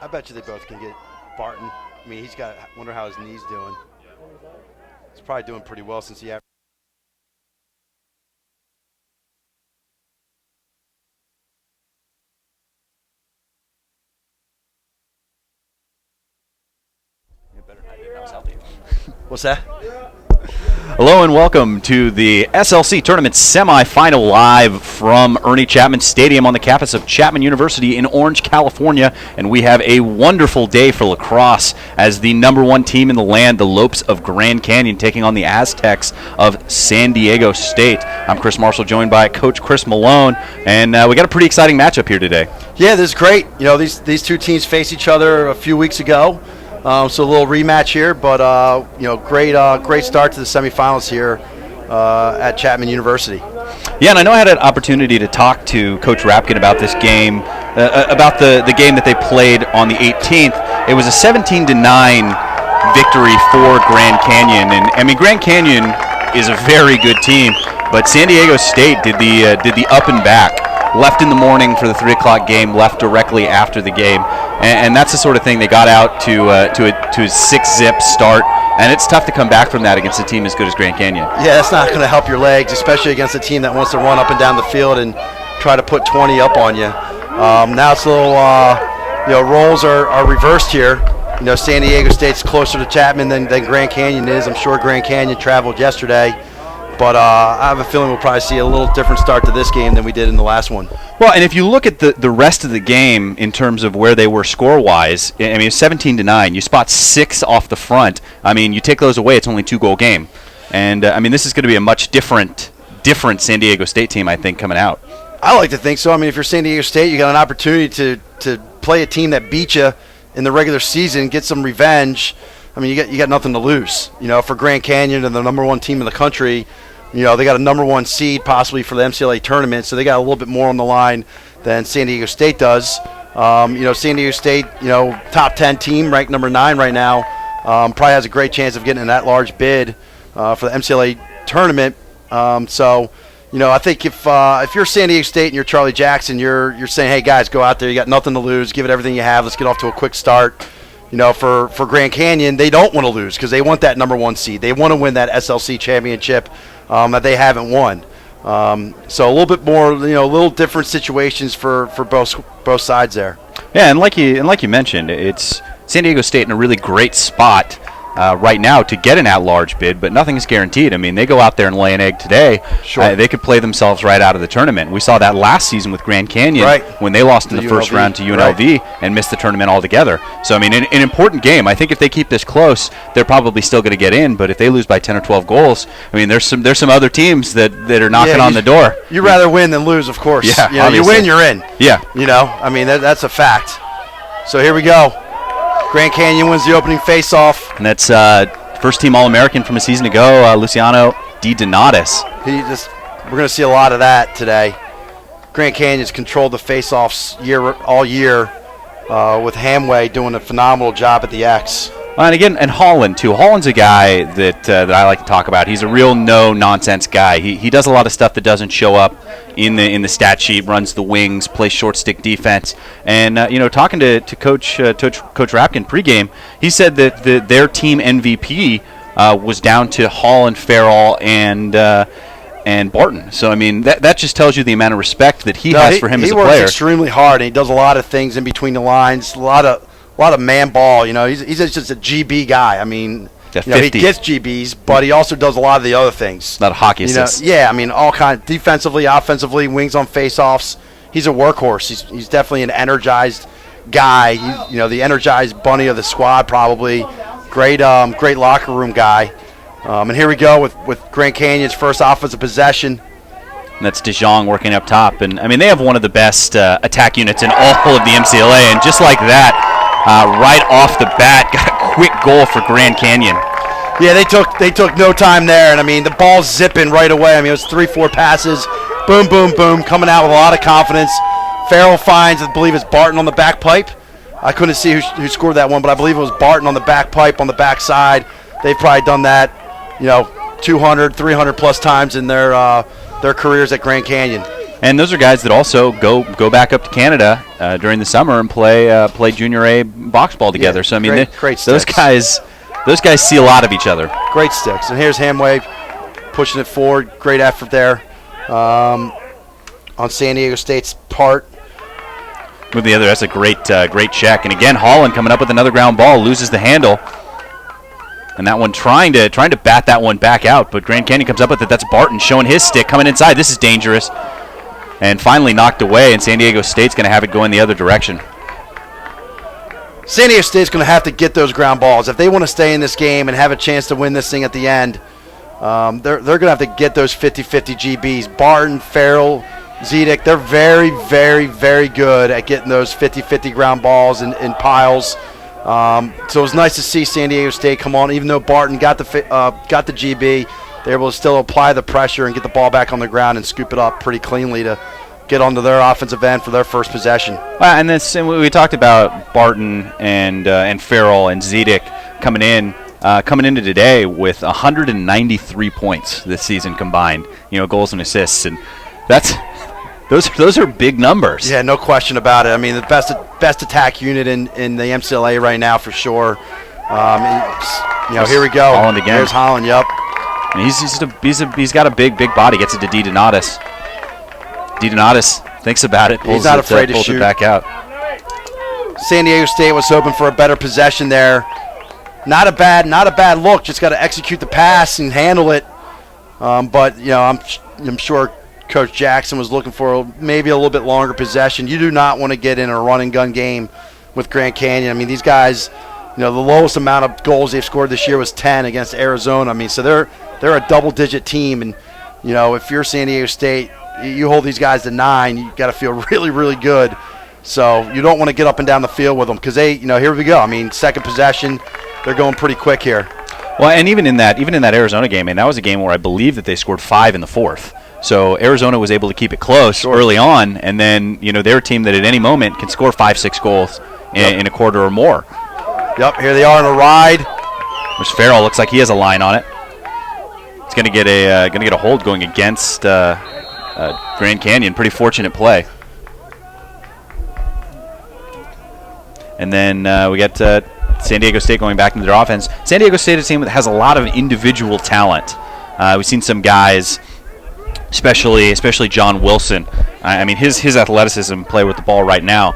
I bet you they both can get Barton. I mean, wonder how his knee's doing. He's probably doing pretty well since he What's that? Hello and welcome to the SLC Tournament Semi-Final live from Ernie Chapman Stadium on the campus of Chapman University in Orange, California. And we have a wonderful day for lacrosse as the #1 team in the land, the Lopes of Grand Canyon, taking on the Aztecs of San Diego State. I'm Chris Marshall, joined by Coach Chris Malone, and we got a pretty exciting matchup here today. Yeah, this is great. You know, these two teams faced each other a few weeks ago. So a little rematch here, but great start to the semifinals here at Chapman University. Yeah, and I know I had an opportunity to talk to Coach Rapkin about this game, about the game that they played on the 18th. It was a 17-9 victory for Grand Canyon, and I mean Grand Canyon is a very good team, but San Diego State did the up and back. Left in the morning for the 3 o'clock game, left directly after the game, and that's the sort of thing. They got out to a 6-zip start, and it's tough to come back from that against a team as good as Grand Canyon. Yeah, that's not going to help your legs, especially against a team that wants to run up and down the field and try to put 20 up on you. Now it's a little, roles are reversed here. You know, San Diego State's closer to Chapman than Grand Canyon is. I'm sure Grand Canyon traveled yesterday. But I have a feeling we'll probably see a little different start to this game than we did in the last one. Well, and if you look at the rest of the game in terms of where they were score-wise, I mean, it's 17-9. You spot 6 off the front. I mean, you take those away, it's only a 2-goal game. And, I mean, this is going to be a much different San Diego State team, I think, coming out. I like to think so. I mean, if you're San Diego State, you got an opportunity to play a team that beat you in the regular season, get some revenge. I mean, you got nothing to lose. You know, for Grand Canyon and the #1 team in the country, you know, they got a #1 seed possibly for the MCLA tournament, so they got a little bit more on the line than San Diego State does. San Diego State, top 10 team, ranked #9 right now, probably has a great chance of getting in that large bid for the MCLA tournament. I think if you're San Diego State and you're Charlie Jackson, you're saying, hey guys, go out there, you got nothing to lose, give it everything you have, let's get off to a quick start. You know, for Grand Canyon, they don't want to lose because they want that #1 seed. They want to win that SLC championship that they haven't won. So a little bit more, a little different situations for both sides there. Yeah, and like you mentioned, it's San Diego State in a really great spot right now to get an at-large bid, but nothing is guaranteed. I mean, they go out there and lay an egg today. Sure. They could play themselves right out of the tournament. We saw that last season with Grand Canyon when they lost in the first round to UNLV and missed the tournament altogether. So, I mean, an important game. I think if they keep this close, they're probably still going to get in, but if they lose by 10 or 12 goals, I mean, there's some other teams that are knocking on the door. You'd rather win than lose, of course. Yeah, you win, you're in. Yeah. I mean, that's a fact. So here we go. Grand Canyon wins the opening face-off. And that's first-team All-American from a season ago, Luciano Di Donatis. We're going to see a lot of that today. Grand Canyon's controlled the face-offs all year with Hamway doing a phenomenal job at the X. And Holland, too. Holland's a guy that I like to talk about. He's a real no-nonsense guy. He does a lot of stuff that doesn't show up in the stat sheet, runs the wings, plays short stick defense. And, talking to Coach Rapkin pregame, he said that their team MVP was down to Holland, Farrell, and Barton. So, I mean, that just tells you the amount of respect that he has for him as a player. He works extremely hard, and he does a lot of things in between the lines, a lot of man ball. He's just a GB guy. I mean, he gets GBs, but he also does a lot of the other things. A lot of hockey assists. I mean, all kinds, defensively, offensively, wings on face-offs. He's a workhorse. He's definitely an energized guy. The energized bunny of the squad, probably. Great locker room guy. And here we go with Grand Canyon's first offensive possession. And that's DeJong working up top. And, I mean, they have one of the best attack units in all of the MCLA. And just like that, right off the bat, got a quick goal for Grand Canyon. Yeah, they took no time there. And, I mean, the ball's zipping right away. I mean, it was 3-4 passes. Boom, boom, boom, coming out with a lot of confidence. Farrell finds, I believe it's Barton on the back pipe. I couldn't see who scored that one, but I believe it was Barton on the back pipe on the back side. They've probably done that, 200, 300 plus times in their careers at Grand Canyon. And those are guys that also go back up to Canada during the summer and play Junior A box ball together. Yeah, so I mean, great those guys see a lot of each other. Great sticks. And here's Hamway pushing it forward. Great effort there on San Diego State's part. Move the other. That's a great check. And again, Holland coming up with another ground ball, loses the handle. And that one trying to bat that one back out, but Grand Canyon comes up with it. That's Barton showing his stick, coming inside. This is dangerous. And finally knocked away, and San Diego State's going to have it going the other direction. San Diego State's going to have to get those ground balls. If they want to stay in this game and have a chance to win this thing at the end, they're going to have to get those 50-50 GBs. Barton, Farrell, Zedek, they're very, very, very good at getting those 50-50 ground balls in piles. So it was nice to see San Diego State come on. Even though Barton got the GB, they're able to still apply the pressure and get the ball back on the ground and scoop it up pretty cleanly to get onto their offensive end for their first possession. Well, and we talked about Barton and Farrell and Zedek coming into today with 193 points this season combined. Goals and assists, and those are big numbers. Yeah, no question about it. I mean, the best attack unit in the MCLA right now for sure. Here we go. Holland again. There's Holland. Yep. And he's got a big body. Gets it to DiDonatis. DiDonatis thinks about it. He's not afraid to shoot. Pulls it back out. San Diego State was hoping for a better possession there. Not a bad look. Just got to execute the pass and handle it. But I'm sure Coach Jackson was looking for maybe a little bit longer possession. You do not want to get in a run and gun game with Grand Canyon. I mean, these guys, the lowest amount of goals they've scored this year was 10 against Arizona. I mean, so they're a double-digit team, and if you're San Diego State, you hold these guys to 9, you got to feel really, really good. So you don't want to get up and down the field with them because here we go. I mean, second possession, they're going pretty quick here. Well, and even in that Arizona game, and that was a game where I believe that they scored 5 in the fourth. So Arizona was able to keep it close early on, and then they're a team that at any moment can score 5-6 goals in a quarter or more. Yep, here they are on a ride. Which Farrell looks like he has a line on it. It's going to get a hold going against Grand Canyon. Pretty fortunate play. And then we got San Diego State going back into their offense. San Diego State is a team that has a lot of individual talent. We've seen some guys, especially John Wilson. I mean, his athleticism, play with the ball right now,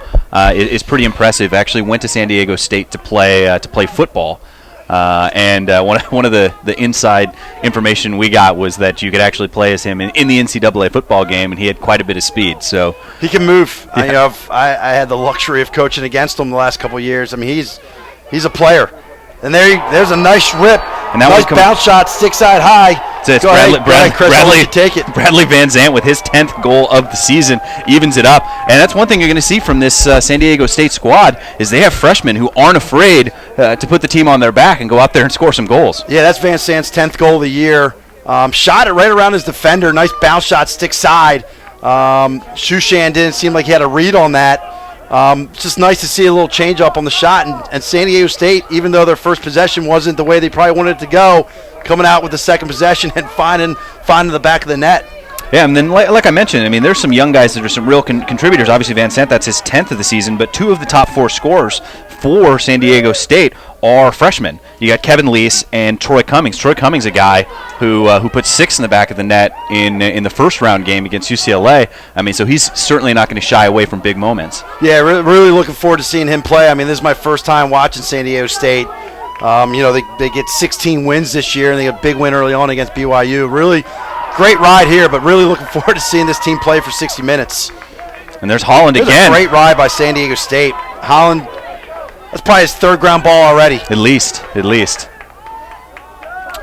is pretty impressive. Actually went to San Diego State to play football. And one of the inside information we got was that you could actually play as him in the NCAA football game, and he had quite a bit of speed. So he can move. Yeah. I had the luxury of coaching against him the last couple of years. I mean, he's a player. And there's a nice rip. And that nice bounce shot, stick side high. So it's Bradley Van Zant with his 10th goal of the season, evens it up. And that's one thing you're going to see from this San Diego State squad is they have freshmen who aren't afraid to put the team on their back and go out there and score some goals. Yeah, that's Van Zant's 10th goal of the year. Shot it right around his defender. Nice bounce shot, stick side. Shushan didn't seem like he had a read on that. It's just nice to see a little change up on the shot. And San Diego State, even though their first possession wasn't the way they probably wanted it to go, coming out with the second possession and finding the back of the net. Yeah, and then like I mentioned, I mean, there's some young guys that are some real contributors. Obviously, Van Sant, that's his 10th of the season, but 2 of the top 4 scorers for San Diego State are freshmen. You got Kevin Lease and Troy Cummings. Troy Cummings, a guy who put 6 in the back of the net in the first round game against UCLA. I mean, so he's certainly not going to shy away from big moments. Yeah, really looking forward to seeing him play. I mean, this is my first time watching San Diego State. They get 16 wins this year, and they get a big win early on against BYU. Really great ride here, but really looking forward to seeing this team play for 60 minutes. And there's Holland again. A great ride by San Diego State. Holland, that's probably his 3rd ground ball already. At least.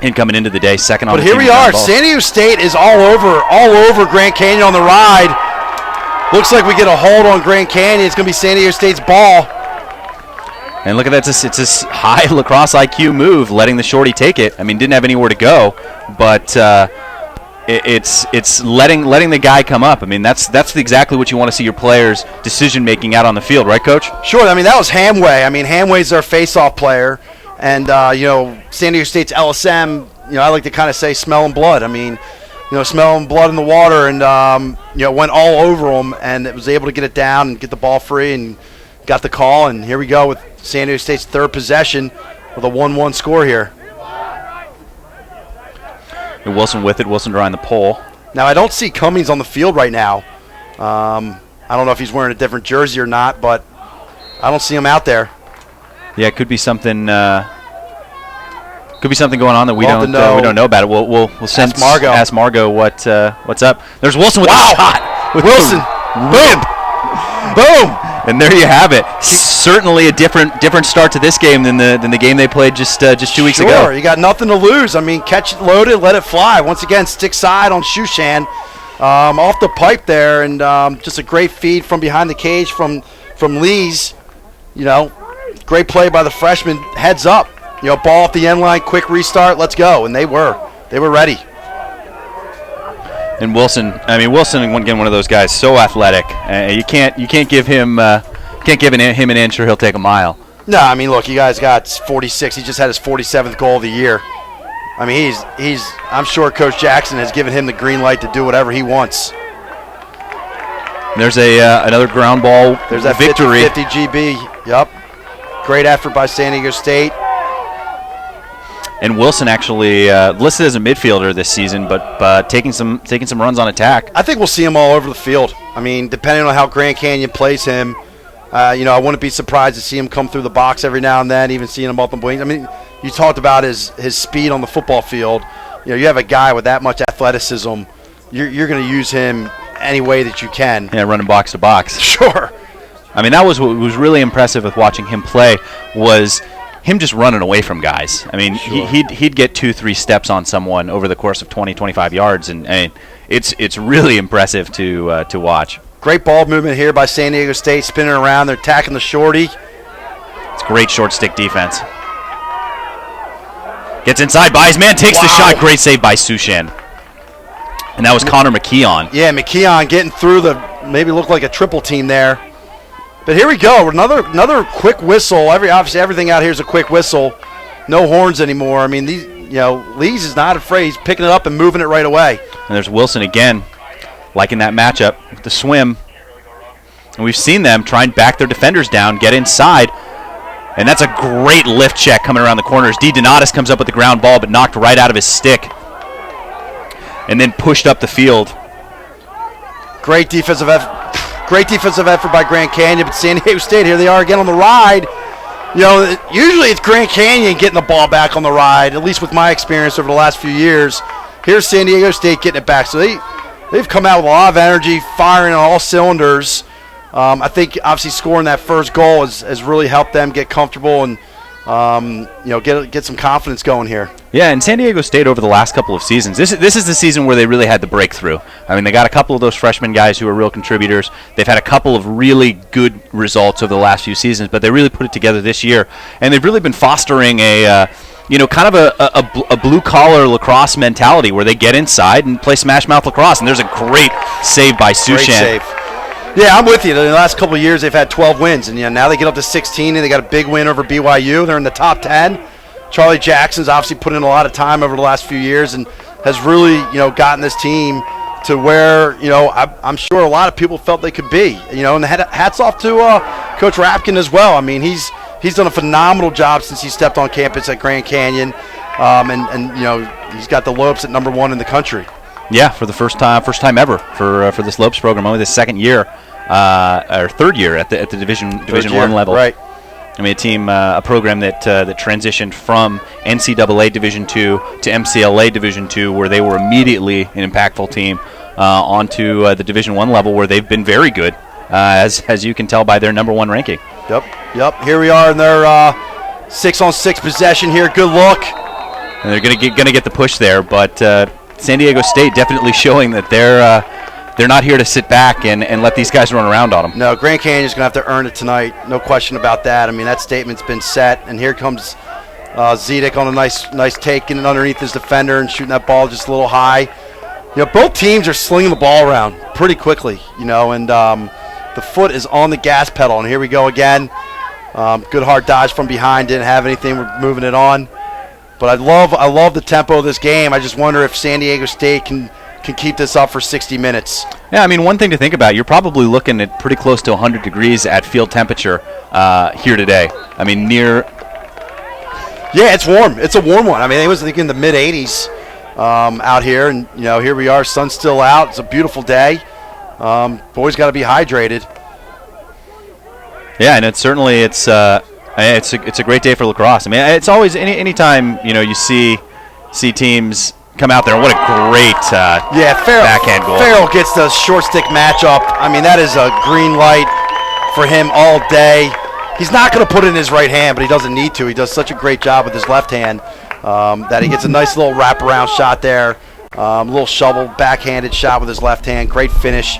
And coming into the day, second on the team. But here we are. San Diego State is all over Grand Canyon on the ride. Looks like we get a hold on Grand Canyon. It's going to be San Diego State's ball. And look at that, it's a high lacrosse IQ move, letting the shorty take it. I mean, didn't have anywhere to go, but it's letting the guy come up. I mean, that's exactly what you want to see your players' decision-making out on the field, right, Coach? Sure. I mean, that was Hamway. I mean, Hamway's their face-off player, and San Diego State's LSM, I like to kind of say smell and blood. I mean, smelling blood in the water, and went all over them, and it was able to get it down and get the ball free and got the call. And here we go with San Diego State's third possession with a 1-1 score here. And Wilson with it. Wilson drawing the pole. Now I don't see Cummings on the field right now. I don't know if he's wearing a different jersey or not, but I don't see him out there. Yeah, it could be something. Could be something going on that we don't know about it. We'll send ask Margot what's up. There's Wilson with the shot. Wilson, boom, and there you have it. Certainly a different start to this game than the game they played just 2 weeks ago. Sure, you got nothing to lose. I mean, catch it loaded, let it fly. Once again, stick side on Shushan, off the pipe there, and just a great feed from behind the cage from Lees. Great play by the freshman. Heads up. Ball off the end line, quick restart, let's go. And they were ready. And Wilson, again, one of those guys, so athletic. You can't give him an inch or he'll take a mile. No, I mean, look, you guys got 46. He just had his 47th goal of the year. I mean, I'm sure Coach Jackson has given him the green light to do whatever he wants. There's another ground ball. There's that victory. 50 GB. Yep. Great effort by San Diego State. And Wilson actually listed as a midfielder this season, but taking some runs on attack. I think we'll see him all over the field. I mean, depending on how Grand Canyon plays him, I wouldn't be surprised to see him come through the box every now and then, even seeing him off the wings. I mean, you talked about his speed on the football field. You have a guy with that much athleticism. You're going to use him any way that you can. Yeah, running box to box. Sure. I mean, that was what was really impressive with watching him play was him just running away from guys. I mean, sure. he'd get 2-3 steps on someone over the course of 20-25 yards, and it's really impressive to watch. Great ball movement here by San Diego State, spinning around. They're attacking the shorty. It's great short stick defense. Gets inside, by his man, takes the shot. Great save by Sushan. And that was Connor McKeon. Yeah, McKeon getting through maybe looked like a triple team there. But here we go, another quick whistle. Obviously everything out here is a quick whistle. No horns anymore. I mean, Lees is not afraid. He's picking it up and moving it right away. And there's Wilson again, like in that matchup with the swim. And we've seen them try and back their defenders down, get inside. And that's a great lift check coming around the corners. D. Donatus comes up with the ground ball, but knocked right out of his stick. And then pushed up the field. Great defensive effort. Great defensive effort by Grand Canyon, but San Diego State, here they are again on the ride. Usually it's Grand Canyon getting the ball back on the ride, at least with my experience over the last few years. Here's San Diego State getting it back. So they've come out with a lot of energy, firing on all cylinders. I think obviously scoring that first goal has really helped them get comfortable and get some confidence going here. Yeah, and San Diego State over the last couple of seasons, this is the season where they really had the breakthrough. I mean, they got a couple of those freshman guys who are real contributors. They've had a couple of really good results over the last few seasons, but they really put it together this year. And they've really been fostering a blue-collar lacrosse mentality where they get inside and play smash-mouth lacrosse. And there's a great save by Sushan. Great save. Yeah, I'm with you. In the last couple of years, they've had 12 wins, and now they get up to 16, and they got a big win over BYU. They're in the top 10. Charlie Jackson's obviously put in a lot of time over the last few years and has really, gotten this team to where, I'm sure a lot of people felt they could be. And hats off to Coach Rapkin as well. I mean, he's done a phenomenal job since he stepped on campus at Grand Canyon, and he's got the Lopes at #1 in the country. Yeah, for the first time ever for this Lopes program, only the second year or third year at the Division I level. Right. I mean, a program that transitioned from NCAA Division II to MCLA Division II, where they were immediately an impactful team, onto the Division I level, where they've been very good, as you can tell by their #1 ranking. Yep. Here we are in their 6-on-6 possession here. Good look. And they're gonna get the push there, but San Diego State definitely showing that they're not here to sit back and let these guys run around on them. No, Grand Canyon's going to have to earn it tonight. No question about that. I mean, that statement's been set. And here comes Zedek on a nice take, getting underneath his defender and shooting that ball just a little high. Both teams are slinging the ball around pretty quickly, and the foot is on the gas pedal. And here we go again. Good hard dodge from behind. Didn't have anything. We're moving it on. But I love the tempo of this game. I just wonder if San Diego State can can keep this up for 60 minutes. Yeah, I mean, one thing to think about, you're probably looking at pretty close to 100 degrees at field temperature here today. I mean, Yeah, it's warm. It's a warm one. I mean, it was in the mid-80s out here, and here we are. Sun's still out. It's a beautiful day. Boys got to be hydrated. Yeah, and it's a great day for lacrosse. I mean, it's always anytime you see teams come out there. What a great backhand goal. Farrell gets the short stick matchup. I mean, that is a green light for him all day. He's not going to put it in his right hand, but he doesn't need to. He does such a great job with his left hand that he gets a nice little wraparound shot there. A little shovel, backhanded shot with his left hand. Great finish.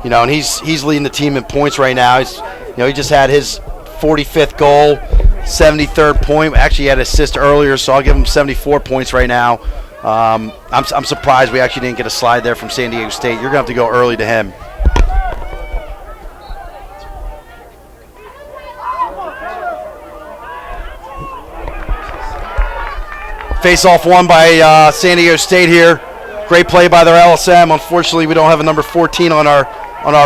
And he's leading the team in points right now. He just had his 45th goal, 73rd point. Actually, he had an assist earlier, so I'll give him 74 points right now. I'm surprised we actually didn't get a slide there from San Diego State. You're going to have to go early to him. Face-off won by San Diego State here. Great play by their LSM. Unfortunately, we don't have a number 14 on our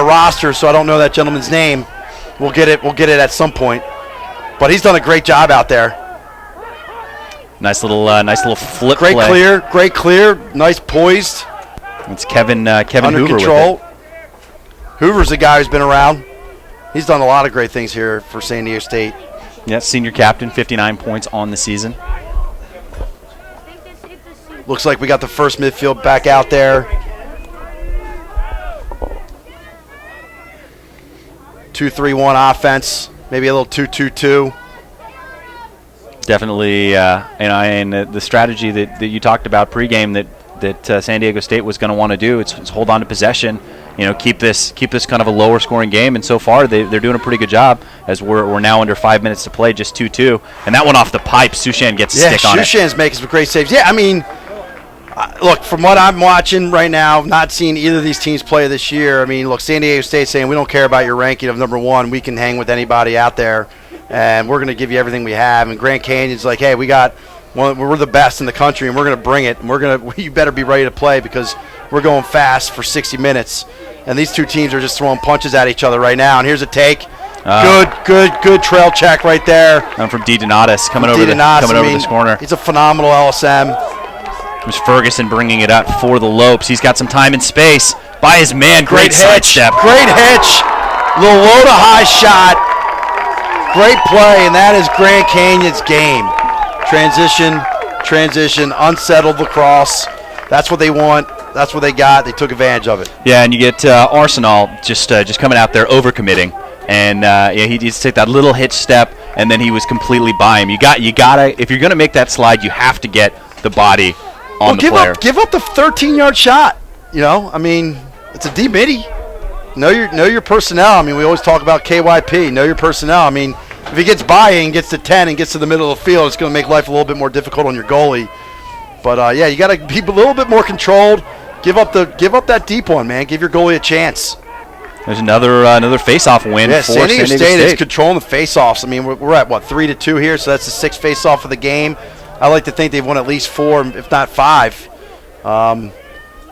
roster, so I don't know that gentleman's name. We'll get it at some point. But he's done a great job out there. Nice little flip play. Great clear, nice poised. It's Kevin under Hoover control. with it. Hoover's a guy who's been around. He's done a lot of great things here for San Diego State. Yeah, senior captain, 59 points on the season. Looks like we got the first midfield back out there. 2-3-1 offense, maybe a little 2-2-2. Definitely, and the strategy that you talked about pregame that San Diego State was going to want to do, it's hold on to possession, keep this kind of a lower scoring game, and so far they're doing a pretty good job as we're now under 5 minutes to play, just 2-2, and that one off the pipe, Sushan gets a stick on it. Sushan's making some great saves. Yeah, I mean, look, from what I'm watching right now, not seeing either of these teams play this year. I mean, look, San Diego State saying we don't care about your ranking of number 1. We can hang with anybody out there, and we're going to give you everything we have. And Grand Canyon's like, hey, we're the best in the country, and we're going to bring it. And you better be ready to play because we're going fast for 60 minutes. And these two teams are just throwing punches at each other right now. And here's a take. Good trail check right there. And from D. Donatus coming over this corner. He's a phenomenal LSM. There's Ferguson bringing it up for the Lopes. He's got some time and space by his man. Great sidestep. Great hitch. Little low to high shot. Great play, and that is Grand Canyon's game. Transition, unsettled lacrosse. That's what they want. That's what they got. They took advantage of it. Yeah, and you get Arsenal just coming out there overcommitting, and he just took that little hitch step, and then he was completely by him. You gotta if you're gonna make that slide, you have to get the body on the player. Give up the 13-yard shot. I mean, it's a D-midi. Know your personnel. I mean, we always talk about KYP. Know your personnel. I mean, if he gets by and gets to 10 and gets to the middle of the field, it's going to make life a little bit more difficult on your goalie. But you got to be a little bit more controlled. Give up that deep one, man. Give your goalie a chance. There's another face-off win for San Diego State is controlling the face-offs. I mean, we're at 3-2 here, so that's the 6th face-off of the game. I like to think they've won at least 4, if not 5.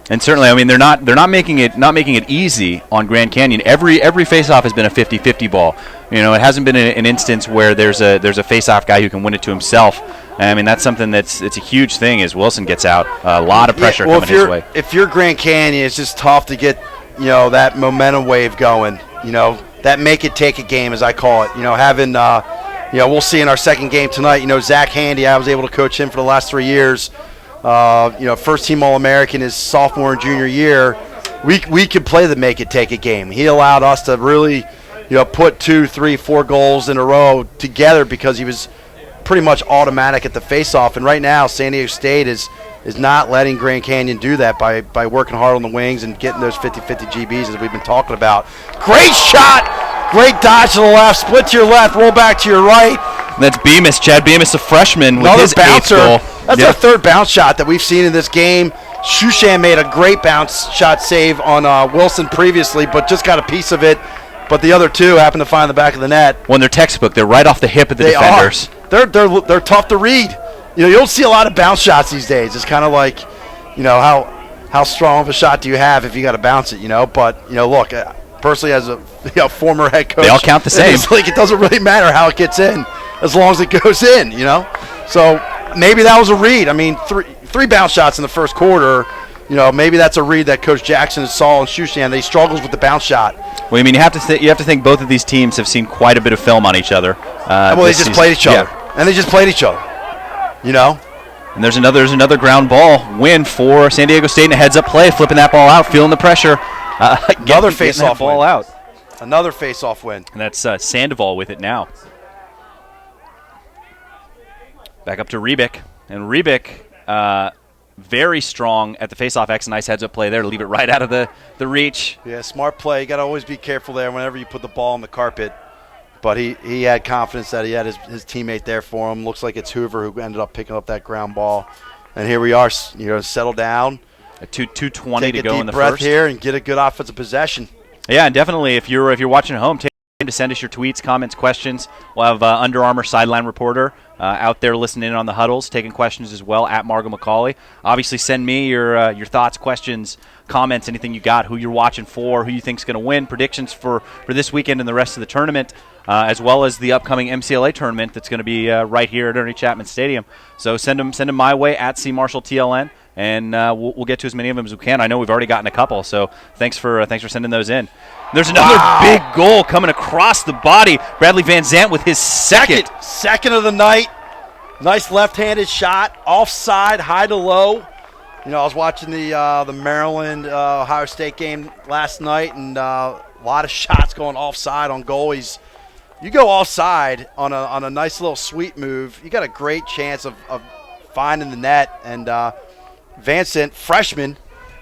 And certainly, I mean, they're not making it easy on Grand Canyon. Every face-off has been a 50-50 ball. It hasn't been an instance where there's a face-off guy who can win it to himself. I mean, that's something it's a huge thing as Wilson gets out. A lot of pressure coming his way. If you're Grand Canyon, it's just tough to get that momentum wave going. That make it take it game, as I call it. Having we'll see in our second game tonight. Zach Handy, I was able to coach him for the last 3 years. First team All-American his sophomore and junior year. We could play the make it take it game. He allowed us to really, put 2, 3, 4 goals in a row together because he was pretty much automatic at the face-off. And right now, San Diego State is not letting Grand Canyon do that by working hard on the wings and getting those 50-50 GBs as we've been talking about. Great shot! Great dodge to the left, split to your left, roll back to your right. And that's Bemis, Chad Bemis, a freshman with his bouncer. 8th goal. That's our third bounce shot that we've seen in this game. Sushan made a great bounce shot save on Wilson previously, but just got a piece of it. But the other two happened to find the back of the net. When they're textbook, they're right off the hip of the defenders. They're tough to read. You don't see a lot of bounce shots these days. It's kind of like, how how strong of a shot do you have if you got to bounce it, But, look, personally as a former head coach. They all count the same. It's like it doesn't really matter how it gets in as long as it goes in, So maybe that was a read. I mean, three bounce shots in the first quarter. Maybe that's a read that Coach Jackson saw in Shushan. They struggles with the bounce shot. Well, I mean, you have to think both of these teams have seen quite a bit of film on each other. Well, they just played each other, and they just played each other. And there's another ground ball win for San Diego State, and a heads-up play, flipping that ball out, feeling the pressure. Another face-off ball win. Out. Another face-off win. And that's Sandoval with it now. Back up to Rebick, and Rebick. Very strong at the face-off X. Nice heads-up play there to leave it right out of the reach. Yeah, smart play. You got to always be careful there whenever you put the ball on the carpet. But he had confidence that he had his teammate there for him. Looks like it's Hoover who ended up picking up that ground ball. And here we are, settle down. A 2:20 to go in the first. Take a deep breath here and get a good offensive possession. Yeah, and definitely if you're watching at home, take to send us your tweets, comments, questions. We'll have Under Armour sideline reporter out there listening in on the huddles, taking questions as well at Margo McCauley. Obviously, send me your thoughts, questions, comments, anything you got, who you're watching for, who you think's going to win, predictions for this weekend and the rest of the tournament, as well as the upcoming MCLA tournament that's going to be right here at Ernie Chapman Stadium. So send them my way at CMarshallTLN. And we'll get to as many of them as we can. I know we've already gotten a couple, so thanks for sending those in. There's another big goal coming across the body. Bradley Van Zant with his second of the night. Nice left-handed shot, offside, high to low. I was watching the Maryland Ohio State game last night, and a lot of shots going offside on goalies. You go offside on a nice little sweep move, you got a great chance of finding the net, and Vincent, freshman,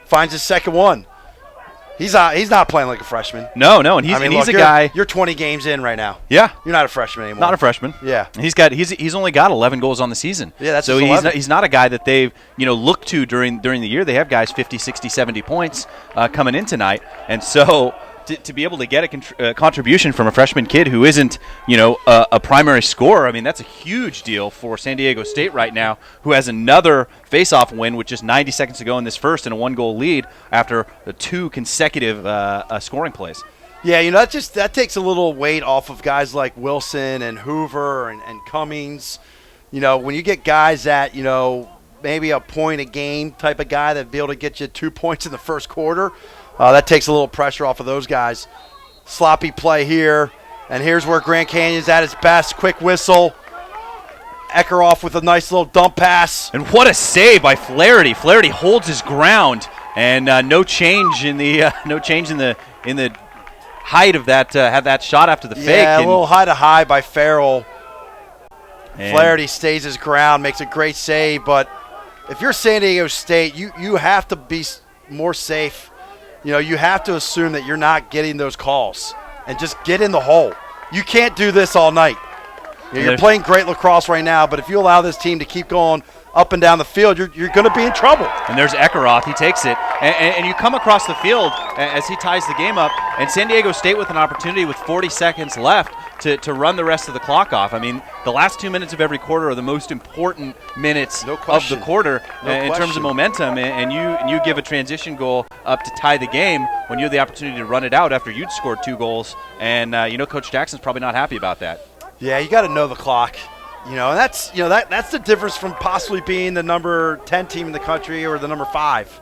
finds his second one. He's not playing like a freshman. No, and he's a guy. You're 20 games in right now. Yeah, you're not a freshman anymore. Not a freshman. Yeah, he's only got 11 goals on the season. Yeah, that's so he's not a guy that they've looked to during the year. They have guys 50, 60, 70 points coming in tonight, and so. To be able to get a contribution from a freshman kid who isn't, a primary scorer, I mean, that's a huge deal for San Diego State right now, who has another face-off win with just 90 seconds to go in this first and a one-goal lead after the two consecutive scoring plays. Yeah, that takes a little weight off of guys like Wilson and Hoover and Cummings. When you get guys that, maybe a point a game type of guy that'd be able to get you 2 points in the first quarter, that takes a little pressure off of those guys. Sloppy play here. And here's where Grand Canyon's at its best. Quick whistle. Eckeroff with a nice little dump pass. And what a save by Flaherty. Flaherty holds his ground, and no change in the height of that had that shot after the fake. Yeah, a little high to high by Farrell. Flaherty stays his ground, makes a great save. But if you're San Diego State, you have to be more safe. You have to assume that you're not getting those calls and just get in the hole. You can't do this all night. You're playing great lacrosse right now, but if you allow this team to keep going up and down the field, you're going to be in trouble. And there's Eckeroth. He takes it. And you come across the field as he ties the game up, and San Diego State with an opportunity with 40 seconds left to run the rest of the clock off. I mean, the last 2 minutes of every quarter are the most important minutes of the quarter in terms of momentum, and you give a transition goal up to tie the game when you have the opportunity to run it out after you'd scored 2 goals. And, Coach Jackson's probably not happy about that. Yeah, you got to know the clock. And that's that's the difference from possibly being the number 10 team in the country or the number 5.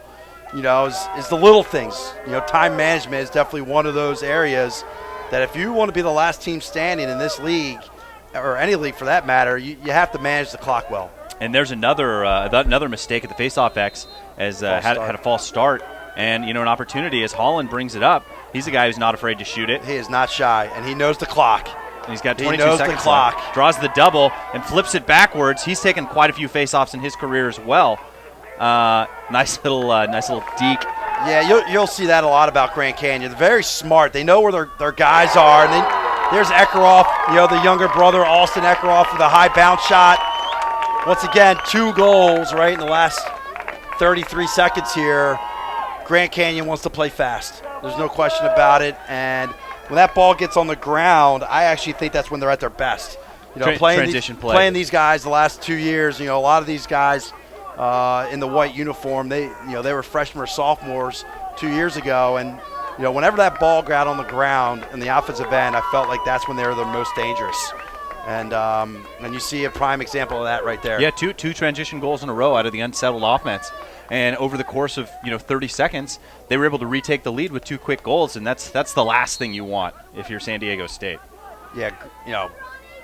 Is the little things. Time management is definitely one of those areas that if you want to be the last team standing in this league, or any league for that matter, you have to manage the clock well. And there's another mistake at the face-off X as had a false start. And, an opportunity as Holland brings it up. He's a guy who's not afraid to shoot it. He is not shy, and he knows the clock. And he's got 22 seconds left. Draws the double and flips it backwards. He's taken quite a few face-offs in his career as well. Nice little deke. Yeah, you'll see that a lot about Grand Canyon. They're very smart. They know where their guys are. And there's Eckeroff, the younger brother, Austin Eckeroff, with a high bounce shot. Once again, 2 goals right in the last 33 seconds here. Grand Canyon wants to play fast. There's no question about it. And when that ball gets on the ground, I actually think that's when they're at their best. Playing these guys the last 2 years, a lot of these guys in the white uniform. They were freshmen or sophomores 2 years ago, and whenever that ball got on the ground in the offensive end, I felt like that's when they were the most dangerous. And you see a prime example of that right there. Yeah, two transition goals in a row out of the unsettled offense. And over the course of 30 seconds, they were able to retake the lead with 2 quick goals, and that's the last thing you want if you're San Diego State. Yeah,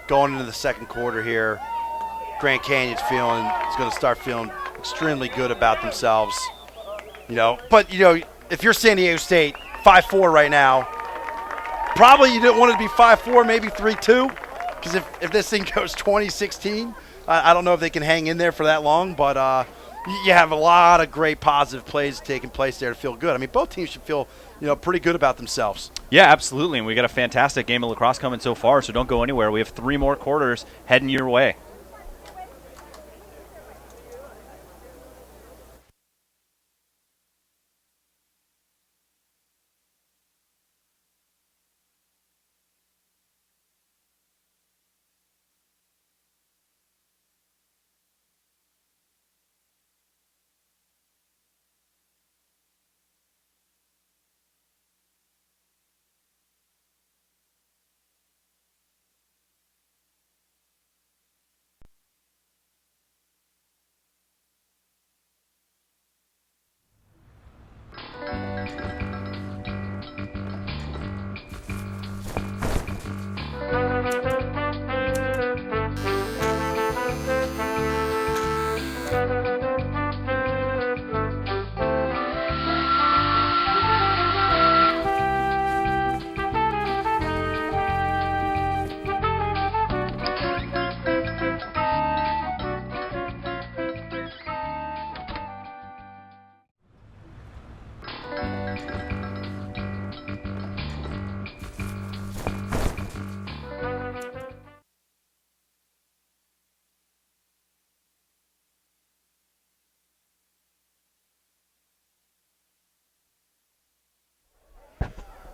going into the second quarter here, Grand Canyon's going to start feeling extremely good about themselves. But if you're San Diego State, 5-4 right now, probably you didn't want it to be 5-4, maybe 3-2. Because if this thing goes 20-16, I don't know if they can hang in there for that long, but you have a lot of great positive plays taking place there to feel good. I mean, both teams should feel pretty good about themselves. Yeah, absolutely, and we got a fantastic game of lacrosse coming so far, so don't go anywhere. We have 3 more quarters heading your way.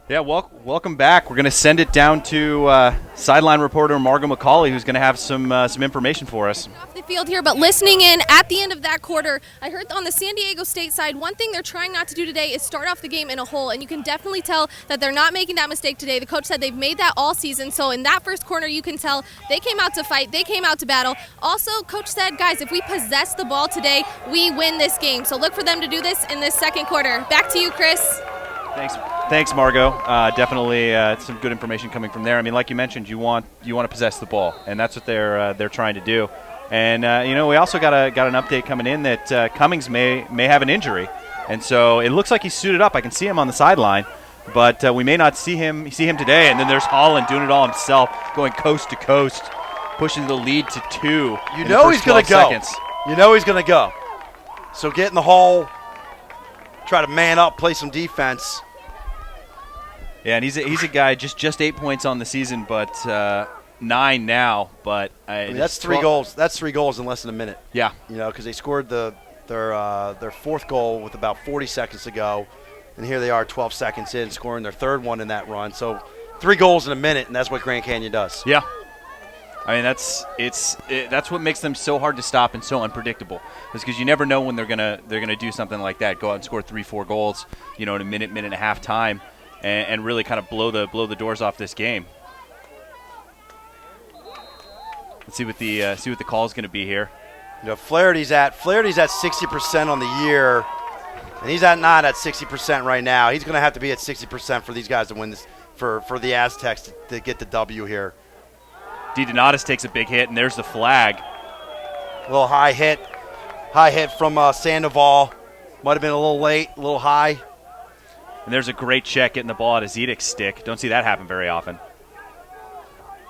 Yeah, welcome back. We're going to send it down to sideline reporter Margot McCauley, who's going to have some information for us. Off the field here, but listening in at the end of that quarter, I heard on the San Diego State side, one thing they're trying not to do today is start off the game in a hole, and you can definitely tell that they're not making that mistake today. The coach said they've made that all season, so in that first corner, you can tell they came out to fight, they came out to battle. Also, coach said, guys, if we possess the ball today, we win this game. So look for them to do this in this second quarter. Back to you, Chris. Thanks, Margot. Definitely some good information coming from there. I mean, like you mentioned, you want to possess the ball, and that's what they're trying to do. And we also got an update coming in that Cummings may have an injury, and so it looks like he's suited up. I can see him on the sideline, but we may not see him today. And then there's Holland doing it all himself, going coast to coast, pushing the lead to 2. He's going to go. He's going to go. So get in the hole. Try to man up, play some defense. Yeah, and he's a guy just 8 points on the season, but 9 now. But that's 3 goals. That's 3 goals in less than a minute. Yeah, because they scored their 4th goal with about 40 seconds to go, and here they are 12 seconds in, scoring their 3rd one in that run. So 3 goals in a minute, and that's what Grand Canyon does. Yeah. I mean, that's what makes them so hard to stop and so unpredictable. Is because you never know when they're gonna do something like that, go out and score 3-4 goals, in a minute and a half time, and really kind of blow the doors off this game. Let's see what the call is going to be here. Flaherty's at 60% on the year, and he's not at 60% right now. He's going to have to be at 60% for these guys to win this, for the Aztecs to get the W here. DiDonatis takes a big hit, and there's the flag. A little high hit from Sandoval. Might have been a little late, a little high. And there's a great check getting the ball at a Zedek's stick. Don't see that happen very often.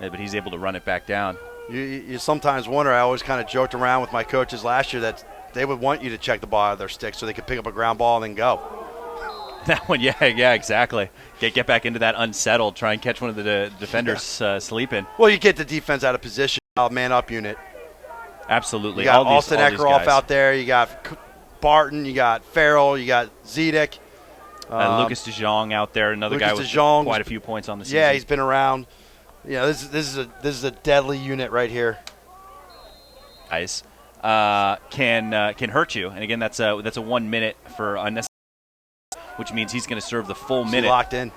Yeah, but he's able to run it back down. You sometimes wonder, I always kind of joked around with my coaches last year that they would want you to check the ball out of their stick so they could pick up a ground ball and then go. That one, yeah, exactly. Get back into that unsettled, try and catch one of the defenders sleeping. Well, you get the defense out of position, man-up unit. Absolutely. You got Austin Eckroff out there. You got Barton. You got Farrell. You got Zedek. Lucas DeJong out there, another guy with quite a few points on the season. Yeah, he's been around. This is a deadly unit right here. Nice. can hurt you. And again, that's a 1 minute for unnecessary, which means he's going to serve the full minute. Locked in.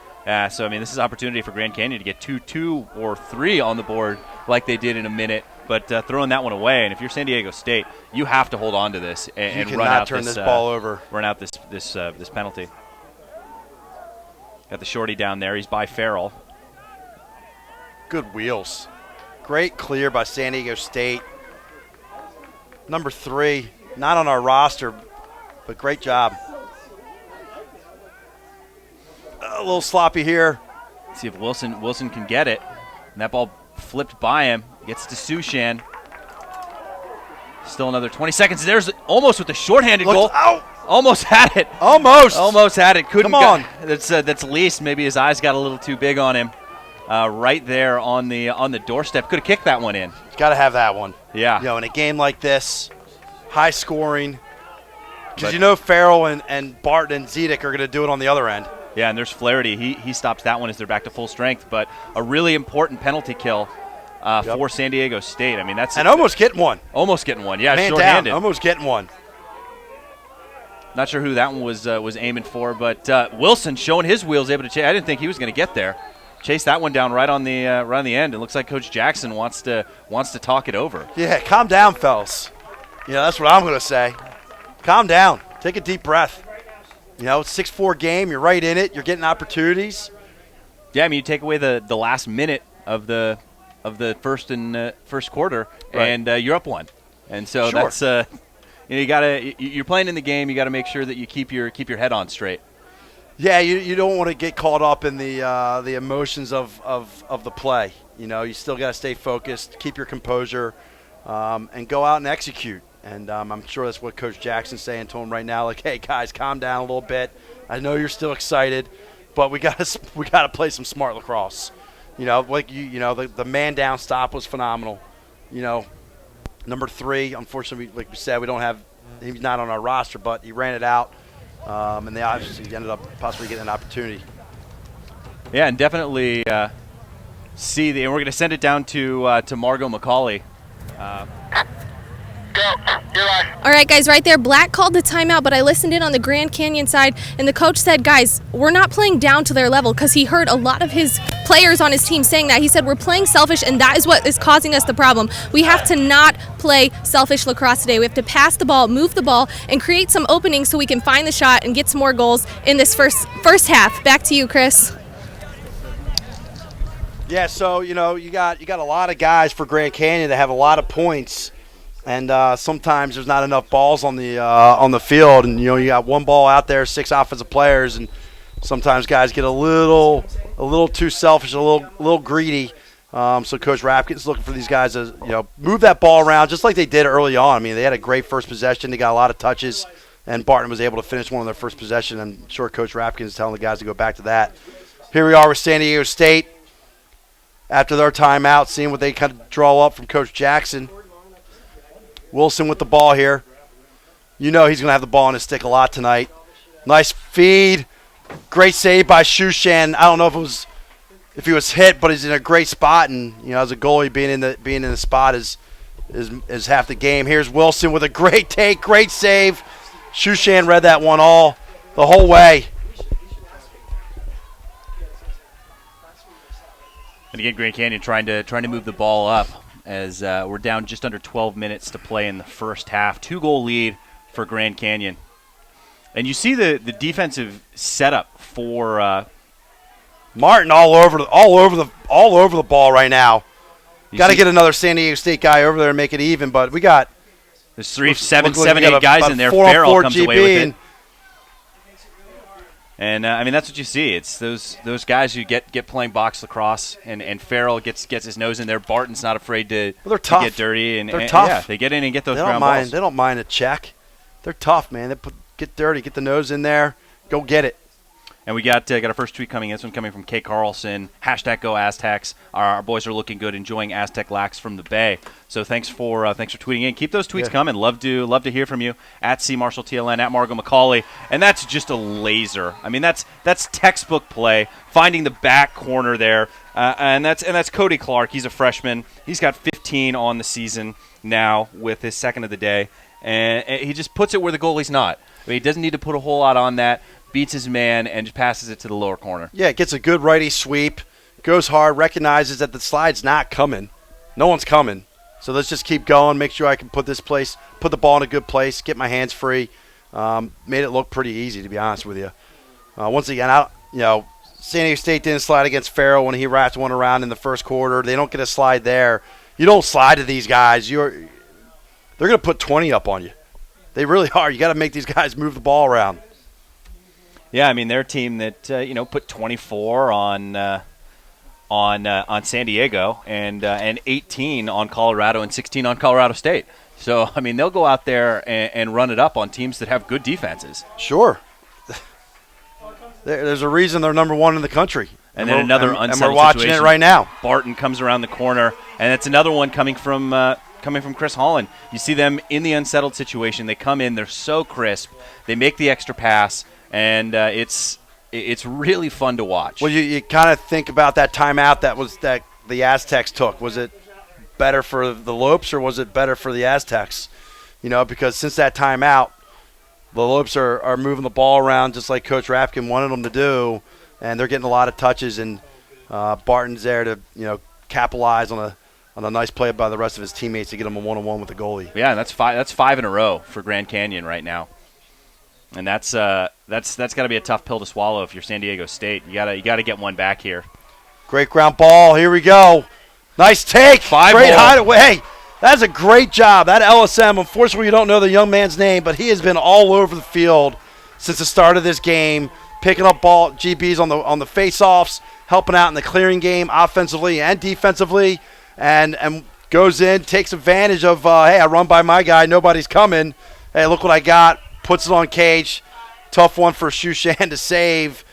So, I mean, this is an opportunity for Grand Canyon to get 2 or 3 on the board like they did in a minute, but throwing that one away. And if you're San Diego State, you have to hold on to this and run out turn this ball over. Run out this penalty. Got the shorty down there. He's by Farrell. Good wheels. Great clear by San Diego State. Number 3, not on our roster, but great job. A little sloppy here. See if Wilson can get it. And that ball flipped by him. Gets to Sushan. Still another 20 seconds. There's almost with the shorthanded goal. Out. Almost had it. Almost had it. Couldn't. Come on. That's Least. Maybe his eyes got a little too big on him. Right there on the doorstep. Could have kicked that one in. Got to have that one. Yeah. In a game like this, high scoring, because Farrell and Barton and Zedek are going to do it on the other end. Yeah, and there's Flaherty. He stops that one as they're back to full strength. But a really important penalty kill for San Diego State. I mean, almost getting one. Almost getting one. Yeah, Man shorthanded. Down, almost getting one. Not sure who that one was aiming for, but Wilson showing his wheels, able to chase. I didn't think he was going to get there. Chase that one down right on the end. It looks like Coach Jackson wants to talk it over. Yeah, calm down, fellas. That's what I'm going to say. Calm down. Take a deep breath. It's 6-4 game. You're right in it. You're getting opportunities. Yeah, I mean, you take away the last minute of the first quarter, right, and you're up 1. And so sure, that's you're playing in the game. You got to make sure that you keep your head on straight. Yeah, you don't want to get caught up in the emotions of the play. You still got to stay focused, keep your composure, and go out and execute. And I'm sure that's what Coach Jackson's saying to him right now. Like, hey guys, calm down a little bit. I know you're still excited, but we got to play some smart lacrosse. The man down stop was phenomenal. Number 3, unfortunately, like we said, he's not on our roster, but he ran it out. And they obviously ended up possibly getting an opportunity. Yeah, and definitely and we're going to send it down to Margot McCauley. All right, guys, right there, Black called the timeout, but I listened in on the Grand Canyon side, and the coach said, guys, we're not playing down to their level, because he heard a lot of his players on his team saying that. He said, we're playing selfish, and that is what is causing us the problem. We have to not play selfish lacrosse today. We have to pass the ball, move the ball, and create some openings so we can find the shot and get some more goals in this first half. Back to you, Chris. Yeah, so, you got a lot of guys for Grand Canyon that have a lot of points. And sometimes there's not enough balls on the field, and you got one ball out there, 6 offensive players, and sometimes guys get a little too selfish, a little greedy. So Coach Rapkin's looking for these guys to move that ball around just like they did early on. I mean, they had a great first possession, they got a lot of touches, and Barton was able to finish one of their first possession. I'm sure Coach Rapkin is telling the guys to go back to that. Here we are with San Diego State after their timeout, seeing what they kind of draw up from Coach Jackson. Wilson with the ball here. He's going to have the ball on his stick a lot tonight. Nice feed. Great save by Shushan. I don't know if he was hit, but he's in a great spot. And as a goalie, being in the spot is half the game. Here's Wilson with a great take, great save. Shushan read that one the whole way. And again, Grand Canyon trying to move the ball up, as we're down just under 12 minutes to play in the first half. 2-goal lead for Grand Canyon. And you see the defensive setup for Martin all over the ball right now. Got to get another San Diego State guy over there and make it even, but we got there's 7, 8 guys in there. 4-on-4 Farrell comes GB away with it. And I mean, that's what you see. It's those guys who get playing box lacrosse, and Farrell gets his nose in there. Barton's not afraid to get dirty, and they're tough. Yeah, they get in and get those ground balls. They don't mind a check. They're tough, man. Get dirty, get the nose in there, go get it. And we got our first tweet coming. This one coming from Kay Carlson. #GoAztecs. Our boys are looking good, enjoying Aztec lax from the Bay. So thanks for tweeting in. Keep those tweets coming. Love to hear from you. @CMarshallTLN, @Margot McCauley. And that's just a laser. I mean, that's textbook play. Finding the back corner there. And that's Cody Clark. He's a freshman. He's got 15 15 on the season now with his second of the day, and he just puts it where the goalie's not. I mean, he doesn't need to put a whole lot on that, beats his man, and just passes it to the lower corner. Yeah, gets a good righty sweep, goes hard, recognizes that the slide's not coming. No one's coming. So let's just keep going, make sure I can put the ball in a good place, get my hands free. Made it look pretty easy, to be honest with you. Once again, San Diego State didn't slide against Farrell when he wrapped one around in the first quarter. They don't get a slide there. You don't slide to these guys. They're going to put 20 up on you. They really are. You got to make these guys move the ball around. Yeah, I mean, they're a team that put 24 on San Diego and 18 on Colorado and 16 on Colorado State. So, I mean, they'll go out there and run it up on teams that have good defenses. Sure. There's a reason they're number one in the country. And then another unsettled situation. And we're watching situation. it right now. Barton comes around the corner, and it's another one coming from Chris Holland. You see them in the unsettled situation. They come in. They're so crisp. They make the extra pass, and it's really fun to watch. Well, you kind of think about that timeout that the Aztecs took. Was it better for the Lopes or was it better for the Aztecs? Because since that timeout, the Lopes are moving the ball around just like Coach Rapkin wanted them to do, and they're getting a lot of touches, and Barton's there to capitalize on a nice play by the rest of his teammates to get him a one-on-one with the goalie. Yeah, and that's five in a row for Grand Canyon right now, and that's got to be a tough pill to swallow if you're San Diego State. You gotta get one back here. Great ground ball. Here we go. Nice take. Great hideaway. Hey, that's a great job. That LSM, unfortunately, you don't know the young man's name, but he has been all over the field since the start of this game, picking up ball GBs on the face-offs, helping out in the clearing game offensively and defensively, and goes in, takes advantage of, hey, I run by my guy, nobody's coming. Hey, look what I got. Puts it on cage. Tough one for Shushan to save.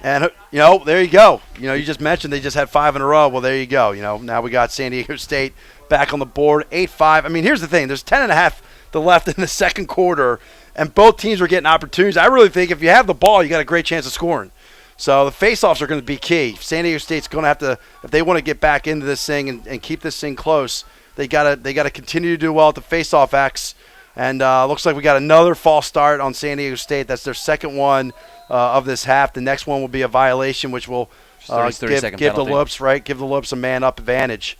And, there you go. You just mentioned they just had 5 in a row. Well, there you go. Now we got San Diego State back on the board, 8-5. I mean, here's the thing. There's 10.5 left in the second quarter, and both teams were getting opportunities. I really think if you have the ball, you got a great chance of scoring. So the faceoffs are going to be key. San Diego State's going to have to, if they want to get back into this thing and keep this thing close, they got to continue to do well at the faceoff X. And looks like we got another false start on San Diego State. That's their second one of this half. The next one will be a violation, which will give the Lopes a man-up advantage.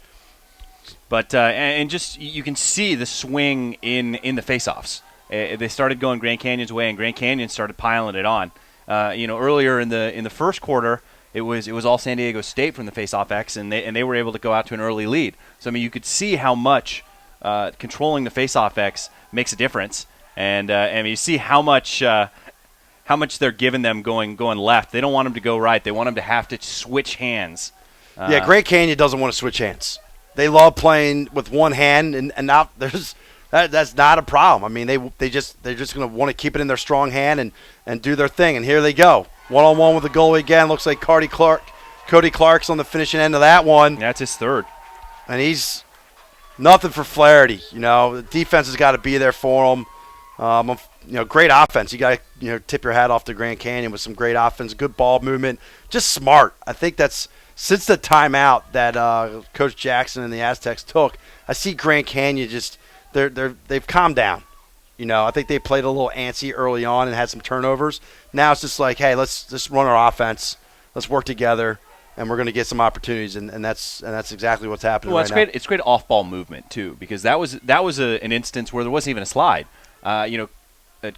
But and just you can see the swing in the faceoffs. They started going Grand Canyon's way, and Grand Canyon started piling it on. Earlier in the first quarter, it was all San Diego State from the faceoff X, and they were able to go out to an early lead. So I mean, you could see how much controlling the faceoff X makes a difference, and you see how much they're giving them going left. They don't want them to go right. They want them to have to switch hands. Yeah, Grand Canyon doesn't want to switch hands. They love playing with one hand, and now that's not a problem. I mean, they're just going to want to keep it in their strong hand and do their thing. And here they go, one-on-one with the goalie again. Looks like Cody Clark's on the finishing end of that one. That's his third, and he's nothing for Flaherty. The defense has got to be there for him. Great offense. You got to tip your hat off to Grand Canyon with some great offense, good ball movement, just smart. I think that's. Since the timeout that Coach Jackson and the Aztecs took, I see Grand Canyon just they've calmed down. I think they played a little antsy early on and had some turnovers. Now it's just like, hey, let's just run our offense, let's work together, and we're going to get some opportunities, and that's exactly what's happening right now. It's great off-ball movement too, because that was an instance where there wasn't even a slide.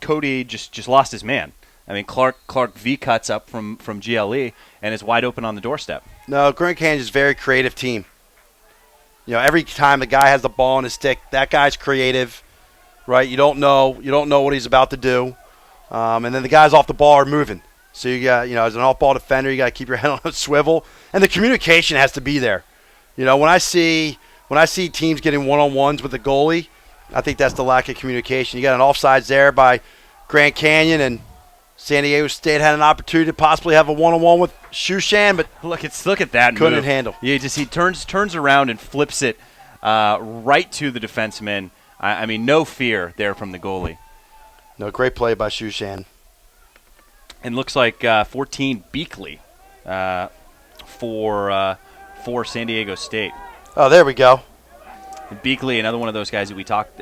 Cody just lost his man. I mean, Clark V-cuts up from GLE and is wide open on the doorstep. No, Grand Canyon's a very creative team. Every time the guy has the ball on his stick, that guy's creative, right? You don't know what he's about to do. And then the guys off the ball are moving. So you got, as an off-ball defender, you got to keep your head on a swivel. And the communication has to be there. When I see teams getting one-on-ones with the goalie, I think that's the lack of communication. You got an offsides there by Grand Canyon, and San Diego State had an opportunity to possibly have a one-on-one with Shushan, but look at that couldn't move. Handle. Yeah, he turns around and flips it right to the defenseman. I mean, no fear there from the goalie. No, great play by Shushan. And looks like 14 Beakley for San Diego State. Oh, there we go. Beakley, another one of those guys that we talked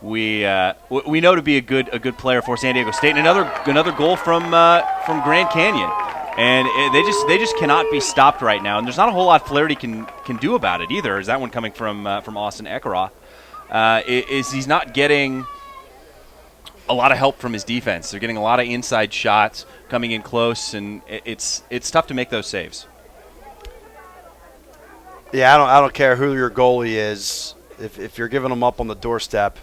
we know to be a good player for San Diego State, and another goal from Grand Canyon, and they just cannot be stopped right now. And there's not a whole lot Flaherty can do about it either. Is that one coming from Austin Ekaroth? He's not getting a lot of help from his defense. They're getting a lot of inside shots coming in close, and it's tough to make those saves. Yeah, I don't care who your goalie is. If you're giving them up on the doorstep,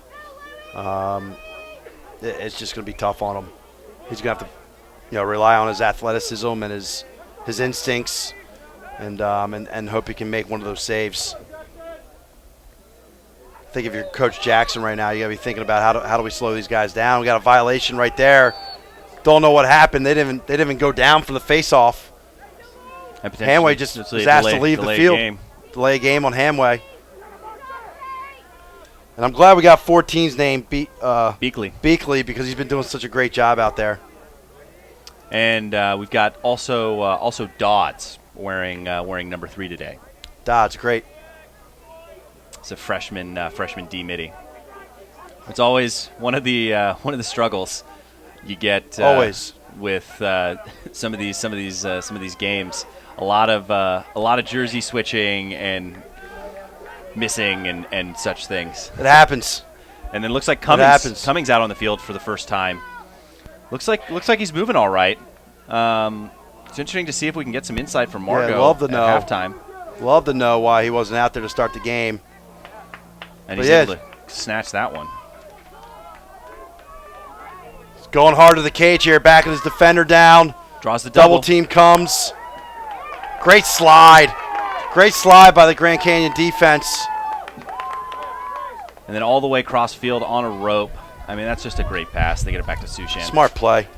it's just going to be tough on him. He's going to have to, rely on his athleticism and his instincts, and hope he can make one of those saves. I think if you're Coach Jackson right now, you got to be thinking about how do we slow these guys down. We got a violation right there. Don't know what happened. They didn't even go down for the face-off. Hanway just was asked to leave the field. Delay a game on Hamway. And I'm glad we got 14's name, Beakley, because he's been doing such a great job out there. And we've got also Dodds wearing number 3 today. Dodds, great. It's a freshman D midi. It's always one of the struggles you get always with some of these games. A lot of jersey switching and missing and such things. It happens. And then it looks like Cummings out on the field for the first time. Looks like he's moving all right. It's interesting to see if we can get some insight from Margo at halftime. Love to know why he wasn't out there to start the game. And he's able to snatch that one. He's going hard to the cage here, backing his defender down. Draws the double team comes. Great slide. Great slide by the Grand Canyon defense. And then all the way cross field on a rope. I mean, that's just a great pass. They get it back to Sushan. Smart play.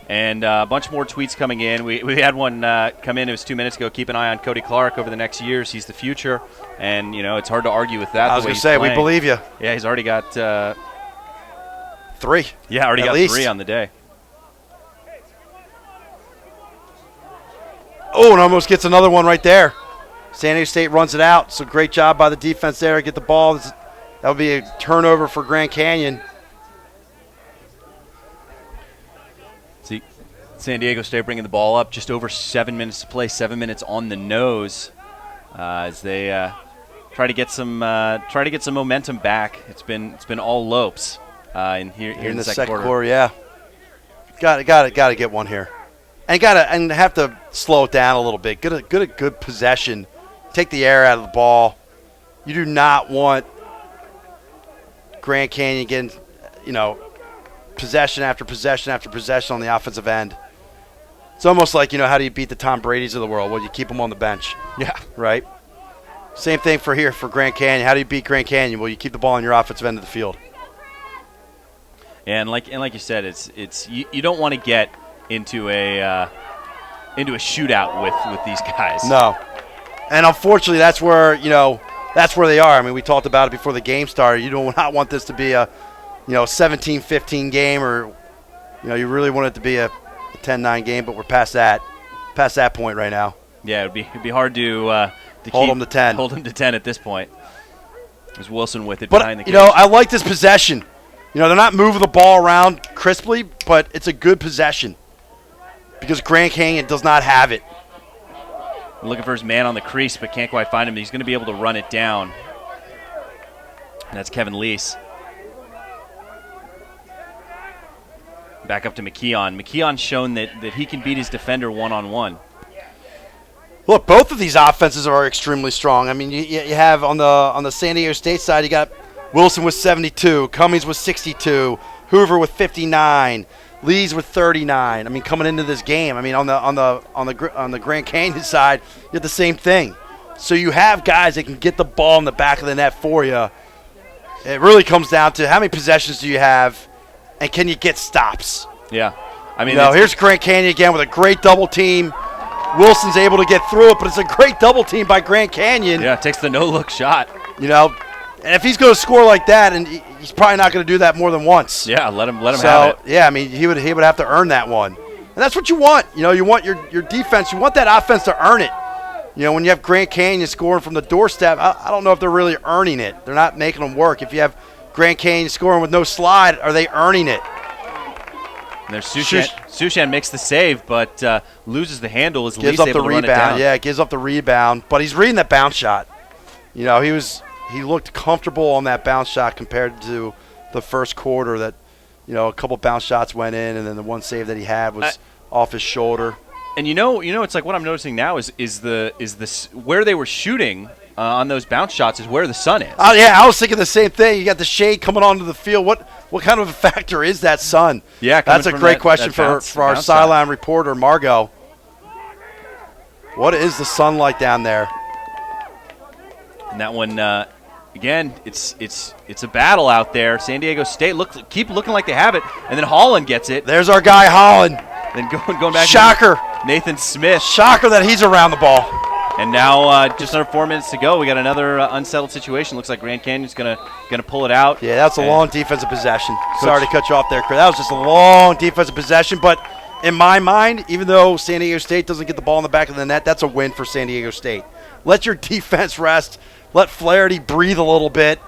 And a bunch more tweets coming in. We had one come in. It was 2 minutes ago. Keep an eye on Cody Clark over the next years. He's the future. And, it's hard to argue with that. I was going to say, we believe you. Yeah, he's already got 3. Yeah, already got 3 on the day. Oh, and almost gets another one right there. San Diego State runs it out. So great job by the defense there to get the ball. That would be a turnover for Grand Canyon. See, San Diego State bringing the ball up, just over 7 minutes to play, 7 minutes on the nose, as they try to get some momentum back. It's been all Lopes in the second quarter. Yeah, got to get one here, and have to slow it down a little bit. Get a good possession, take the air out of the ball. You do not want Grand Canyon getting, possession after possession after possession on the offensive end. It's almost like, how do you beat the Tom Brady's of the world? Well, you keep them on the bench. Yeah. Right? Same thing for Grand Canyon. How do you beat Grand Canyon? Well, you keep the ball on your offensive end of the field. And like you said, it's you don't want to get into a shootout with these guys. No. And unfortunately, that's where they are. I mean, we talked about it before the game started. You do not want this to be a 17-15 game, or you really want it to be a 10-9 game, but we're past that point right now. Yeah, it'd be hard to hold them to 10. Hold them to 10 at this point. There's Wilson with it but, behind the cage. I like this possession. They're not moving the ball around crisply, but it's a good possession because Grand Canyon does not have it. Looking for his man on the crease, but can't quite find him. He's going to be able to run it down. And that's Kevin Leese. Back up to McKeon. McKeon's shown that he can beat his defender one-on-one. Look, both of these offenses are extremely strong. I mean, you have on the San Diego State side, you got Wilson with 72, Cummings with 62, Hoover with 59, Lees with 39. I mean, coming into this game, I mean, on the Grand Canyon side, you have the same thing. So you have guys that can get the ball in the back of the net for you. It really comes down to how many possessions do you have, and can you get stops? Yeah, I mean, here's Grand Canyon again with a great double team. Wilson's able to get through it, but it's a great double team by Grand Canyon. Yeah, takes the no-look shot. And if he's going to score like that, and he's probably not going to do that more than once. Yeah, let him have it. Yeah, I mean, he would have to earn that one. And that's what you want. You want your defense, you want that offense to earn it. When you have Grand Canyon scoring from the doorstep, I don't know if they're really earning it. They're not making them work. If you have Grand Canyon scoring with no slide, are they earning it? And there's Sushan makes the save, but loses the handle. Is gives least up able the to run rebound. it down. Yeah, gives up the rebound. But he's reading that bounce shot. He looked comfortable on that bounce shot compared to the first quarter. That a couple bounce shots went in, and then the one save that he had was off his shoulder. And it's like what I'm noticing now is where they were shooting on those bounce shots is where the sun is. Oh yeah, I was thinking the same thing. You got the shade coming onto the field. What kind of a factor is that sun? Yeah, that's a great question for our sideline reporter Margot. What is the sun like down there? And that one, again, it's a battle out there. San Diego State keep looking like they have it, and then Holland gets it. There's our guy Holland. Then going back. Shocker. To Nathan Smith. Shocker that he's around the ball. And now just under 4 minutes to go. We got another unsettled situation. Looks like Grand Canyon's gonna pull it out. Yeah, that's a long defensive possession. Sorry to cut you off there, Chris. That was just a long defensive possession. But in my mind, even though San Diego State doesn't get the ball in the back of the net, that's a win for San Diego State. Let your defense rest. Let Flaherty breathe a little bit.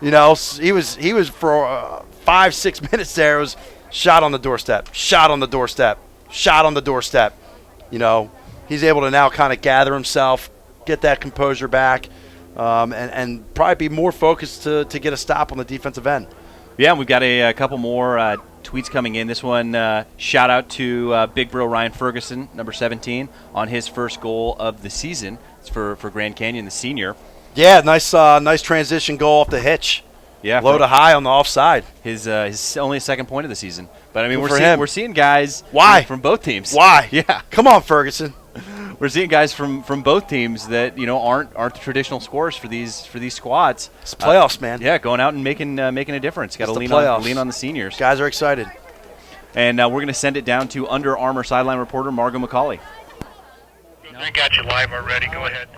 He was for 5-6 minutes there. It was shot on the doorstep, shot on the doorstep, shot on the doorstep. He's able to now kind of gather himself, get that composure back, and probably be more focused to get a stop on the defensive end. Yeah, we've got a couple more tweets coming in. This one, shout out to Big Bro Ryan Ferguson, number 17, on his first goal of the season. It's for Grand Canyon, the senior. Yeah, nice transition goal off the hitch. Yeah, low to high on the offside. His only second point of the season. But I mean, we're seeing guys from both teams. Why? Yeah, come on, Ferguson. We're seeing guys from both teams that aren't the traditional scorers for these squads. It's playoffs, man. Yeah, going out and making a difference. Got to lean on the seniors. Guys are excited. And we're going to send it down to Under Armour sideline reporter Margot McCauley. I got you live already. Go ahead.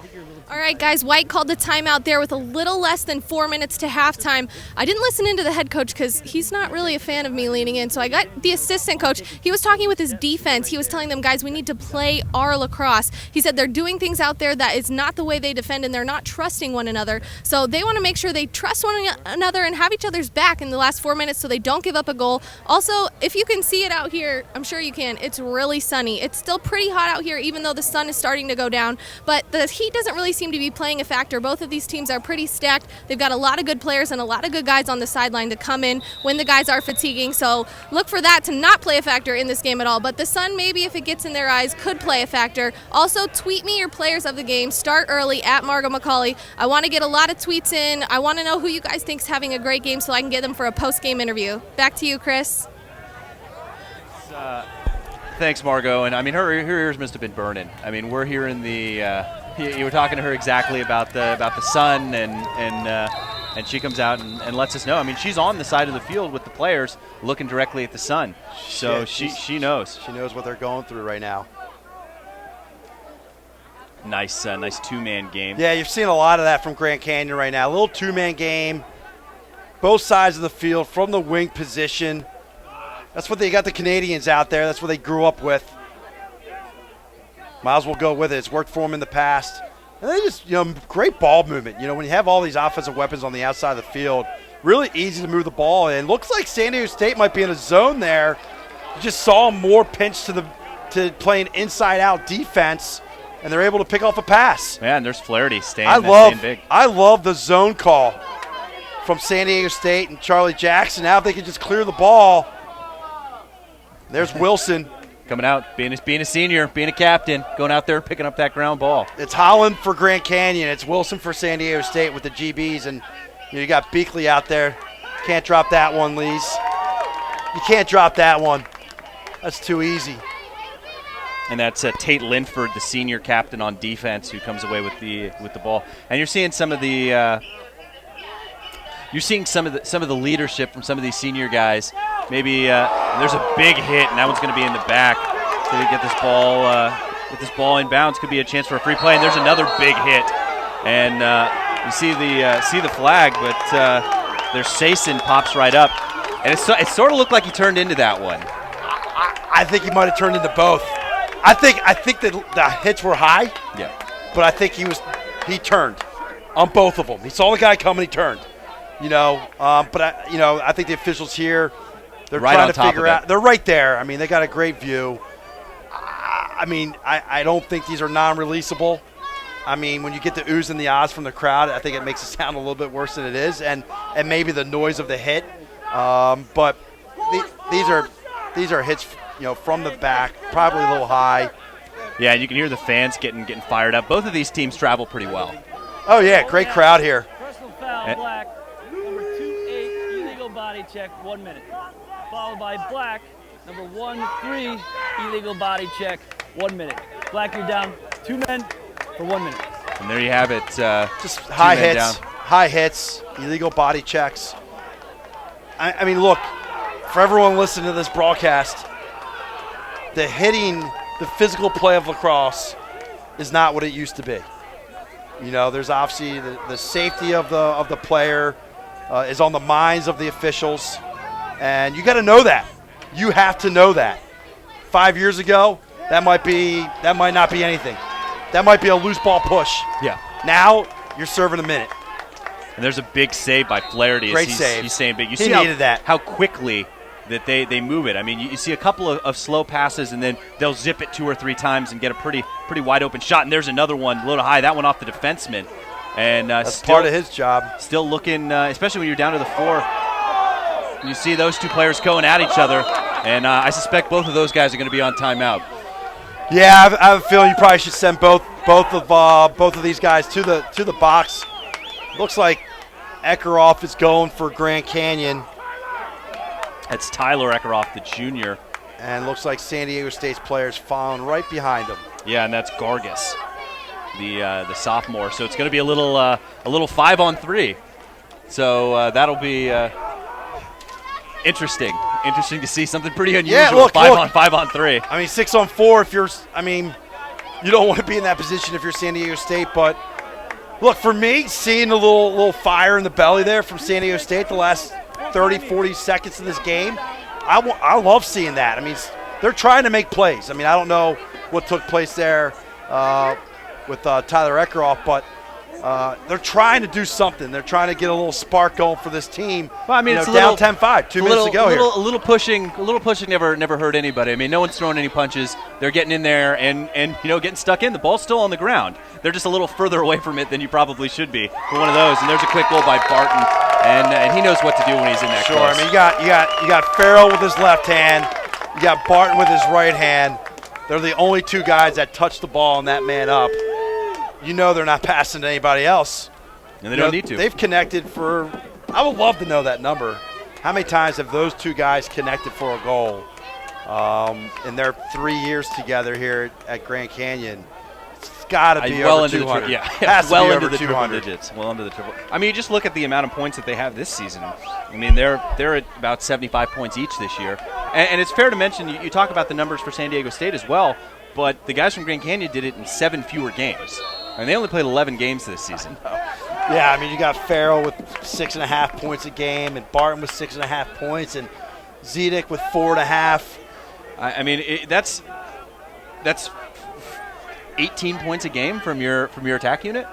All right, guys, White called the timeout there with a little less than 4 minutes to halftime. I didn't listen into the head coach because he's not really a fan of me leaning in, so I got the assistant coach. He was talking with his defense. He was telling them, guys, we need to play our lacrosse. He said they're doing things out there that is not the way they defend, and they're not trusting one another. So they want to make sure they trust one another and have each other's back in the last 4 minutes so they don't give up a goal. Also, if you can see it out here, I'm sure you can, it's really sunny. It's still pretty hot out here, even though the sun is starting to go down, but the heat doesn't really seem to be playing a factor. Both of these teams are pretty stacked. They've got a lot of good players and a lot of good guys on the sideline to come in when the guys are fatiguing, so look for that to not play a factor in this game at all. But the sun, maybe if it gets in their eyes, could play a factor. Also, tweet me your players of the game. Start early at Margot McCauley. I want to get a lot of tweets in. I want to know who you guys think's having a great game so I can get them for a post-game interview. Back to you, Chris. Thanks, Margot. And I mean, her ears must have been burning. I mean, we're here in the. You were talking to her exactly about the sun, and she comes out and lets us know. I mean, she's on the side of the field with the players, looking directly at the sun. So she knows. She knows what they're going through right now. Nice two-man game. Yeah, you've seen a lot of that from Grand Canyon right now. A little two-man game, both sides of the field from the wing position. That's what they got the Canadians out there. That's what they grew up with. Might as well go with it. It's worked for them in the past. And they just, great ball movement. When you have all these offensive weapons on the outside of the field, really easy to move the ball in. Looks like San Diego State might be in a zone there. You just saw more pinch to playing inside-out defense, and they're able to pick off a pass. Yeah, and there's Flaherty staying big. I love the zone call from San Diego State and Charlie Jackson. Now if they can just clear the ball. There's Wilson. Coming out, being a senior, being a captain, going out there, picking up that ground ball. It's Holland for Grand Canyon. It's Wilson for San Diego State with the GBs. And you got Beakley out there. Can't drop that one, Lees. You can't drop that one. That's too easy. And that's Tate Linford, the senior captain on defense, who comes away with the ball. And you're seeing some of the leadership from some of these senior guys. Maybe there's a big hit, and that one's going to be in the back. So they get this ball in bounds. Could be a chance for a free play. And there's another big hit, and you see the flag, but there's Sason pops right up, and it sort of looked like he turned into that one. I think he might have turned into both. I think that the hits were high. Yeah. but I think he turned on both of them. He saw the guy coming, he turned. But I think the officials here, they're right trying to on top figure of it. out. They're right there. I mean, they got a great view. I don't think these are non-releasable. I mean, when you get the oohs and the ahs from the crowd, I think it makes it sound a little bit worse than it is, and maybe the noise of the hit. But these are hits, from the back, probably a little high. Yeah, you can hear the fans getting fired up. Both of these teams travel pretty well. Oh yeah, great crowd here. Personal foul, black, number 2-8, illegal body check, 1 minute. Followed by black, number 1-3, illegal body check, 1 minute. Black, you're down 2 men for 1 minute. And there you have it. Just high hits, illegal body checks. I mean, look, for everyone listening to this broadcast, the physical play of lacrosse is not what it used to be. There's obviously the safety of the player is on the minds of the officials, and you got to know that. You have to know that. 5 years ago, that might not be anything. That might be a loose ball push. Yeah. Now you're serving a minute. And there's a big save by Flaherty. Great save. He's saying big. You He see needed that. how quickly that they move it. I mean, you see a couple of slow passes, and then they'll zip it 2 or 3 times and get a pretty wide open shot. And there's another one, a little high. That one off the defenseman. And that's part of his job. Still looking, especially when you're down to the 4. You see those two players going at each other, and I suspect both of those guys are going to be on timeout. Yeah, I have a feeling you probably should send both of these guys to the box. Looks like Eckeroff is going for Grand Canyon. That's Tyler Eckeroff, the junior. And looks like San Diego State's players following right behind him. Yeah, and that's Gargis, the sophomore. So it's going to be a little 5-on-3. So that'll be interesting. Interesting to see something pretty unusual. Yeah, look, 5-on-3. I mean, 6-on-4. You don't want to be in that position if you're San Diego State. But look, for me, seeing a little fire in the belly there from San Diego State the last 30, 40 seconds of this game, I love seeing that. I mean, they're trying to make plays. I mean, I don't know what took place there with Tyler Eckeroff, but they're trying to do something. They're trying to get a little spark going for this team. Well, I mean, it's down 10-5, 2 minutes to go here. A little pushing never hurt anybody. I mean, no one's throwing any punches. They're getting in there and getting stuck in. The ball's still on the ground. They're just a little further away from it than you probably should be for one of those. And there's a quick goal by Barton, and he knows what to do when he's in that Sure. close. I mean, you got Farrell with his left hand. You got Barton with his right hand. They're the only two guys that touch the ball and that man up. They're not passing to anybody else. And they don't need to. They've connected for – I would love to know that number. How many times have those two guys connected for a goal in their 3 years together here at Grand Canyon? It's got to be well over into 200. The Has to well be into over the 200. triple digits. Well into the triple. I mean, you just look at the amount of points that they have this season. I mean, they're at about 75 points each this year. And it's fair to mention, you talk about the numbers for San Diego State as well, but the guys from Grand Canyon did it in 7 fewer games. And they only played 11 games this season. Yeah, I mean, you got Farrell with 6.5 points a game, and Barton with 6.5 points, and Zedek with 4.5. I mean, that's 18 points a game from your attack unit.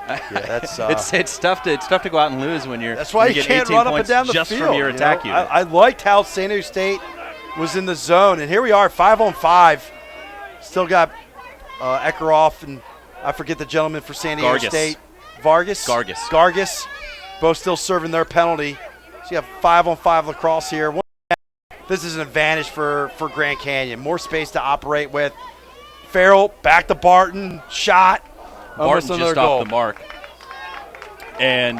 Yeah, that's it's tough to go out and lose when you're. That's why you can't run up and down the just field from your attack unit. I liked how San Diego State was in the zone, and here we are, 5-on-5. Still got Eckeroff and I forget the gentleman for San Diego State. Gargis. Both still serving their penalty. So you have 5-on-5 lacrosse here. This is an advantage for Grand Canyon. More space to operate with. Farrell back to Barton. Shot. Barton just off the mark. And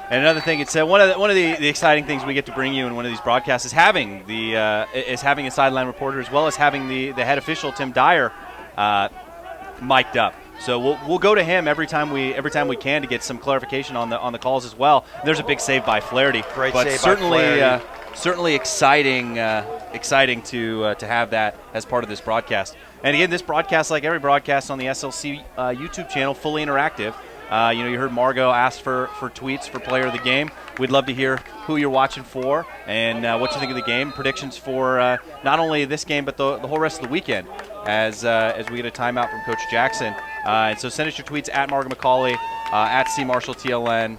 another thing, it's one of the exciting things we get to bring you in one of these broadcasts is having a sideline reporter as well as having the head official Tim Dyer mic'd up. So we'll go to him every time we can to get some clarification on the calls as well. There's a big save by Flaherty. Great save by Flaherty. Certainly exciting to have that as part of this broadcast. And again, this broadcast, like every broadcast on the SLC YouTube channel, fully interactive. You heard Margot ask for tweets for player of the game. We'd love to hear who you're watching for and what you think of the game. Predictions for not only this game but the whole rest of the weekend. as we get a timeout from Coach Jackson. And so send us your tweets at Margo McCauley, at CMarshallTLN,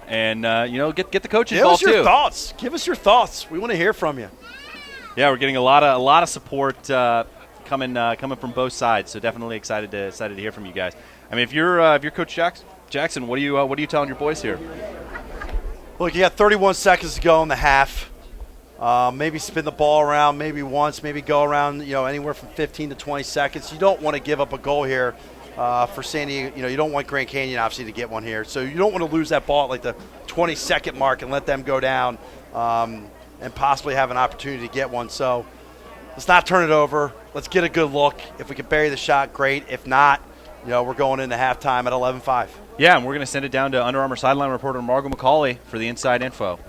and get the coach involved too. Give us your thoughts. Give us your thoughts. We want to hear from you. Yeah, we're getting a lot of support coming from both sides. So definitely excited to hear from you guys. I mean, if you're Coach Jackson, what are you telling your boys here? Look, you got 31 seconds to go in the half. Maybe spin the ball around, maybe once, maybe go around, anywhere from 15 to 20 seconds. You don't want to give up a goal here for San Diego. You don't want Grand Canyon, obviously, to get one here. So you don't want to lose that ball at like the 20-second mark and let them go down and possibly have an opportunity to get one. So let's not turn it over. Let's get a good look. If we can bury the shot, great. If not, we're going into halftime at 11-5. Yeah, and we're going to send it down to Under Armour sideline reporter Margo McCauley for the inside info.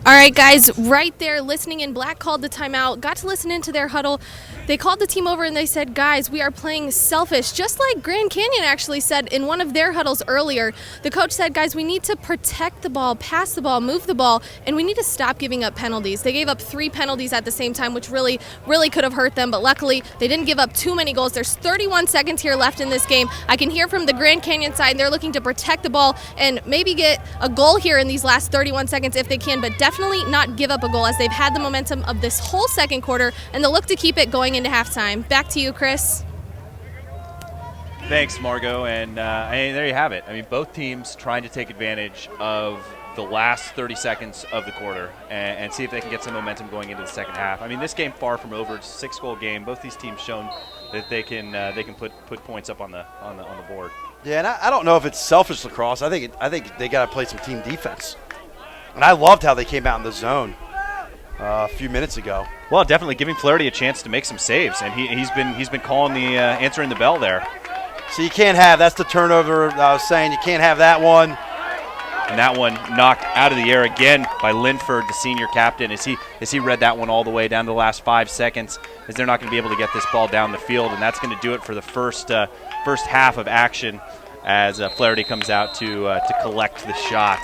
All right, guys, right there listening in, Black called the timeout, got to listen into their huddle. They called the team over and they said, guys, we are playing selfish, just like Grand Canyon actually said in one of their huddles earlier. The coach said, guys, we need to protect the ball, pass the ball, move the ball, and we need to stop giving up penalties. They gave up 3 penalties at the same time, which really could have hurt them, but luckily they didn't give up too many goals. There's 31 seconds here left in this game. I can hear from the Grand Canyon side, they're looking to protect the ball and maybe get a goal here in these last 31 seconds if they can, but definitely not give up a goal as they've had the momentum of this whole second quarter and they'll look to keep it going into halftime. Back to you, Chris. Thanks, Margo, and there you have it. I mean, both teams trying to take advantage of the last 30 seconds of the quarter and see if they can get some momentum going into the second half. I mean, this game far from over. It's a 6-goal game. Both these teams shown that they can put points up on the board. Yeah, and I don't know if it's selfish lacrosse. I think they got to play some team defense. And I loved how they came out in the zone a few minutes ago. Well, definitely giving Flaherty a chance to make some saves, and he's been calling the answering the bell there. So you can't have, that's the turnover I was saying, you can't have that one. And that one knocked out of the air again by Linford, the senior captain, as he read that one all the way down to the last 5 seconds, as they're not going to be able to get this ball down the field, and that's going to do it for the first half of action as Flaherty comes out to collect the shot.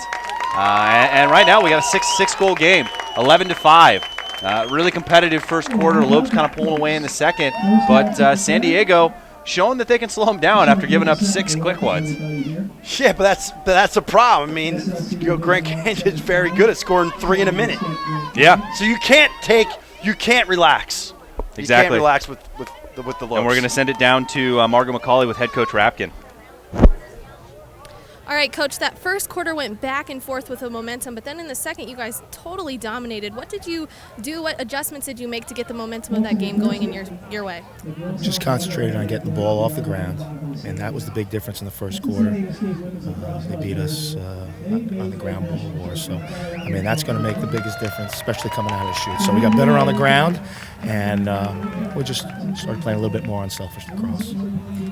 And right now we got a 6-goal game, 11-5. Really competitive first quarter. Lopes kind of pulling away in the second, but San Diego showing that they can slow them down after giving up 6 quick ones. Yeah, but that's a problem. I mean, Grand Canyon is very good at scoring 3 in a minute. Yeah. So you can't relax. Exactly. You can't relax with the Lopes. And we're going to send it down to Margo McCauley with head coach Rapkin. All right, Coach, that first quarter went back and forth with the momentum, but then in the second, you guys totally dominated. What did you do? What adjustments did you make to get the momentum of that game going in your way? Just concentrated on getting the ball off the ground, and that was the big difference in the first quarter. They beat us on the ground ball war, so, I mean, that's going to make the biggest difference, especially coming out of the shoot. So we got better on the ground, and we just started playing a little bit more unselfish lacrosse.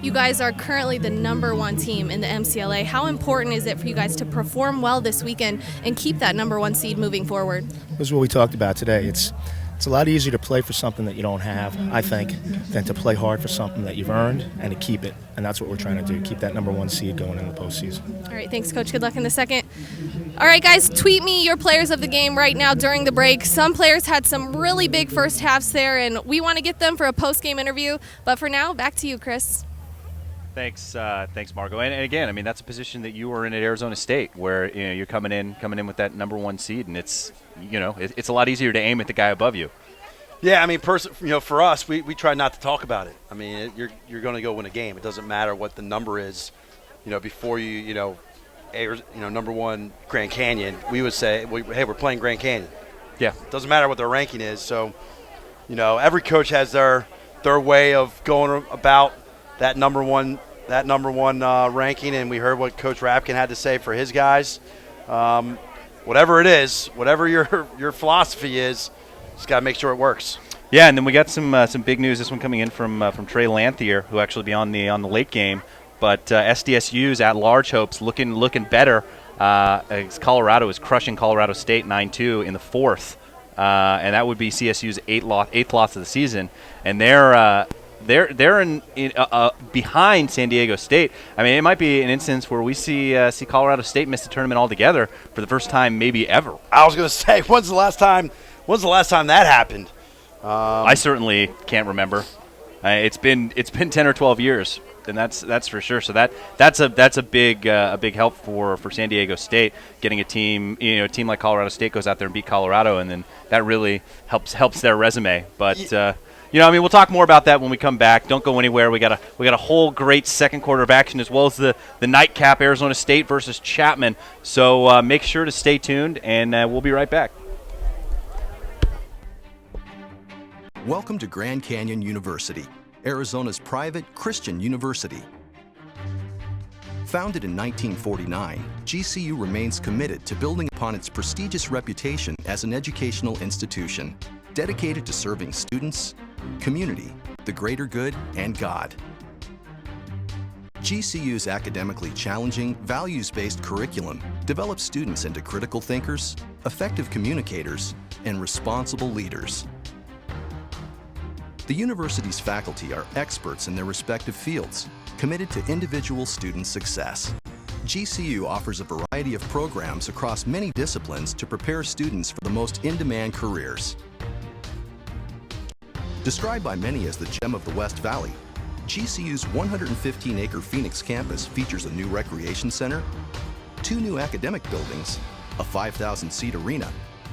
You guys are currently the #1 team in the MCLA. How important is it for you guys to perform well this weekend and keep that #1 seed moving forward? This is what we talked about today. It's a lot easier to play for something that you don't have, I think, than to play hard for something that you've earned and to keep it. And that's what we're trying to do, keep that #1 seed going in the postseason. All right, thanks, Coach. Good luck in the second. All right, guys, tweet me your players of the game right now during the break. Some players had some really big first halves there, and we want to get them for a post-game interview. But for now, back to you, Chris. Thanks, Margo. And again, I mean, that's a position that you were in at Arizona State, where you're coming in with that #1 seed, and it's a lot easier to aim at the guy above you. Yeah, I mean, for us, we try not to talk about it. I mean, you're going to go win a game. It doesn't matter what the number is. Before #1 Grand Canyon, we would say, hey, we're playing Grand Canyon. Yeah, it doesn't matter what their ranking is. So, every coach has their way of going about that #1 ranking, and we heard what Coach Rapkin had to say for his guys. Whatever it is, whatever your philosophy is, just got to make sure it works. Yeah, and then we got some big news. This one coming in from Trey Lanthier, who actually be on the late game. But SDSU's at-large hopes looking better. As Colorado is crushing Colorado State 9-2 in the fourth, and that would be CSU's eighth loss of the season. And they're in behind San Diego State. I mean, it might be an instance where we see Colorado State miss the tournament altogether for the first time maybe ever. I was going to say, when's the last time that happened? I certainly can't remember. It's been 10 or 12 years, and that's for sure. So that's a big help for San Diego State, getting a team like Colorado State goes out there and beat Colorado, and then that really helps their resume. But we'll talk more about that when we come back. Don't go anywhere. We got a whole great second quarter of action, as well as the nightcap, Arizona State versus Chapman. So make sure to stay tuned, and we'll be right back. Welcome to Grand Canyon University, Arizona's private Christian university. Founded in 1949, GCU remains committed to building upon its prestigious reputation as an educational institution, dedicated to serving students, community, the greater good, and God. GCU's academically challenging, values-based curriculum develops students into critical thinkers, effective communicators, and responsible leaders. The university's faculty are experts in their respective fields, committed to individual student success. GCU offers a variety of programs across many disciplines to prepare students for the most in-demand careers. Described by many as the gem of the West Valley, GCU's 115-acre Phoenix campus features a new recreation center, 2 new academic buildings, a 5,000-seat arena,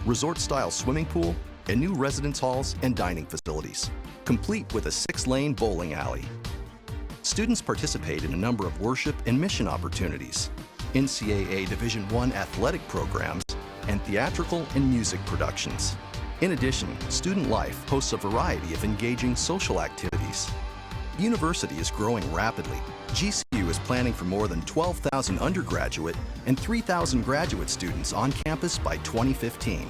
resort-style swimming pool, and new residence halls and dining facilities, complete with a 6-lane bowling alley. Students participate in a number of worship and mission opportunities, NCAA Division I athletic programs, and theatrical and music productions. In addition, student life hosts a variety of engaging social activities. The university is growing rapidly. GCU is planning for more than 12,000 undergraduate and 3,000 graduate students on campus by 2015.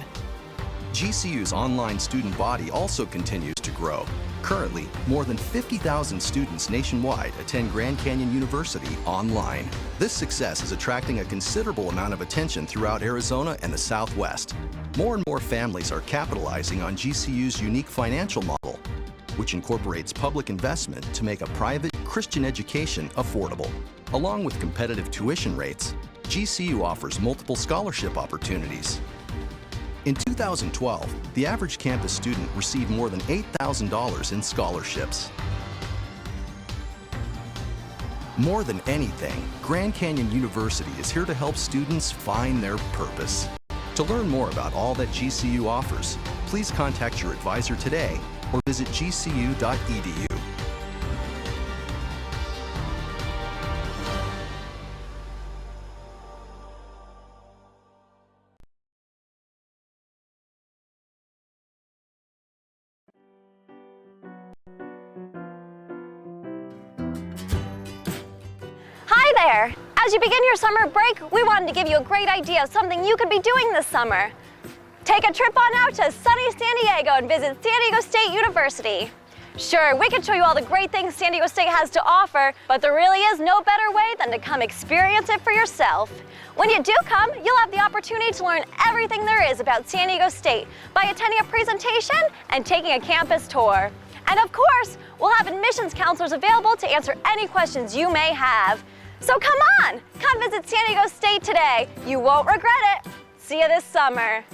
GCU's online student body also continues to grow. Currently, more than 50,000 students nationwide attend Grand Canyon University online. This success is attracting a considerable amount of attention throughout Arizona and the Southwest. More and more families are capitalizing on GCU's unique financial model, which incorporates public investment to make a private Christian education affordable. Along with competitive tuition rates, GCU offers multiple scholarship opportunities. In 2012, the average campus student received more than $8,000 in scholarships. More than anything, Grand Canyon University is here to help students find their purpose. To learn more about all that GCU offers, please contact your advisor today or visit gcu.edu. Hi there! As you begin your summer break, we wanted to give you a great idea of something you could be doing this summer. Take a trip on out to sunny San Diego and visit San Diego State University. Sure, we could show you all the great things San Diego State has to offer, but there really is no better way than to come experience it for yourself. When you do come, you'll have the opportunity to learn everything there is about San Diego State by attending a presentation and taking a campus tour. And of course, we'll have admissions counselors available to answer any questions you may have. So come on, come visit San Diego State today. You won't regret it. See you this summer.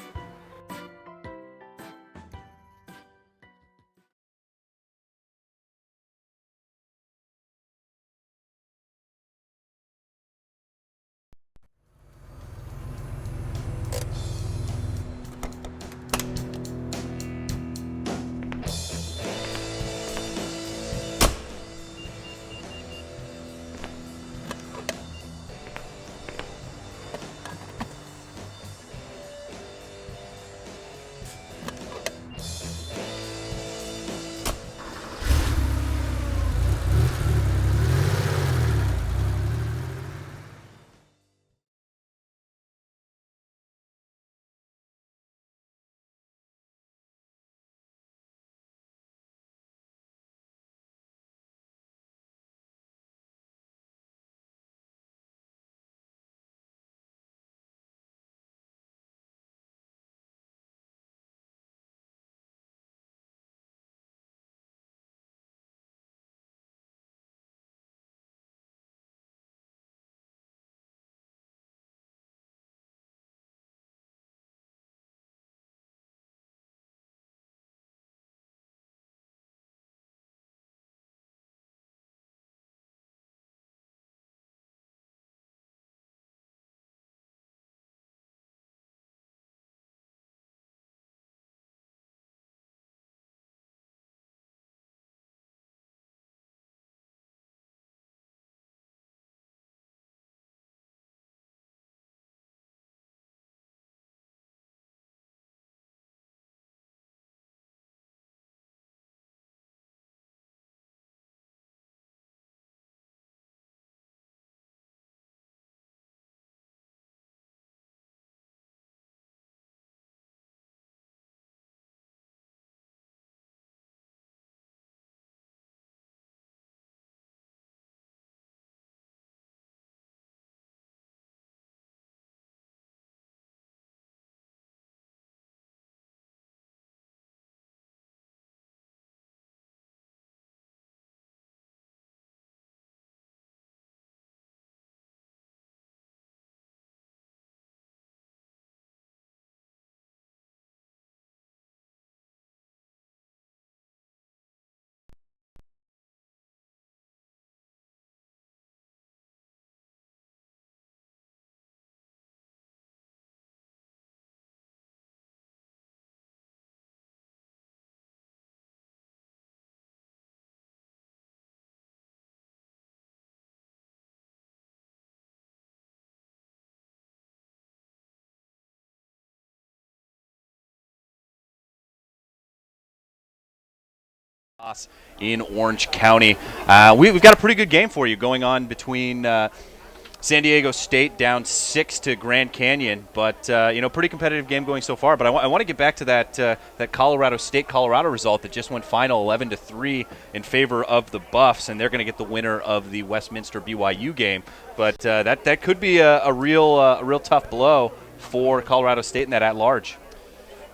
in Orange County. We've got a pretty good game for you going on between San Diego State down 6 to Grand Canyon, but pretty competitive game going so far. But I want to get back to that Colorado State-Colorado result that just went final 11-3 in favor of the Buffs, and they're going to get the winner of the Westminster BYU game. But that could be a real tough blow for Colorado State in that at-large.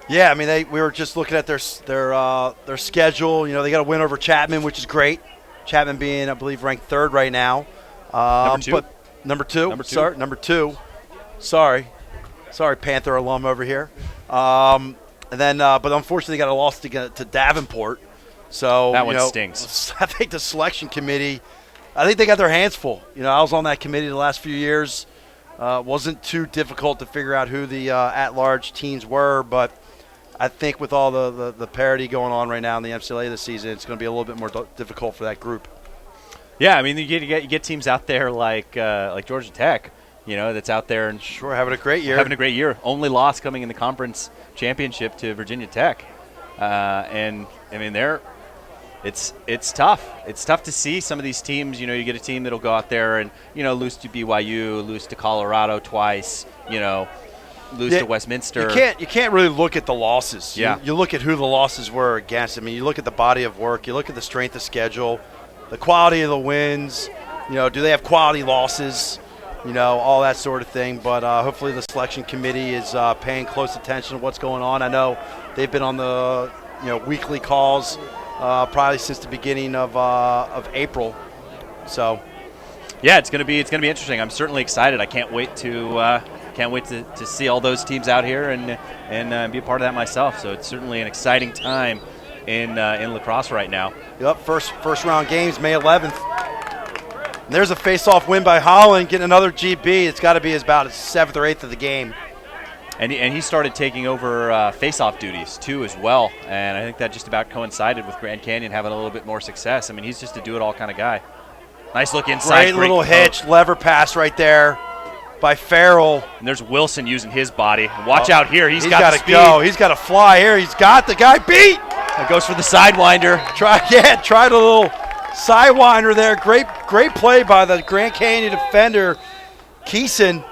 Yeah, I mean, we were just looking at their schedule. They got a win over Chapman, which is great. Chapman being, I believe, ranked 3rd right now. Number two. Sorry, Panther alum over here. And then, but unfortunately, they got a loss to Davenport. So that one stings. I think the selection committee, I think they got their hands full. I was on that committee the last few years. Wasn't too difficult to figure out who the at-large teams were, but I think with all the parity going on right now in the MCLA this season, it's going to be a little bit more difficult for that group. Yeah, I mean, you get teams out there like Georgia Tech, that's out there and having a great year. Only loss coming in the conference championship to Virginia Tech, and I mean it's tough. It's tough to see some of these teams. You get a team that'll go out there and lose to BYU, lose to Colorado twice, lose to Westminster. You can't really look at the losses. Yeah. You look at who the losses were against. I mean, you look at the body of work. You look at the strength of schedule, the quality of the wins. Do they have quality losses? All that sort of thing. But hopefully the selection committee is paying close attention to what's going on. I know they've been on the weekly calls probably since the beginning of April. So. Yeah, it's gonna be interesting. I'm certainly excited. I can't wait to see all those teams out here and be a part of that myself. So it's certainly an exciting time in lacrosse right now. Yep, first round games May 11th. And there's a face-off win by Holland, getting another GB. It's got to be about his 7th or 8th of the game. And he started taking over face-off duties too as well. And I think that just about coincided with Grand Canyon having a little bit more success. I mean, he's just a do-it-all kind of guy. Nice look inside. Great little hitch, lever pass right there by Farrell. And there's Wilson using his body. Watch out here. He's got the speed. Go. He's got to fly here. He's got the guy beat. That goes for the sidewinder. Tried a little sidewinder there. Great play by the Grand Canyon defender, Keeson.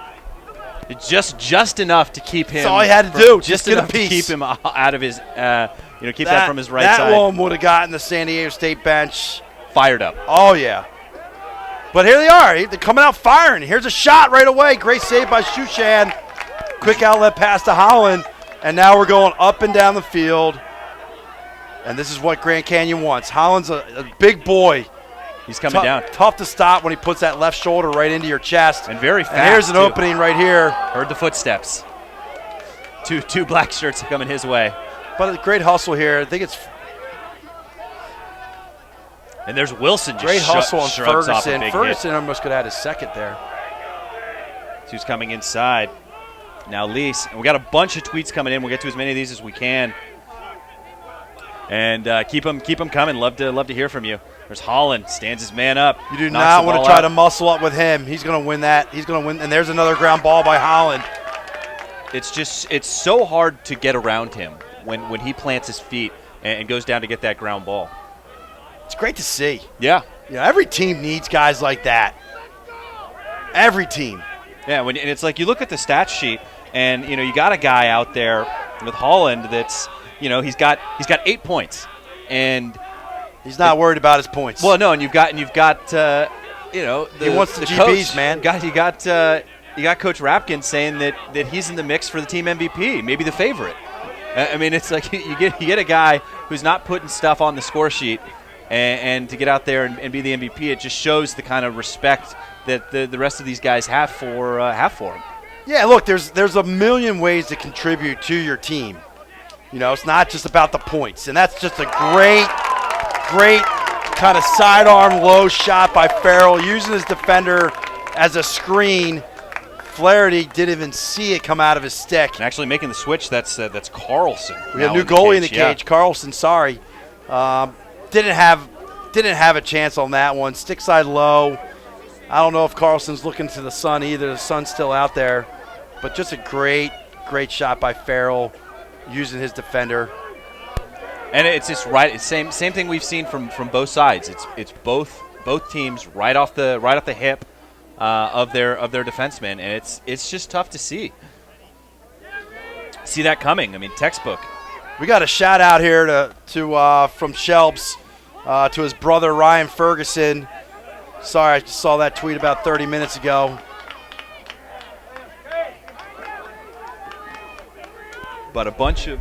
Just enough to keep him. That's all he had to do. Just enough to keep him out of his, keep that from his right side. That one would have gotten the San Diego State bench fired up. Oh, yeah. But here they are. They're coming out firing. Here's a shot right away. Great save by Shushan. Quick outlet pass to Holland. And now we're going up and down the field. And this is what Grand Canyon wants. Holland's a big boy. He's coming down. Tough to stop when he puts that left shoulder right into your chest. And very fast. And here's an opening right here. Heard the footsteps. Two black shirts coming his way. But a great hustle here. I think it's... And there's Wilson. Great hustle on Ferguson. Ferguson almost could have had his second there. So he's coming inside. Now Lease. And we got a bunch of tweets coming in. We'll get to as many of these as we can. And keep them coming. Love to hear from you. There's Holland. Stands his man up. You do not want to try to muscle up with him. He's going to win that. He's going to win. And there's another ground ball by Holland. It's so hard to get around him when he plants his feet and goes down to get that ground ball. It's great to see. Yeah. Every team needs guys like that. Every team. Yeah, and it's like you look at the stat sheet, and you got a guy out there with Holland that's he's got 8 points, and he's not worried about his points. Well, no, and you've got he wants the GBs, coach, man. You got Coach Rapkin saying that he's in the mix for the team MVP, maybe the favorite. I mean, it's like you get a guy who's not putting stuff on the score sheet. And to get out there and be the MVP, it just shows the kind of respect that the rest of these guys have for him. Yeah, look, there's a million ways to contribute to your team. It's not just about the points. And that's just a great kind of sidearm low shot by Farrell, using his defender as a screen. Flaherty didn't even see it come out of his stick. And actually making the switch, that's Carlson. We have a new goalie in the cage. Yeah. Carlson, sorry. Didn't have a chance on that one. Stick side low. I don't know if Carlson's looking to the sun either. The sun's still out there. But just a great shot by Farrell using his defender. And it's just right. It's same thing we've seen from both sides. It's both teams right off the hip of their defensemen, and it's just tough to see that coming. I mean, textbook. We got a shout out here to from Shelbs to his brother Ryan Ferguson. Sorry, I just saw that tweet about 30 minutes ago. But a bunch of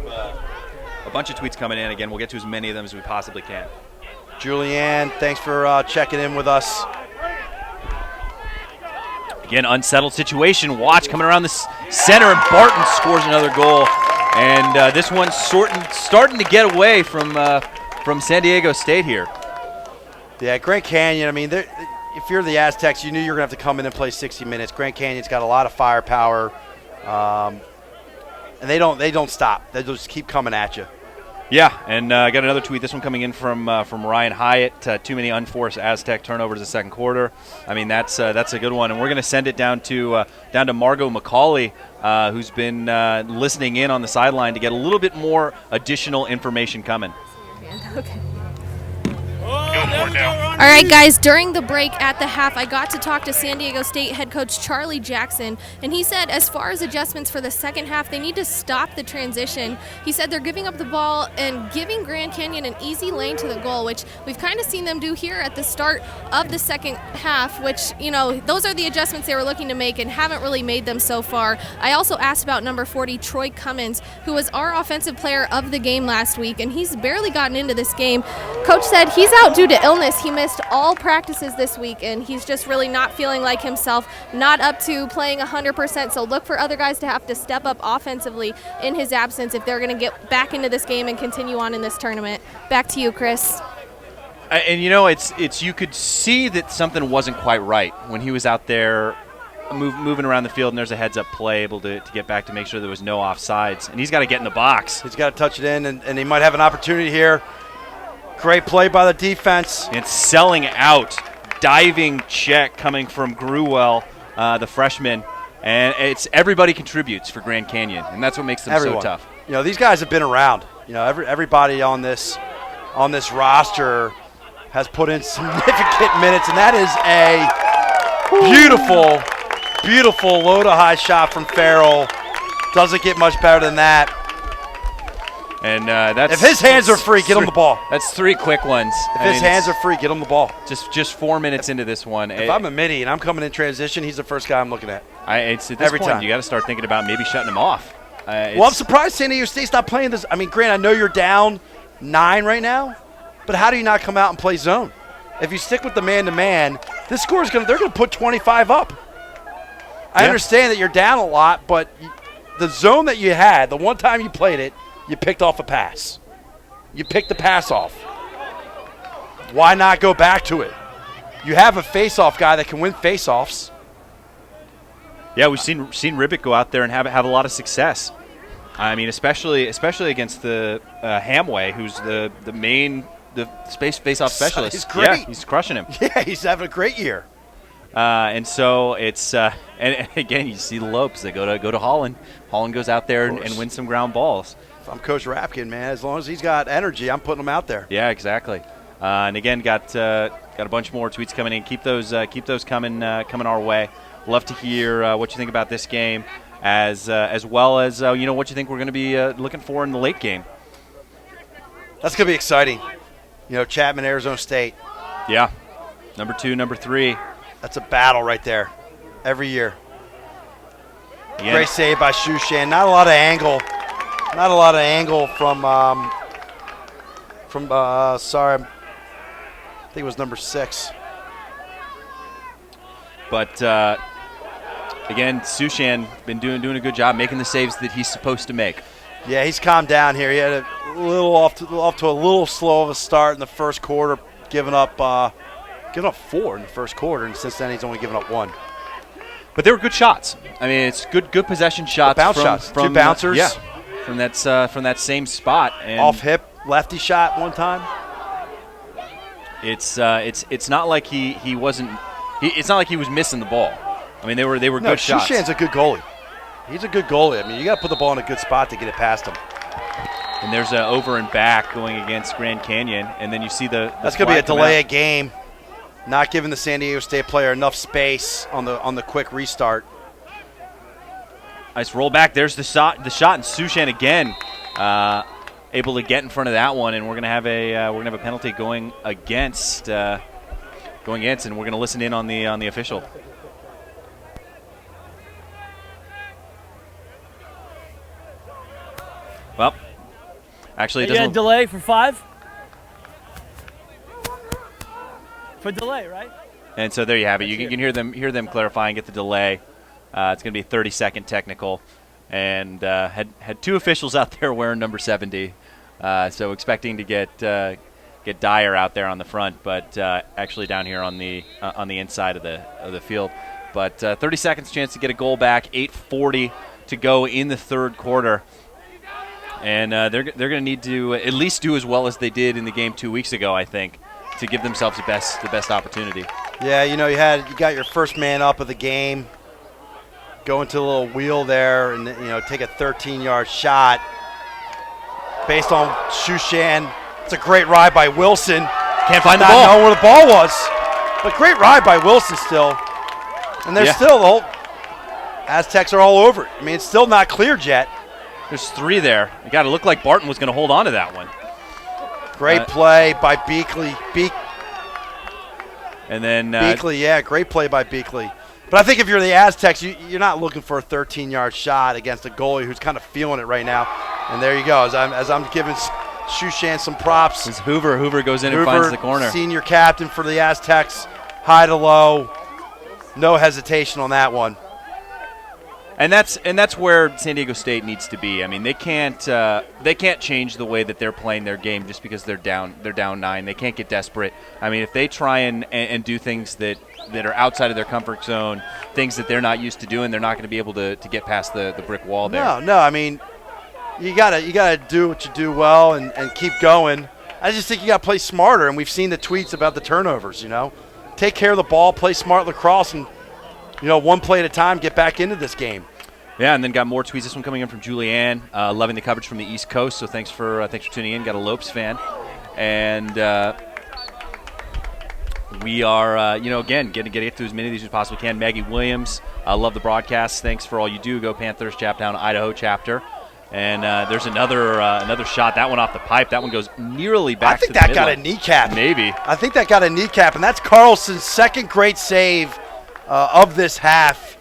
tweets coming in. Again, we'll get to as many of them as we possibly can. Julianne, thanks for checking in with us. Again, unsettled situation. Watch coming around the center, and Barton scores another goal. And this one's starting to get away from San Diego State here. Yeah, Grand Canyon, I mean, if you're the Aztecs, you knew you were going to have to come in and play 60 minutes. Grand Canyon's got a lot of firepower. And they don't stop. They just keep coming at you. Yeah, and I got another tweet. This one coming in from Ryan Hyatt. Too many unforced Aztec turnovers in the second quarter. I mean, that's a good one. And we're going to send it down to Margot McCauley, who's been listening in on the sideline to get a little bit more additional information coming. Okay. All right, guys, during the break at the half, I got to talk to San Diego State head coach Charlie Jackson, and he said as far as adjustments for the second half, they need to stop the transition. He said they're giving up the ball and giving Grand Canyon an easy lane to the goal, which we've kind of seen them do here at the start of the second half, which, you know, those are the adjustments they were looking to make and haven't really made them so far. I also asked about number 40, Troy Cummins, who was our offensive player of the game last week, and he's barely gotten into this game. Coach said he's out due to illness. He missed all practices this week, and he's just really not feeling like himself, not up to playing 100%. So look for other guys to have to step up offensively in his absence if they're going to get back into this game and continue on in this tournament. Back to you, Chris. And you know, it's you could see that something wasn't quite right when he was out there moving around the field, and there's a heads-up play able to get back to make sure there was no offsides. And he's got to get in the box. He's got to touch it in, and he might have an opportunity here. Great play by the defense. It's selling out. Diving check coming from Gruwell, the freshman. And it's everybody contributes for Grand Canyon, and that's what makes them so tough. You know, these guys have been around. You know, everybody on this roster has put in significant minutes, and that is a beautiful low-to-high shot from Farrell. Doesn't get much better than that. And that's if his hands are free, get him the ball. That's three quick ones. If his hands are free, get him the ball. Just 4 minutes into this one. If I'm a midi and I'm coming in transition, he's the first guy I'm looking at. It's at this every point, time. You got to start thinking about maybe shutting him off. Well, I'm surprised San Diego State's not playing this. I mean, Grant, I know you're down 9 right now, but how do you not come out and play zone? If you stick with the man-to-man, this score is they're going to put 25 up. I understand that you're down a lot, but the zone that you had, the one time you played it, you picked off a pass. You picked the pass off. Why not go back to it? You have a face-off guy that can win face-offs. Yeah, we've seen Ribic go out there and have a lot of success. I mean, especially against the Hamway, who's the space face-off specialist. He's great. Yeah, he's crushing him. Yeah, he's having a great year. And so it's and again, you see the Lopes. They go to Holland. Holland goes out there and wins some ground balls. If I'm Coach Rapkin, man, as long as he's got energy, I'm putting him out there. Yeah, exactly. And again, got a bunch more tweets coming in. Keep those coming our way. Love to hear what you think about this game, as well as what you think we're going to be looking for in the late game. That's going to be exciting. You know, Chapman, Arizona State. Yeah, number 2, number 3. That's a battle right there, every year. Yeah. Great save by Shushan. Not a lot of angle. Not a lot of angle from sorry, I think it was number 6. But again, Sushan been doing a good job making the saves that he's supposed to make. Yeah, he's calmed down here. He had a little off to a little slow of a start in the first quarter, giving up 4 in the first quarter, and since then he's only given up 1. But they were good shots. I mean, it's good possession shots. Shots. 2 bouncers. Yeah, from that same spot. And off hip, lefty shot one time. It's not like he wasn't. It's not like he was missing the ball. I mean, they were good shots. Shushan's a good goalie. He's a good goalie. I mean, you got to put the ball in a good spot to get it past him. And there's a over and back going against Grand Canyon, and then you see the that's going to be a delay of game, not giving the San Diego State player enough space on the quick restart. Nice roll back. There's the shot, and Sushan again able to get in front of that one, and we're gonna have a penalty going against, and we're gonna listen in on the official. Well, actually, it doesn't. Delay for 5. For delay, right? And so there you have it. You can hear them clarifying, get the delay. It's going to be a 30-second technical, and had 2 officials out there wearing number 70. So expecting to get Dyer out there on the front, but actually down here on the inside of the field. But 30 seconds chance to get a goal back. 8:40 to go in the third quarter. And they're going to need to at least do as well as they did in the game 2 weeks ago, I think, to give themselves the best opportunity. Yeah, you got your first man up of the game, go into a little wheel there, and take a 13-yard shot based on Sushan. It's a great ride by Wilson. Can't find the ball. ball. Know where the ball was, but great ride by Wilson still. And there's still the whole Aztecs are all over it. I mean, it's still not cleared yet. There's 3 there. It got to look like Barton was going to hold on to that one. Great play by Beakley. And then Beakley, great play by Beakley. But I think if you're the Aztecs, you're not looking for a 13-yard shot against a goalie who's kind of feeling it right now. And there you go. As I'm giving Sushan some props. It's Hoover goes in and finds the corner. Senior captain for the Aztecs, high to low, no hesitation on that one. And that's where San Diego State needs to be. I mean, they can't change the way that they're playing their game just because they're down 9. They can't get desperate. I mean, if they try and do things that are outside of their comfort zone, things that they're not used to doing, they're not going to be able to get past the brick wall there. No. I mean, you gotta do what you do well and keep going. I just think you gotta play smarter, and we've seen the tweets about the turnovers. Take care of the ball, play smart lacrosse, and one play at a time, get back into this game. Yeah, and then got more tweets. This one coming in from Julianne, loving the coverage from the East Coast. So thanks for tuning in. Got a Lopes fan, and we are again getting to get through as many of these as possibly can. Maggie Williams, love the broadcast. Thanks for all you do. Go Panthers, Chaptown, Idaho chapter. And there's another shot. That one off the pipe. That one goes nearly back. I think to the that middle. got a kneecap. Maybe. I think that got a kneecap, and that's Carlson's second great save of this half.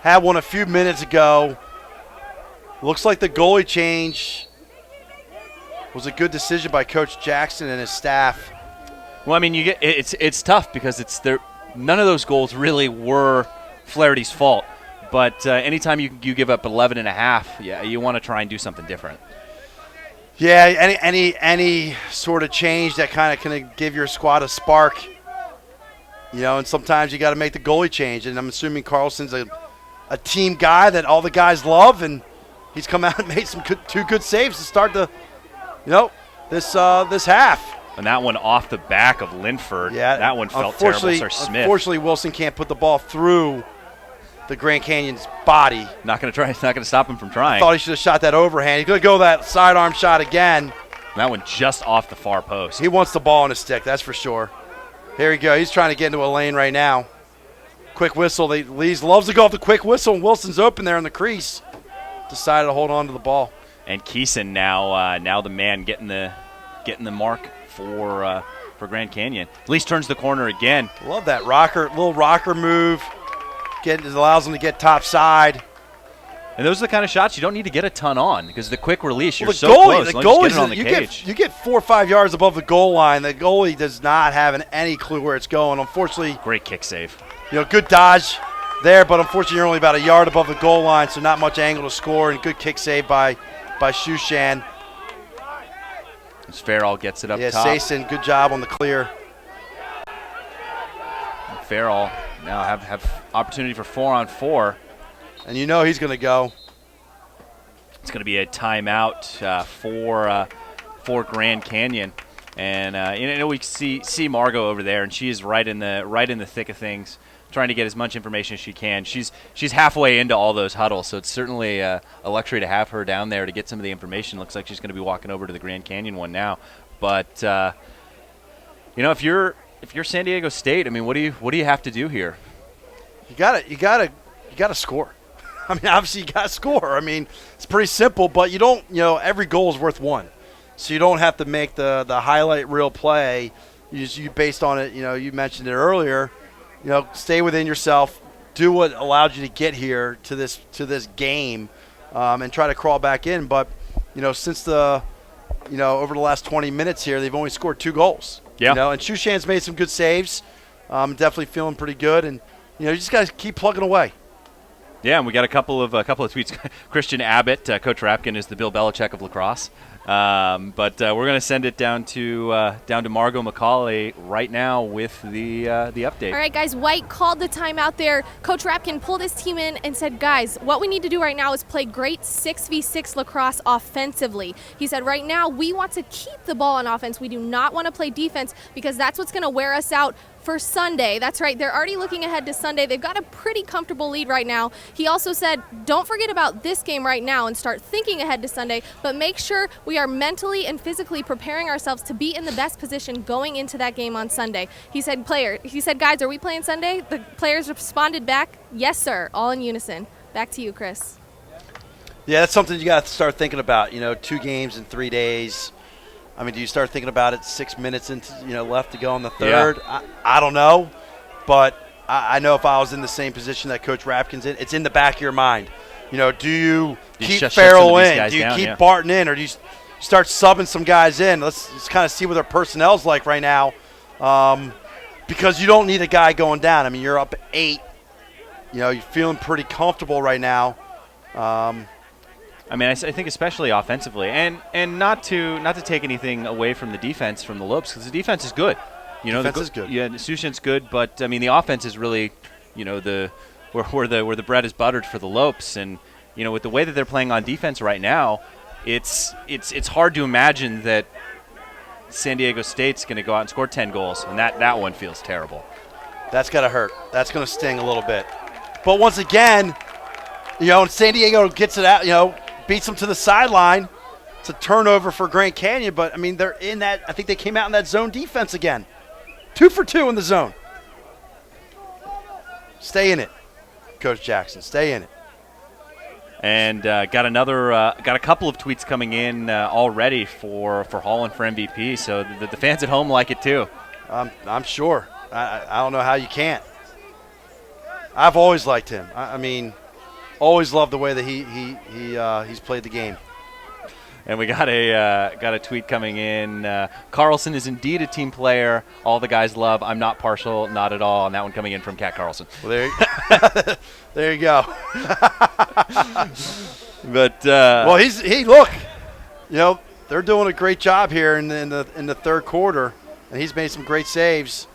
Had one a few minutes ago. Looks like the goalie change was a good decision by Coach Jackson and his staff. Well, I mean, it's tough because none of those goals really were Flaherty's fault. But anytime you give up 11.5, you want to try and do something different. Yeah, any sort of change that kind of can give your squad a spark. And sometimes you got to make the goalie change. And I'm assuming Carlson's a team guy that all the guys love, and he's come out and made two good saves to start this half. And that one off the back of Linford. Yeah, that one felt terrible. Smith. Unfortunately, Wilson can't put the ball through the Grand Canyon's body. Not going to try. It's not going to stop him from trying. I thought he should have shot that overhand. He could go that sidearm shot again. That one just off the far post. He wants the ball on his stick, that's for sure. Here we go. He's trying to get into a lane right now. Quick whistle. Lees loves to go off the quick whistle, and Wilson's open there in the crease. Decided to hold on to the ball. And Keeson now the man getting the mark for Grand Canyon. Lees turns the corner again. Love that little rocker move. Allows him to get top side. And those are the kind of shots you don't need to get a ton on because the quick release, you're so close. The goalie, you get 4 or 5 yards above the goal line. The goalie does not have any clue where it's going. Unfortunately, great kick save. Good dodge there, but unfortunately you're only about a yard above the goal line, so not much angle to score. And good kick save by Sushan. As Farrell gets it up top. Yeah, Sason, good job on the clear. And Farrell now have opportunity for 4-on-4. And he's going to go. It's going to be a timeout for Grand Canyon. And we see Margot over there, and she is right in the thick of things, trying to get as much information as she can. She's halfway into all those huddles, so it's certainly a luxury to have her down there to get some of the information. Looks like she's going to be walking over to the Grand Canyon one now. But if you're San Diego State, I mean, what do you have to do here? You gotta score. I mean, obviously you gotta score. I mean, it's pretty simple, but you don't. Every goal is worth one, so you don't have to make the highlight reel play. You based on it. You mentioned it earlier. Stay within yourself. Do what allowed you to get here to this game, and try to crawl back in. But since over the last 20 minutes here, they've only scored 2 goals. Yeah. And Shushan's made some good saves. Definitely feeling pretty good, and you just got to keep plugging away. Yeah, and we got a couple of tweets. Christian Abbott, Coach Rapkin is the Bill Belichick of lacrosse. But we're going to send it down to Margot McCauley right now with the update. All right, guys, White called the timeout there. Coach Rapkin pulled his team in and said, guys, what we need to do right now is play great 6v6 lacrosse offensively. He said, right now we want to keep the ball on offense. We do not want to play defense because that's what's going to wear us out for Sunday. That's right. They're already looking ahead to Sunday. They've got a pretty comfortable lead right now. He also said, don't forget about this game right now and start thinking ahead to Sunday, but make sure we are mentally and physically preparing ourselves to be in the best position going into that game on Sunday. He said, guys, are we playing Sunday? The players responded back, yes, sir, all in unison. Back to you, Chris. Yeah, that's something you got to start thinking about. 2 games in 3 days. I mean, do you start thinking about it 6 minutes into left to go in the third? Yeah. I don't know, but I know if I was in the same position that Coach Rapkin's in, it's in the back of your mind. Do you keep Farrell in? Do you keep Barton in, or do you start subbing some guys in? Let's kind of see what their personnel's like right now, because you don't need a guy going down. I mean, you're up 8. You're feeling pretty comfortable right now. I mean, I think especially offensively, and not to take anything away from the defense from the Lopes, because the defense is good. Defense is good. Yeah, Sushin's good, but I mean the offense is really, where the bread is buttered for the Lopes, and with the way that they're playing on defense right now, it's hard to imagine that San Diego State's going to go out and score 10 goals, and that one feels terrible. That's got to hurt. That's going to sting a little bit. But once again, San Diego gets it out, beats them to the sideline. It's a turnover for Grand Canyon, but, I mean, they're in that – I think they came out in that zone defense again. 2 for 2 in the zone. Stay in it, Coach Jackson. Stay in it. And got a couple of tweets coming in already for Holland for MVP, so the fans at home like it too. I'm sure. I don't know how you can't. I've always liked him. I mean, always loved the way that he's played the game. And we got a tweet coming in. Carlson is indeed a team player. All the guys love. I'm not partial, not at all. And that one coming in from Kat Carlson. Well, there you go. But well, look. They're doing a great job here in the third quarter, and he's made some great saves.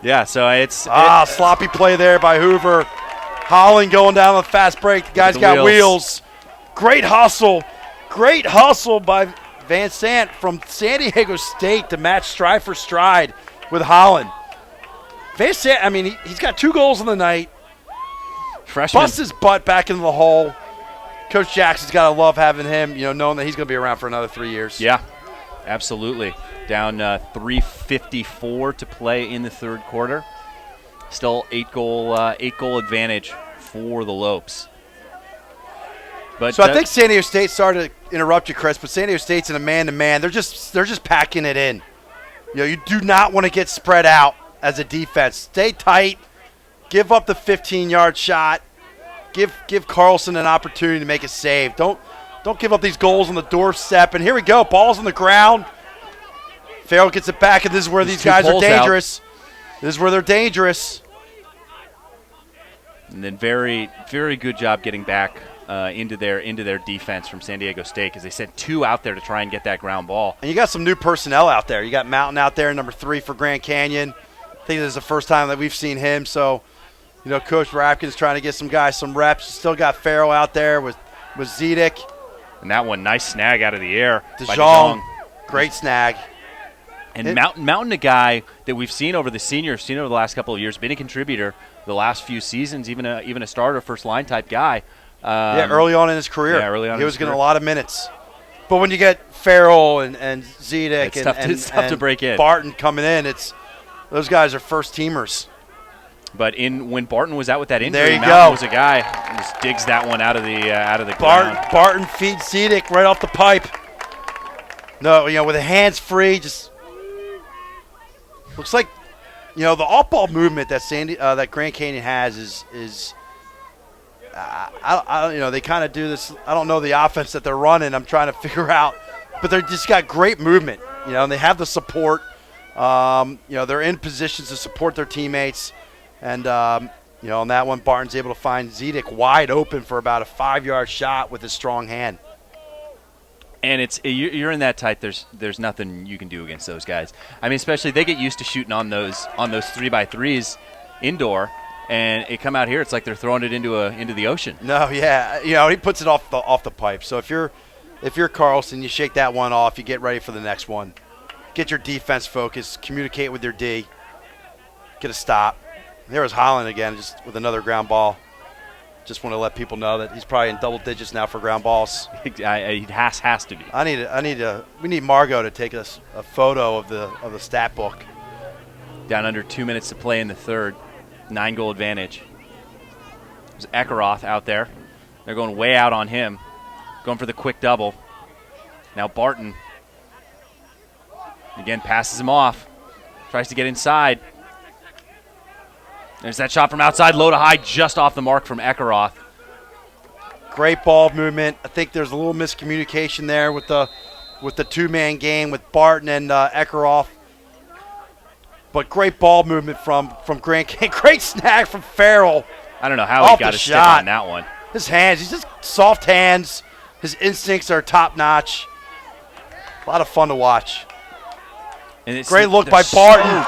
Yeah, so it's sloppy play there by Hoover. Holland going down with a fast break. The guy's got wheels. Great hustle. Great hustle by Van Sant from San Diego State to match stride for stride with Holland. Van Sant, I mean, he's got 2 goals in the night. Freshman. Busts his butt back into the hole. Coach Jackson's got to love having him, knowing that he's going to be around for another 3 years. Yeah, absolutely. Down 3:54 to play in the third quarter. Still 8-goal advantage for the Lopes. But so I think San Diego State, sorry to interrupt you, Chris, but San Diego State's in a man-to-man. They're just packing it in. You do not want to get spread out as a defense. Stay tight. Give up the 15-yard shot. Give Carlson an opportunity to make a save. Don't give up these goals on the doorstep. And here we go. Ball's on the ground. Farrell gets it back, and this is where these guys are dangerous. This is where they're dangerous. And then very, very good job getting back into their defense from San Diego State, because they sent 2 out there to try and get that ground ball. And you got some new personnel out there. You got Mountain out there, number 3 for Grand Canyon. I think this is the first time that we've seen him. So, Coach Rapkin's trying to get some guys some reps. Still got Farrell out there with Zedek. And that one, nice snag out of the air by DeJong. Great snag. And Mountain, a guy that we've seen over the last couple of years, been a contributor the last few seasons, even a starter, first line type guy. Early on in his career. Yeah, early on. He was getting a lot of minutes. But when you get Farrell and Zedek it's tough to break in. Barton coming in, those guys are first teamers. But when Barton was out with that injury, there you Mountain go. was a guy who just digs that one out of the ground. Barton feeds Zedek right off the pipe. No, with the hands free, just looks like, the off-ball movement that that Grand Canyon has is they kind of do this. I don't know the offense that they're running. I'm trying to figure out, but they just got great movement. And they have the support. They're in positions to support their teammates, and on that one, Barton's able to find Zedek wide open for about a 5-yard shot with his strong hand. And you're in that tight. There's nothing you can do against those guys. I mean, especially they get used to shooting on those 3x3s indoor, and it come out here. It's like they're throwing it into the ocean. No, yeah, he puts it off the pipe. So if you're Carlson, you shake that one off. You get ready for the next one. Get your defense focused. Communicate with your D. Get a stop. There was Holland again, just with another ground ball. Just want to let people know that he's probably in double digits now for ground balls. He has to be. We need Margot to take us a photo of the stat book. Down under 2 minutes to play in the third. 9-goal advantage. There's Ekaroth out there. They're going way out on him. Going for the quick double. Now Barton again passes him off. Tries to get inside. There's that shot from outside, low to high, just off the mark from Ekaroth. Great ball movement. I think there's a little miscommunication there with the two-man game with Barton and Ekaroth. But great ball movement from Grant King. Great snag from Farrell. I don't know how he got a stick on that one. His hands, he's just soft hands. His instincts are top-notch. A lot of fun to watch. And great look by Barton.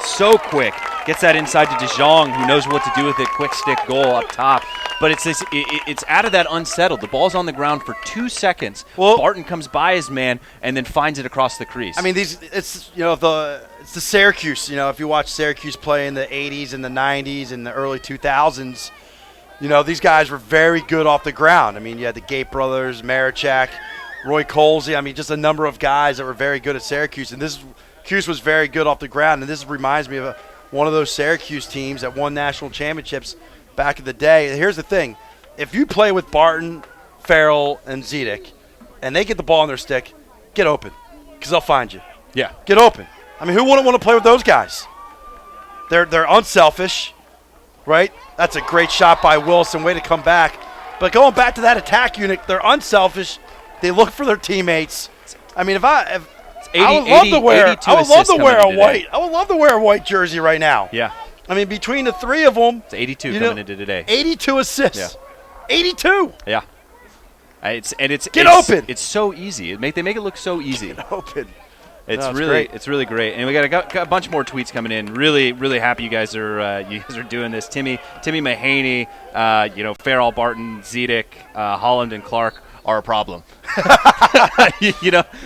So quick. Gets that inside to DeJong, who knows what to do with it. Quick stick goal up top. But it's out of that unsettled. The ball's on the ground for 2 seconds. Well, Barton comes by his man and then finds it across the crease. I mean, it's the Syracuse. If you watch Syracuse play in the 80s and the 90s and the early 2000s, these guys were very good off the ground. I mean, you had the Gate brothers, Marichak, Roy Colsey. I mean, just a number of guys that were very good at Syracuse. And Syracuse was very good off the ground. And this reminds me of one of those Syracuse teams that won national championships back in the day. Here's the thing. If you play with Barton, Farrell, and Zedek, and they get the ball on their stick, get open, because they'll find you. Yeah. Get open. I mean, who wouldn't want to play with those guys? They're unselfish, right? That's a great shot by Wilson. Way to come back. But going back to that attack unit, they're unselfish. They look for their teammates. I mean, I would love to wear a white jersey right now. Yeah. I mean, between the three of them, it's 82 coming into today. 82 assists. Yeah. 82. Yeah. Get open. It's so easy. They make it look so easy. Get open. It's really great. And we got a bunch more tweets coming in. Really, really happy you guys are doing this. Timmy Mahaney, Farrell, Barton, Zedek, Holland, and Clark are a problem.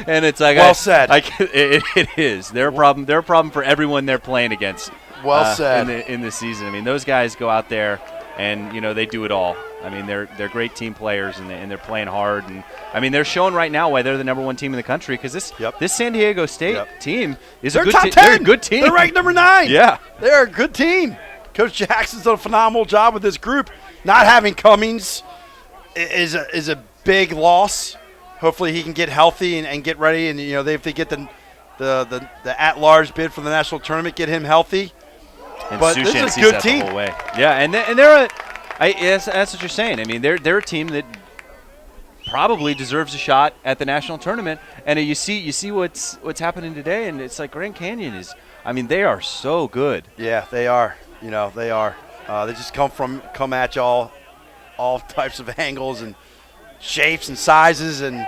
And it's like well said. It is. They're a problem. They're a problem for everyone they're playing against. Well said. In the season. I mean, those guys go out there and they do it all. I mean, they're great team players and they're playing hard. And I mean, they're showing right now why they're the number one team in the country, because this San Diego State team is a good team. They're a good team. They're ranked number 9. Yeah, they're a good team. Coach Jackson's done a phenomenal job with this group. Not having Cummings is a big loss. Hopefully he can get healthy and get ready, and if they get the at-large bid for the national tournament, get him healthy. And but this is a good team. The whole way. Yeah, and they're that's what you're saying. I mean, they're a team that probably deserves a shot at the national tournament. And you see what's happening today, and it's like Grand Canyon is. I mean, they are so good. Yeah, they are. They are. They just come at you all types of angles and shapes and sizes, and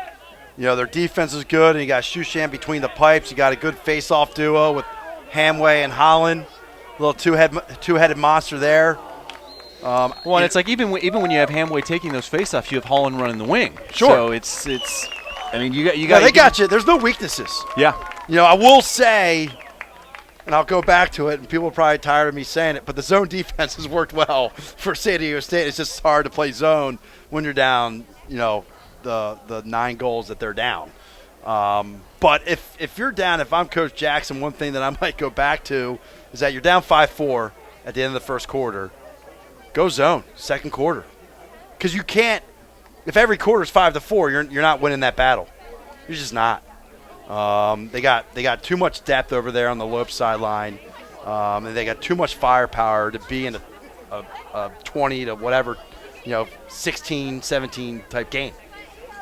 their defense is good. And you got Shushan between the pipes. You got a good face-off duo with Hamway and Holland. A little two-headed monster there. And it's like even when you have Hamway taking those face-offs, you have Holland running the wing. Sure. So it's. I mean, you got. They got you. There's no weaknesses. Yeah. I will say, and I'll go back to it, and people are probably tired of me saying it, but the zone defense has worked well for San Diego State. It's just hard to play zone when you're down, the 9 goals that they're down. But if you're down, if I'm Coach Jackson, one thing that I might go back to is that you're down 5-4 at the end of the first quarter. Go zone, second quarter. Because you can't – if every quarter is 5-4, you're not winning that battle. You're just not. They got too much depth over there on the Lopes sideline, and they got too much firepower to be in a 20 to whatever, 16, 17 type game.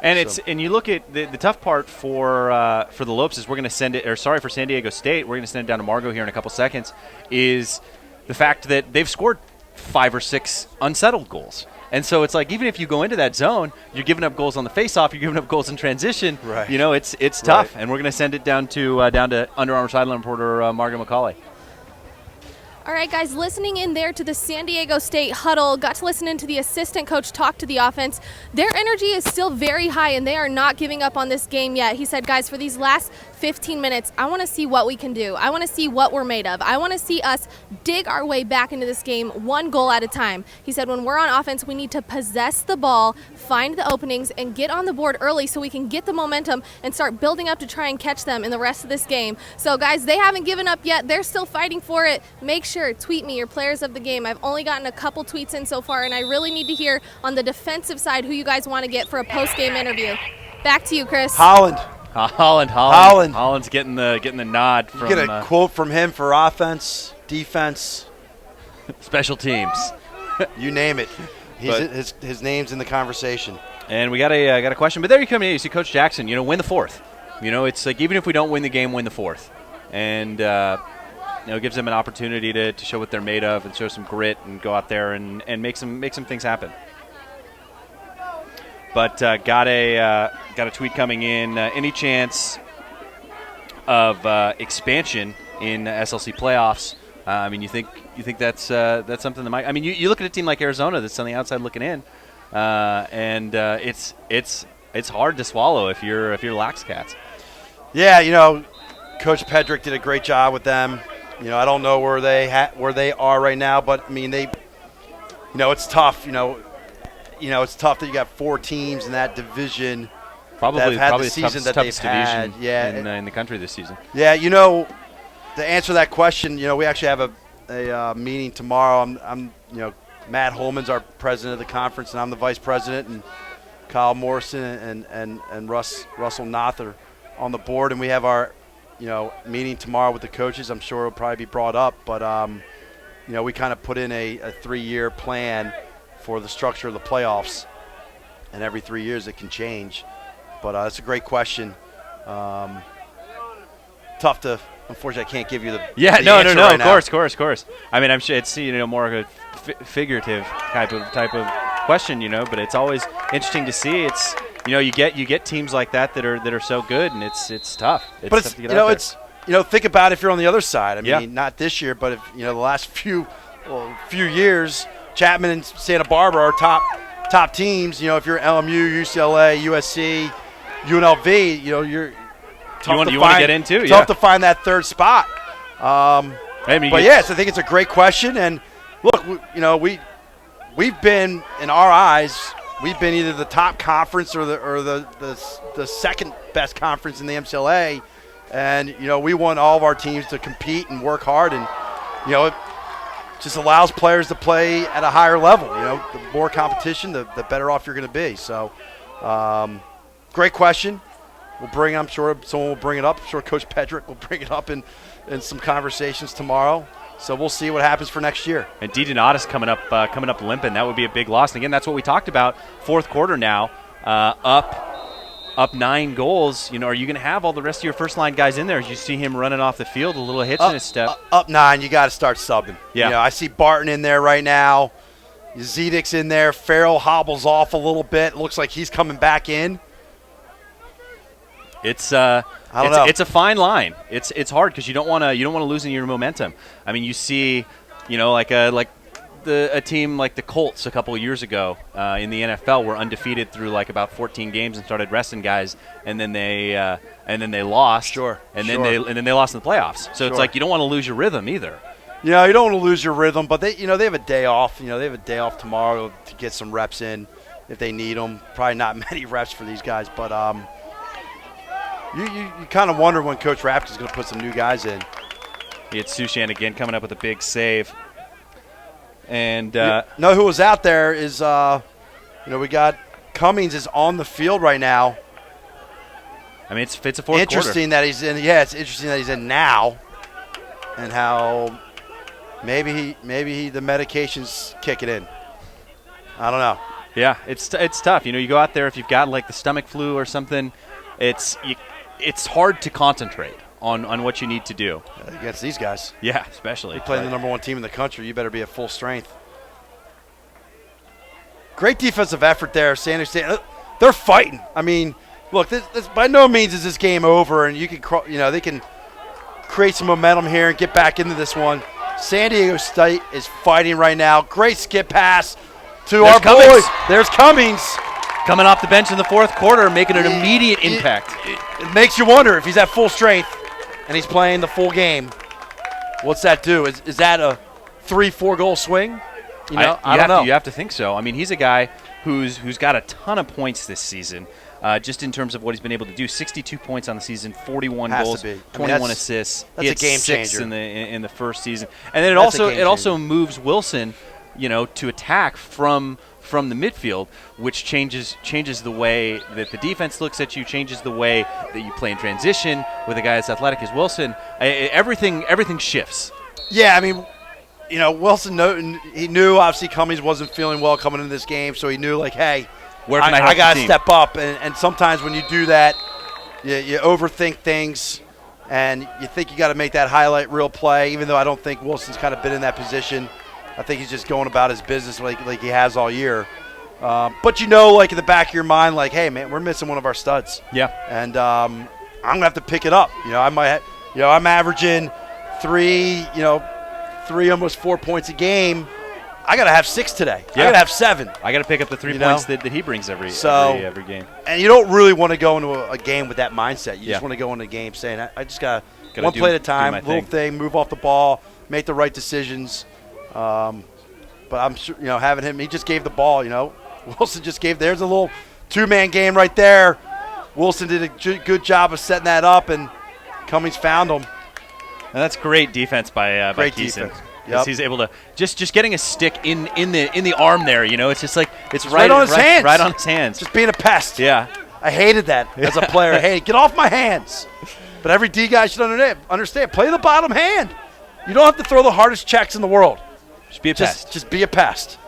And and you look at the tough part for the Lopes is we're going to send it, or sorry, for San Diego State, we're going to send it down to Margot here in a couple seconds, is the fact that they've scored 5 or 6 unsettled goals. And so it's like, even if you go into that zone, you're giving up goals on the face-off, you're giving up goals in transition. Right. It's tough. Right. And we're going to send it down to Under Armour sideline reporter Margaret McCauley. All right, guys, listening in there to the San Diego State huddle, got to listen in to the assistant coach talk to the offense. Their energy is still very high, and they are not giving up on this game yet. He said, guys, for these last 15 minutes, I want to see what we can do. I want to see what we're made of. I want to see us dig our way back into this game 1 goal at a time. He said when we're on offense, we need to possess the ball, find the openings, and get on the board early so we can get the momentum and start building up to try and catch them in the rest of this game. So, guys, they haven't given up yet. They're still fighting for it. Make sure, tweet me your players of the game. I've only gotten a couple tweets in so far, and I really need to hear on the defensive side who you guys want to get for a post-game interview. Back to you, Chris. Holland's getting the nod from. You get a quote from him for offense, defense, special teams. You name it. His name's in the conversation. And we got a question, but there you come in. You see Coach Jackson. Win the fourth. It's like even if we don't win the game, win the fourth, and it gives them an opportunity to show what they're made of and show some grit and go out there and make some things happen. But got a tweet coming in. Any chance of expansion in SLC playoffs? You think that's something that might? You look at a team like Arizona that's on the outside looking in, and it's hard to swallow if you're Lax Cats. Yeah, Coach Pedrick did a great job with them. I don't know where they are right now, but they, it's tough. It's tough that you got 4 teams in that division. Probably the season that they've had. In the country this season. Yeah, to answer that question, we actually have a meeting tomorrow. I'm Matt Holman's our president of the conference, and I'm the vice president, and Kyle Morrison and Russell Nother on the board, and we have our meeting tomorrow with the coaches. I'm sure it'll probably be brought up, but we kind of put in a 3-year plan for the structure of the playoffs, and every 3 years it can change. But that's a great question. Tough to, unfortunately, I can't give you the answer right now. Of course. I'm sure it's more of a figurative type of question, but it's always interesting to see. It's you get teams like that are so good, and it's tough. But tough to get out there. think about if you're on the other side. Yeah. Not this year, but if the last few years, Chapman and Santa Barbara are top teams. If you're LMU, UCLA, USC, UNLV, you're tough you want to get into. Tough to find that third spot. But yes, I think it's a great question. And look, we've been, in our eyes, we've been either the top conference or the second best conference in the MCLA, and we want all of our teams to compete and work hard, and it just allows players to play at a higher level. The more competition, the better off you're going to be. So, great question. I'm sure someone will bring it up. I'm sure Coach Pedrick will bring it up in some conversations tomorrow. So we'll see what happens for next year. And D. Donatus coming up limping. That would be a big loss. And again, that's what we talked about. Fourth quarter now, up 9 goals. Are you going to have all the rest of your first line guys in there? As you see him running off the field, a little hitch in his step. Up 9, you got to start subbing. Yeah. I see Barton in there right now. Zedek's in there. Farrell hobbles off a little bit. Looks like he's coming back in. It's a fine line. It's hard because you don't want to lose any of your momentum. You see, like a team like the Colts a couple of years ago in the NFL were undefeated through like about 14 games and started resting guys, and then they lost. Sure. And then they lost in the playoffs. So it's like you don't want to lose your rhythm either. Yeah, you don't want to lose your rhythm, but they have a day off. They have a day off tomorrow to get some reps in if they need them. Probably not many reps for these guys, but you kind of wonder when Coach Rapkin's going to put some new guys in. He had Sushan again coming up with a big save. And know who was out there is, we got Cummings is on the field right now. I mean, it's a fourth interesting quarter. That he's in. Yeah, it's interesting that he's in now, and how maybe the medication's kicking in. I don't know. Yeah, it's tough. You go out there if you've got like the stomach flu or something. It's hard to concentrate on what you need to do against these guys. Yeah, especially. You're playing the number one team in the country. You better be at full strength. Great defensive effort there, San Diego State. They're fighting. I mean, look, this by no means is this game over, and you can they can create some momentum here and get back into this one. San Diego State is fighting right now. Great skip pass to our boys. There's Cummings. Coming off the bench in the fourth quarter, making an immediate impact. It makes you wonder if he's at full strength and he's playing the full game. What's that do? Is that a 3-4 goal swing? I don't know. You have to think so. I mean, he's a guy who's got a ton of points this season, just in terms of what he's been able to do. 62 points on the season, 41 goals, 21 assists. That's a game changer in the first season. And then it also moves Wilson, to attack from the midfield, which changes the way that the defense looks at you, changes the way that you play in transition with a guy as athletic as Wilson. Everything shifts. Yeah, I mean, Wilson he knew obviously Cummings wasn't feeling well coming into this game, so he knew hey, where can I got to step up. And sometimes when you do that, you overthink things, and you think you got to make that highlight reel play. Even though I don't think Wilson's kind of been in that position. I think he's just going about his business like he has all year. But in the back of your mind, hey, man, we're missing one of our studs. Yeah. And I'm going to have to pick it up. I'm averaging three, almost 4 points a game. I got to have 6 today. Yeah. I got to have 7. I got to pick up the 3 points that he brings every game. And you don't really want to go into a game with that mindset. You just want to go into a game saying, I just got one play at a time, little thing, move off the ball, make the right decisions. But I'm sure, having him, he just gave the ball, Wilson just gave, there's a little 2-man game right there. Wilson did a good job of setting that up, and Cummings found him. And that's great defense by Keeson. Yep. He's able to just getting a stick in the arm there, it's just it's right on his hands. Right on his hands. Just being a pest. Yeah. I hated that as a player. Hey, get off my hands. But every D guy should understand, play the bottom hand. You don't have to throw the hardest checks in the world. Just be a pest. Just be a pest.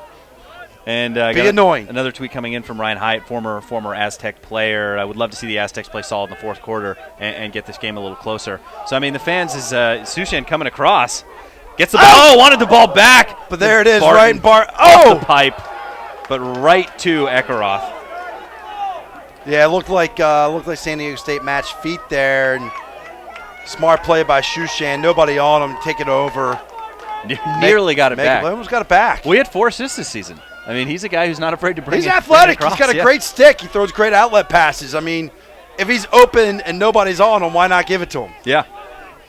And be annoying. Another tweet coming in from Ryan Hyatt, former Aztec player. I would love to see the Aztecs play solid in the fourth quarter and get this game a little closer. So, I mean, the fans is Sushan coming across. Gets the ball. Oh, wanted the ball back. But there it is, Barton right in off the pipe, but right to Ekaroth. Yeah, it looked like San Diego State matched feet there, and smart play by Sushan. Nobody on him. Take it over. Nearly got it back. Almost got it back. We had 4 assists this season. I mean, he's a guy who's not afraid to bring it. He's athletic. Across. He's got a great stick. He throws great outlet passes. I mean, if he's open and nobody's on him, why not give it to him? Yeah.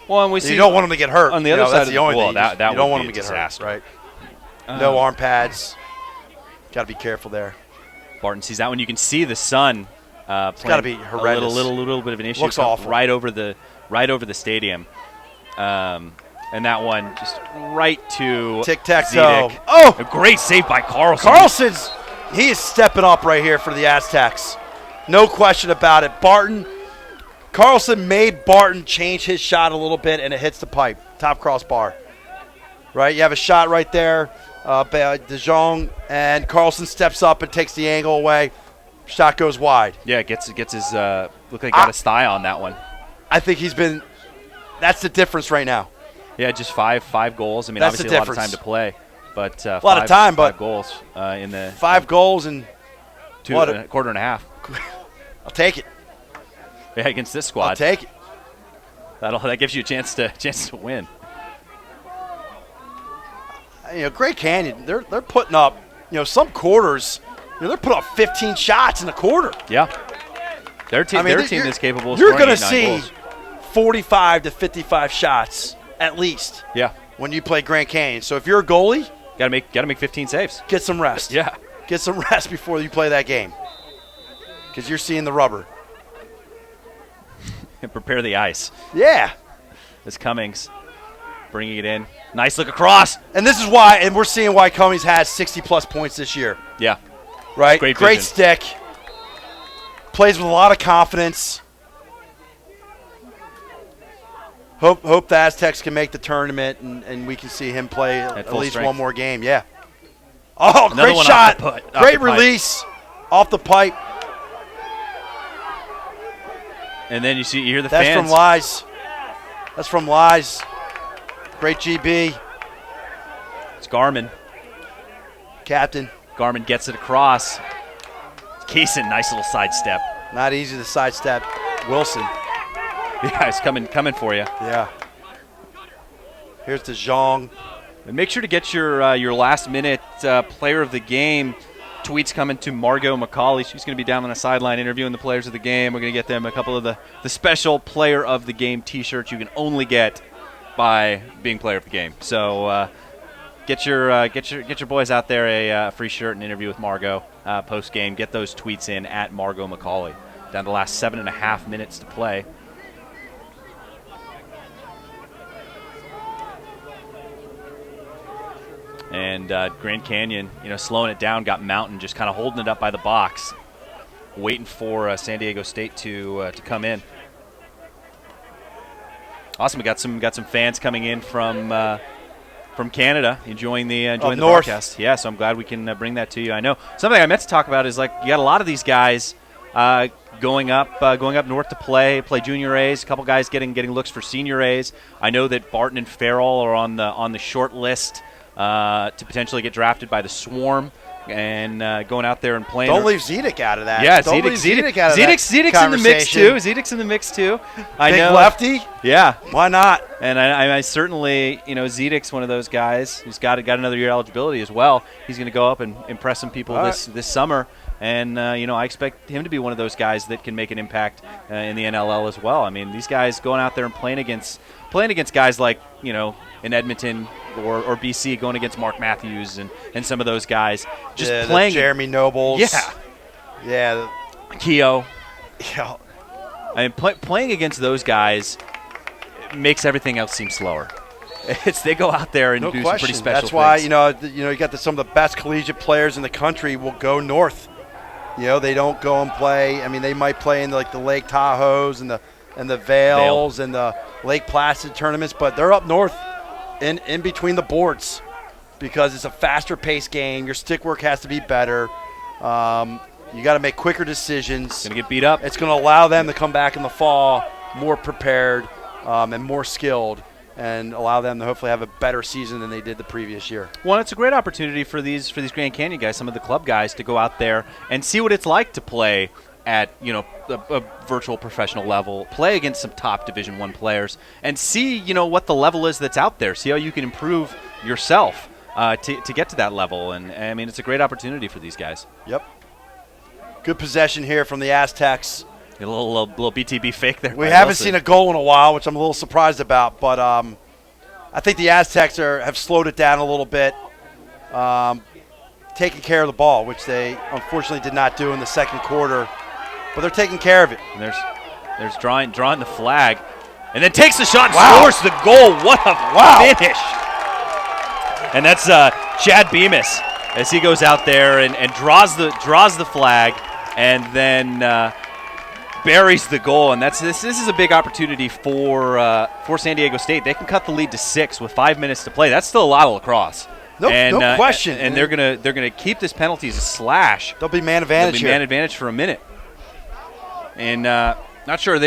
Well, and we see you don't want him to get hurt. On the other side, that's the only thing. That you don't want him to get disaster. hurt, right? No arm pads. Got to be careful there. Barton sees that one. You can see the sun. It's got to be horrendous. A little bit of an issue. Looks awful. Right over the stadium. And that one just right to tic-tac-toe. Zedek. Oh! A great save by Carlson. He is stepping up right here for the Aztecs. No question about it. Carlson made Barton change his shot a little bit, and it hits the pipe, top crossbar. Right? You have a shot right there by De Jong, and Carlson steps up and takes the angle away. Shot goes wide. Yeah, gets his look like he got his thigh on that one. I think that's the difference right now. Yeah, just five goals. I mean, that's obviously a lot of time to play, but a lot of time, but 5 goals in the 5 goals in a quarter and a half. I'll take it. Yeah, against this squad, I'll take it. That gives you a chance to win. Grand Canyon, they're putting up, some quarters, they're putting up 15 shots in a quarter. Yeah. Their team is capable of You're scoring going to 8-9 see goals. 45 to 55 shots at least. Yeah. When you play Grand Canyon. So if you're a goalie, gotta make 15 saves. Get some rest. Yeah. Get some rest before you play that game. Because you're seeing the rubber. And prepare the ice. Yeah. As Cummings bringing it in. Nice look across. And this is why, and we're seeing why Cummings has 60-plus points this year. Yeah. Right? Great stick. Plays with a lot of confidence. Hope the Aztecs can make the tournament, and we can see him play at least strength. one more game. Yeah. Oh, Another great one shot. off the Great release. Off the pipe. And then you hear the That's fans. from Lies. That's from Lies. Great GB. It's Garmin. Captain. Garmin gets it across. Kaysen, nice little sidestep. Not easy to sidestep. Wilson. Yeah, it's coming for you. Yeah. Here's the Zhang. And make sure to get your last-minute player of the game tweets coming to Margot McCauley. She's going to be down on the sideline interviewing the players of the game. We're going to get them a couple of the special player of the game T-shirts you can only get by being player of the game. So get your boys out there a free shirt and interview with Margot post game. Get those tweets in at Margot McCauley. Down to the last 7.5 minutes to play. And Grand Canyon, slowing it down, got Mountain just kind of holding it up by the box, waiting for San Diego State to come in. Awesome, we got some fans coming in from Canada, enjoying the broadcast. Yeah, so I'm glad we can bring that to you. I know something I meant to talk about is you got a lot of these guys going up north to play junior A's. A couple guys getting looks for senior A's. I know that Barton and Farrell are on the short list to potentially get drafted by the Swarm and going out there and playing. Don't leave Zedek out of that. Yeah, Don't leave Zedek out of Zedek's in the mix too. Zedek's in the mix too. I Big know. lefty. Yeah. Why not? And I certainly, Zedek's one of those guys who's got another year eligibility as well. He's going to go up and impress some people this summer. And, I expect him to be one of those guys that can make an impact in the NLL as well. I mean, these guys going out there and playing against guys like, in Edmonton or BC, going against Mark Matthews and some of those guys. Just playing. Jeremy Nobles. Yeah. Yeah. Keogh. Yeah. I mean, playing against those guys makes everything else seem slower. They go out there and do some pretty special things. That's why, things. you got some of the best collegiate players in the country will go north. They don't go and play. I mean, they might play in the Lake Tahoes and the Vales and the Lake Placid tournaments, but they're up north in between the boards because it's a faster paced game. Your stick work has to be better. You got to make quicker decisions. Going to get beat up. It's going to allow them to come back in the fall more prepared and more skilled, and allow them to hopefully have a better season than they did the previous year. Well, it's a great opportunity for these Grand Canyon guys, some of the club guys, to go out there and see what it's like to play at a virtual professional level, play against some top Division I players, and see what the level is that's out there. See how you can improve yourself to get to that level. And I mean, it's a great opportunity for these guys. Yep. Good possession here from the Aztecs. A little BTB fake there. We haven't seen a goal in a while, which I'm a little surprised about. But I think the Aztecs have slowed it down a little bit, taking care of the ball, which they unfortunately did not do in the second quarter. But they're taking care of it. And there's drawing the flag, and then takes the shot and scores the goal. What a finish! And that's Chad Bemis as he goes out there and draws the flag, and then buries the goal. And this is a big opportunity for San Diego State. They can cut the lead to 6 with 5 minutes to play. That's still a lot of lacrosse. No question. And they're gonna keep this penalty as a slash. They'll be man advantage here. Man advantage for a minute. And not sure, is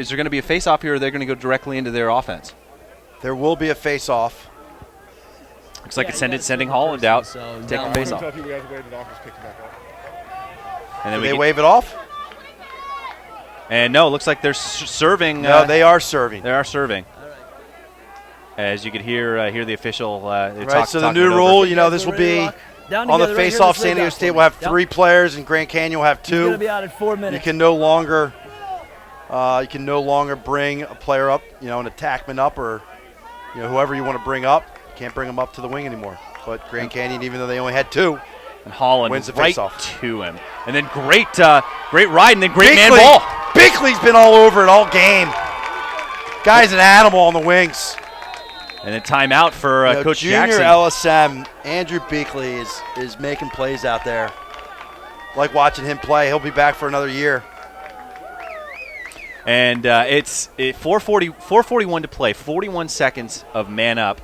there going to be a face-off here, or are they going to go directly into their offense? There will be a face-off. Looks like it's sending Holland out, take the face-off. And then they wave it off? And no, it looks like they're serving. No, they are serving. They are serving. As you could hear the official. Right. So the new rule, you know, this will be on the face-off. San Diego State will have 3 players, and Grand Canyon will have 2. He's gonna be out in 4 minutes. You can no longer bring a player up, you know, an attackman up, or whoever you want to bring up. You can't bring them up to the wing anymore. But Grand Canyon, even though they only had 2, and Holland wins the right face-off to him, and then great ride, and then great man Bickley. ball. Bickley's been all over it all game. Guy's an animal on the wings. And then timeout for Coach Junior Jackson. LSM Andrew Beakley is making plays out there. Like watching him play. He'll be back for another year. And it's 4:41 to play. 41 seconds of man up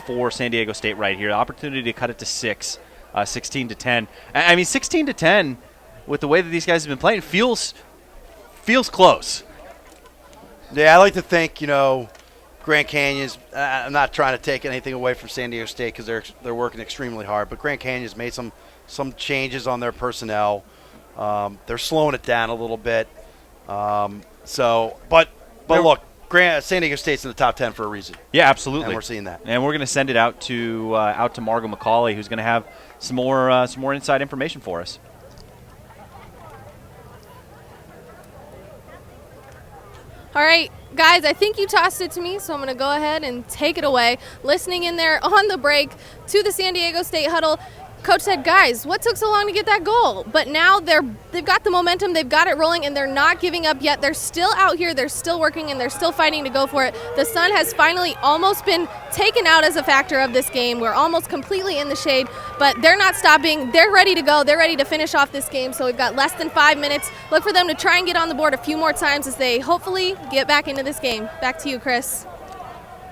for San Diego State right here. The opportunity to cut it to 6, 16 to 10. I mean, 16 to 10 with the way that these guys have been playing feels close. Yeah, I like to think, Grand Canyon's, I'm not trying to take anything away from San Diego State because they're working extremely hard, but Grand Canyon's made some changes on their personnel. They're slowing it down a little bit. But look, San Diego State's in the top 10 for a reason. Yeah, absolutely. And we're seeing that. And we're going to send it out to Margot McCauley, who's going to have some more inside information for us. All right, guys, I think you tossed it to me, so I'm going to go ahead and take it away. Listening in there on the break to the San Diego State huddle, Coach said, guys, what took so long to get that goal? But now they've got the momentum, they've got it rolling, and they're not giving up yet. They're still out here, they're still working, and they're still fighting to go for it. The sun has finally almost been taken out as a factor of this game. We're almost completely in the shade, but they're not stopping. They're ready to go. They're ready to finish off this game, so we've got less than 5 minutes. Look for them to try and get on the board a few more times as they hopefully get back into this game. Back to you, Chris.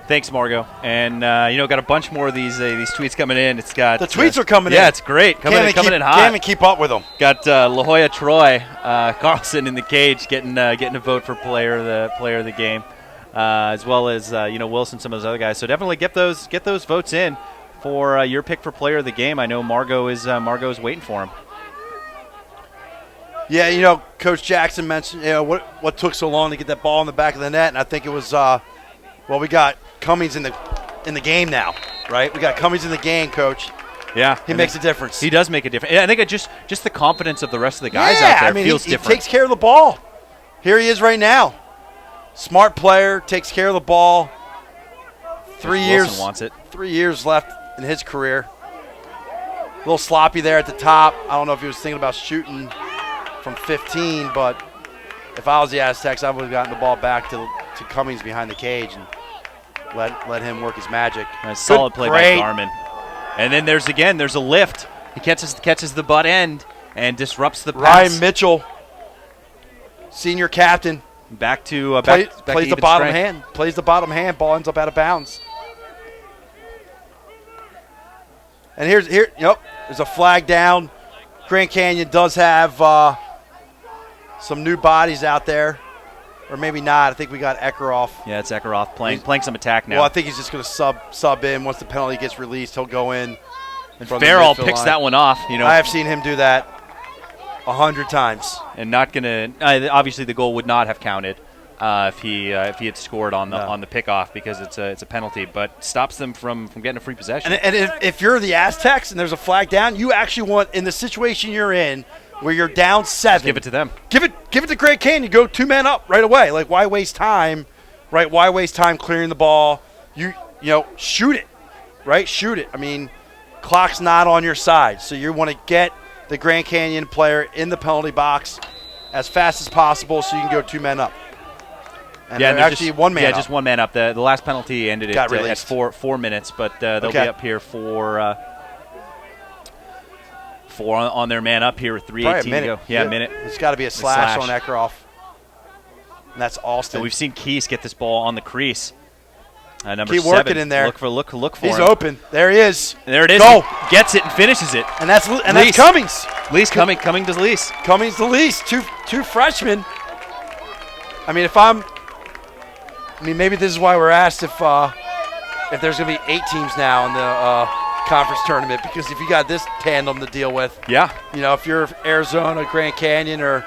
Thanks, Margot. And, got a bunch more of these tweets coming in. It's got the tweets are coming in. Yeah, it's great. Coming in hot. Can't even keep up with them. Got La Jolla Troy Carlson in the cage getting a vote for player of the game, as well as Wilson, some of those other guys. So definitely get those votes in for your pick for player of the game. I know Margot is waiting for him. Yeah, Coach Jackson mentioned what took so long to get that ball in the back of the net, and I think it was we got Cummings in the game now, right? We got Cummings in the game, Coach. Yeah, he makes a difference. He does make a difference. I think it just the confidence of the rest of the guys out there feels different. He takes care of the ball. Here he is right now. Smart player, takes care of the ball. 3 years. Wilson wants it. 3 years left in his career. A little sloppy there at the top. I don't know if he was thinking about shooting from 15, but if I was the Aztecs, I would have gotten the ball back to Cummings behind the cage and let him work his magic. Nice solid play by Garmin. And then there's a lift. He catches the butt end and disrupts the pass. Ryan Mitchell, senior captain, back to plays the bottom hand. Plays the bottom hand. Ball ends up out of bounds. And there's a flag down. Grand Canyon does have some new bodies out there. Or maybe not. I think we got Eckeroff. Yeah, it's Eckeroff playing some attack now. Well, I think he's just going to sub in. Once the penalty gets released, he'll go in. And Farrell picks that one off. I have seen him do that 100 times. And not going to obviously the goal would not have counted if he had scored on the pickoff because it's a penalty, but stops them from getting a free possession. And if you're the Aztecs and there's a flag down, you actually want, in the situation you're in, where you're down 7. Just give it to them. Give it to Grand Canyon. Go 2 men up right away. Like, why waste time, right? Why waste time clearing the ball? Shoot it, right? Shoot it. I mean, clock's not on your side, so you want to get the Grand Canyon player in the penalty box as fast as possible so you can go 2 men up. And actually just, 1 man up. Yeah, just 1 man up. The last penalty ended at 4 minutes, but they'll be up here for on their man up here with 3:18 to go. Yeah, a minute. There's got to be a slash on Eckeroff. And that's Alston. And we've seen Keys get this ball on the crease. Number Keep 7. working in there. Look for He's him. open. There he is. And there it is. Go. He gets it and finishes it. And that's Cummings. Cummings to Lease. Cummings to Lease. Two freshmen. I mean, maybe this is why we're asked if there's going to be 8 teams now in the conference tournament, because if you got this tandem to deal with, yeah, if you're Arizona, Grand Canyon, or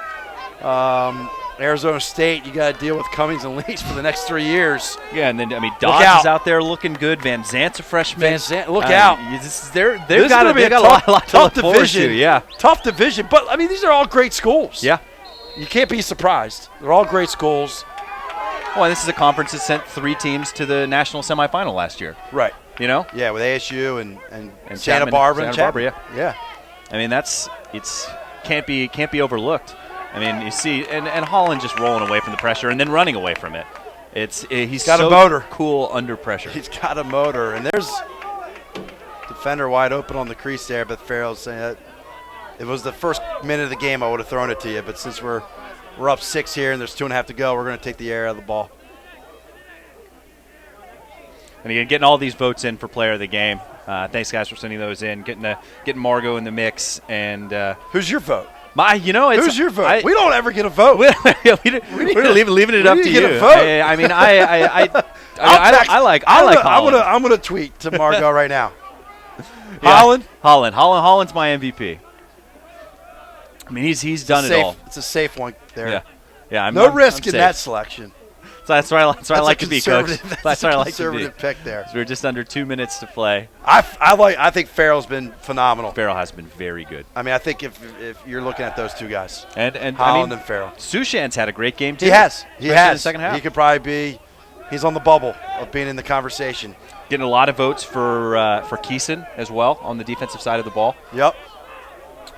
Arizona State, you got to deal with Cummings and Leach for the next 3 years. Yeah, and then Dodge is out there looking good. Van Zant's a freshman. Van Zant, look out! They've got a lot to look forward to. Yeah, tough division. But I mean, these are all great schools. Yeah, you can't be surprised. They're all great schools. Well, this is a conference that sent 3 teams to the national semifinal last year. Right. You know? Yeah, with ASU and Santa Barbara. Santa Barbara, yeah. I mean, can't be overlooked. I mean, you see, and Holland just rolling away from the pressure and then running away from it. He's got so a motor. Cool under pressure. He's got a motor, and there's defender wide open on the crease there. But Farrell's saying that it was the first minute of the game. I would have thrown it to you, but since we're up 6 here and there's 2.5 to go, we're going to take the air out of the ball. And again, getting all these votes in for player of the game. Thanks, guys, for sending those in. Getting Margot in the mix. And who's your vote? Who's your vote? We don't ever get a vote. We're leaving it up to you. I mean, I like Holland. I'm gonna tweet to Margot right now. Yeah. Holland's my MVP. I mean, he's done it all. It's a safe one there. Yeah. No risk in that selection. So that's why I like to be, Coach. That's why I like to be. Conservative pick there. So we're just under 2 minutes to play. I think Farrell's been phenomenal. Farrell has been very good. I mean, I think if you're looking at those two guys, and Holland and Farrell. Sushan's had a great game too. He has. In the second half. He could probably be. He's on the bubble of being in the conversation. Getting a lot of votes for Keeson as well on the defensive side of the ball. Yep.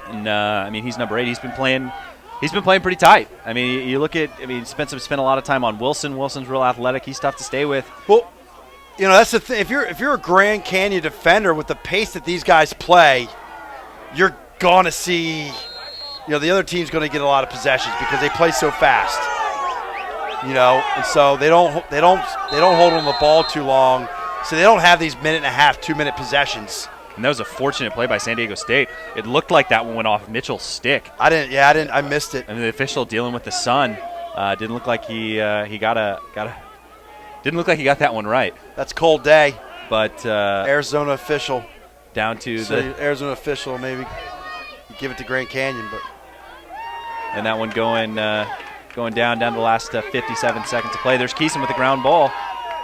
And I mean, he's number 8. He's been playing pretty tight. I mean, you look at. I mean, spent a lot of time on Wilson. Wilson's real athletic. He's tough to stay with. Well, you know, that's the thing. If you're a Grand Canyon defender with the pace that these guys play, you're gonna see. You know, the other team's gonna get a lot of possessions because they play so fast. You know, and so they don't hold on the ball too long. So they don't have these 1.5, 2-minute possessions. And that was a fortunate play by San Diego State. It looked like that one went off Mitchell's stick. I missed it. I mean, the official dealing with the sun didn't look like he got that one right. That's cold day. But Arizona official down to the Arizona official maybe give it to Grand Canyon, but and that one going down to the last 57 seconds to play. There's Keeson with the ground ball.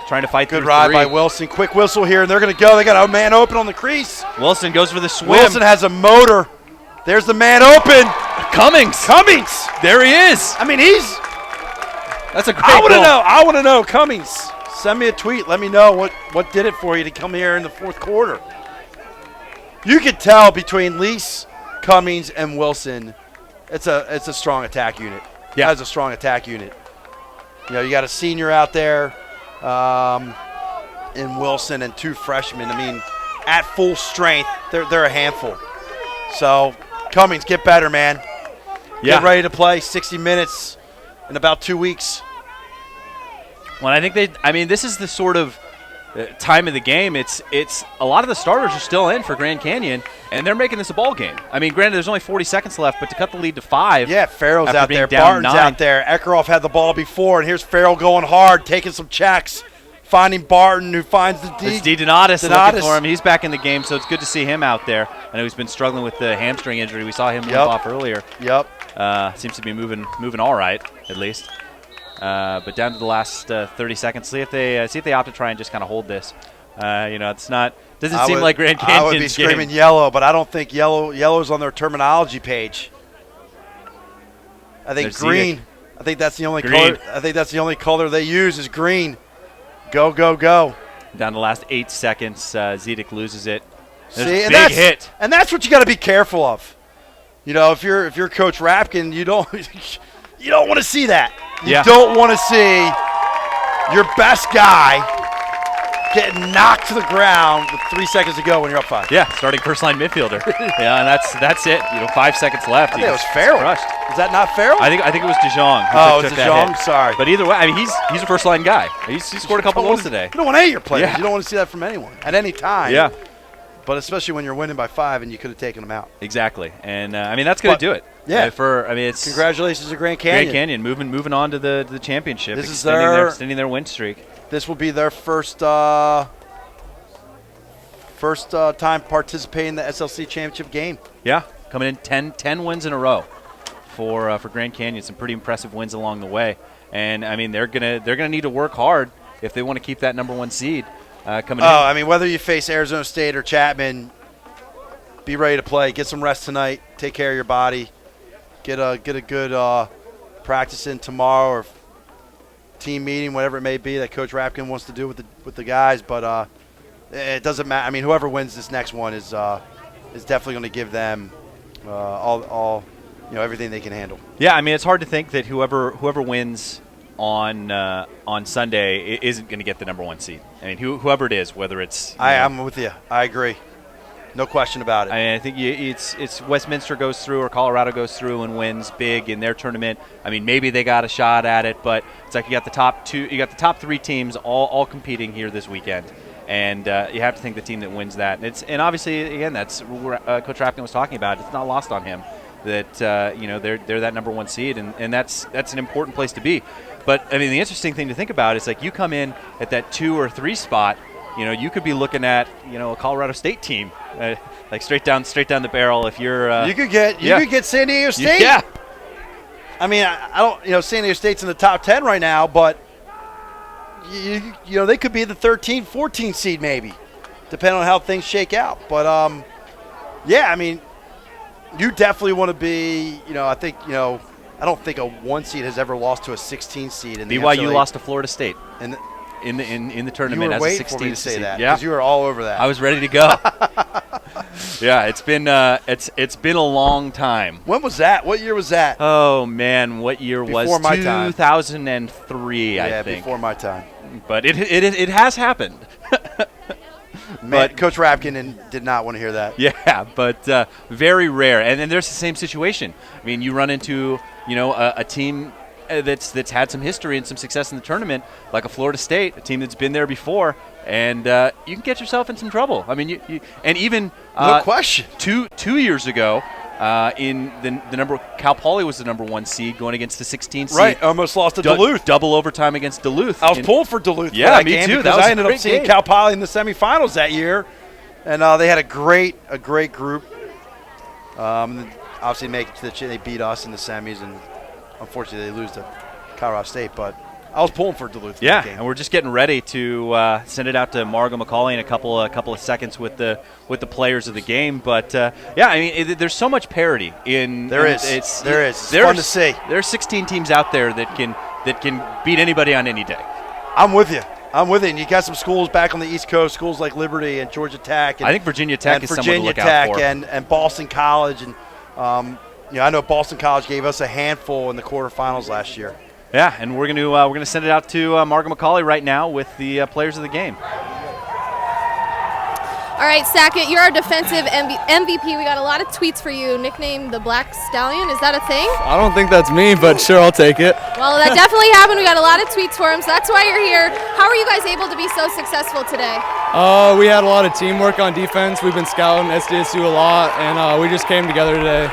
Trying to fight good through ride 3. by Wilson. Quick whistle here, and they're going to go. They got a man open on the crease. Wilson goes for the swim. Wilson has a motor. There's the man open. Cummings. There he is. I mean, that's a great goal. I want to know, Cummings. Send me a tweet. Let me know what did it for you to come here in the fourth quarter. You could tell between Lease, Cummings, and Wilson, it's a strong attack unit. Yeah, it's a strong attack unit. You know, you got a senior out there. In Wilson and 2 freshmen. I mean, at full strength, they're a handful. So, Cummings, get better, man. Yeah. Get ready to play 60 minutes in about 2 weeks. Well, I think this is the sort of time of the game. It's a lot of the starters are still in for Grand Canyon, and they're making this a ball game. I mean, granted, there's only 40 seconds left, but to cut the lead to 5. Yeah, Farrell's out there. Barton's out there. Eckeroff had the ball before, and here's Farrell going hard, taking some checks, finding Barton, who finds the D. It's D. Donatus looking for him. He's back in the game, so it's good to see him out there. I know he's been struggling with the hamstring injury. We saw him limp off earlier. Yep. Seems to be moving all right, at least. But down to the last 30 seconds. See if they opt to try and just kind of hold this. You know, it's not. Doesn't seem like Grand Canyon's I would be screaming yellow, but I don't think yellow's on their terminology page. I think green. I think that's the only color. I think that's the only color they use is green. Go, go, go. Down to the last 8 seconds, Zedek loses it. See, and big hit. And that's what you got to be careful of. You know, if you're Coach Rapkin, you don't want to see that. You don't want to see your best guy getting knocked to the ground with 3 seconds to go when you're up 5. Yeah, starting first line midfielder. Yeah, and that's it. You know, 5 seconds left. I think it was Farrell. Crushed. Is that not Farrell? I think it was DeJong. Oh, it's DeJong. Sorry. But either way, I mean, he's a first line guy. He scored a couple goals today. You don't want any of your players. Yeah. You don't want to see that from anyone at any time. Yeah. But especially when you're winning by 5 and you could have taken them out. Exactly. And I mean, that's going to do it. Yeah. It's congratulations to Grand Canyon. Grand Canyon moving on to the championship. This is extending their win streak. This will be their first time participating in the SLC championship game. Yeah, coming in 10 wins in a row for Grand Canyon. Some pretty impressive wins along the way, and I mean they're gonna need to work hard if they want to keep that #1 seed coming in. I mean, whether you face Arizona State or Chapman, be ready to play. Get some rest tonight. Take care of your body. Get a good practice in tomorrow or team meeting, whatever it may be that Coach Rapkin wants to do with the guys. But it doesn't matter. I mean, whoever wins this next one is definitely going to give them all everything they can handle. Yeah, I mean, it's hard to think that whoever wins on Sunday isn't going to get the #1 seed. I mean, whoever it is, whether it's I'm with you. I agree. No question about it. I mean, I think it's Westminster goes through or Colorado goes through and wins big in their tournament. I mean, maybe they got a shot at it, but it's like you got the top 3 teams all competing here this weekend, and you have to think the team that wins that. And obviously, again, that's what Coach Rapkin was talking about. It's not lost on him that they're that #1 seed, and that's an important place to be. But I mean, the interesting thing to think about is like you come in at that 2 or 3 spot. You could be looking at a Colorado State team, like straight down the barrel. If you're, you could get San Diego State. Yeah. I mean, I don't. San Diego State's in the top 10 right now, but they could be the 13, 14 seed maybe, depending on how things shake out. But I mean, you definitely want to be. I think I don't think a 1 seed has ever lost to a 16 seed. In the BYU NCAA. lost to Florida State. In the tournament as a 16 for me to say seed. that, yeah, because you were all over that. I was ready to go. Yeah, it's been a long time. When was that? What year was that? Oh man, what year was Before my time. 2003? Yeah, I think. before my time. But it has happened. But Coach Rapkin did not want to hear that. Yeah, but very rare. And then there's the same situation. I mean, you run into a team that's had some history and some success in the tournament, like a Florida State, a team that's been there before, and you can get yourself in some trouble. I mean, and even no question. 2 years ago, in the Cal Poly was the #1 seed going against the 16 seed. Right, almost lost to Duluth. Double overtime against Duluth. I was pulling for Duluth. Yeah, for that me game too. Because That was I ended a up great seeing game. Cal Poly in the semifinals that year, and they had a great group. Obviously, make it to they beat us in the semis, and unfortunately, they lose to Colorado State. But I was pulling for Duluth. Yeah, that game. and we're just getting ready to send it out to Margot McCauley in a couple of seconds with the players of the game. But yeah, I mean, there's so much parity in. There is. It's fun to see. There's 16 teams out there that can beat anybody on any day. I'm with you. And you got some schools back on the East Coast, schools like Liberty and Georgia Tech. And, I think Virginia Tech is someone to look Tech out for. And Boston College. And I know Boston College gave us a handful in the quarterfinals last year. Yeah, and we're gonna send it out to Margot McCauley right now with the players of the game. All right, Sackett, you're our defensive MVP. We got a lot of tweets for you, nicknamed the Black Stallion. Is that a thing? I don't think that's me, but sure, I'll take it. Well, that definitely happened. We got a lot of tweets for him, so that's why you're here. How are you guys able to be so successful today? We had a lot of teamwork on defense. We've been scouting SDSU a lot, and we just came together today.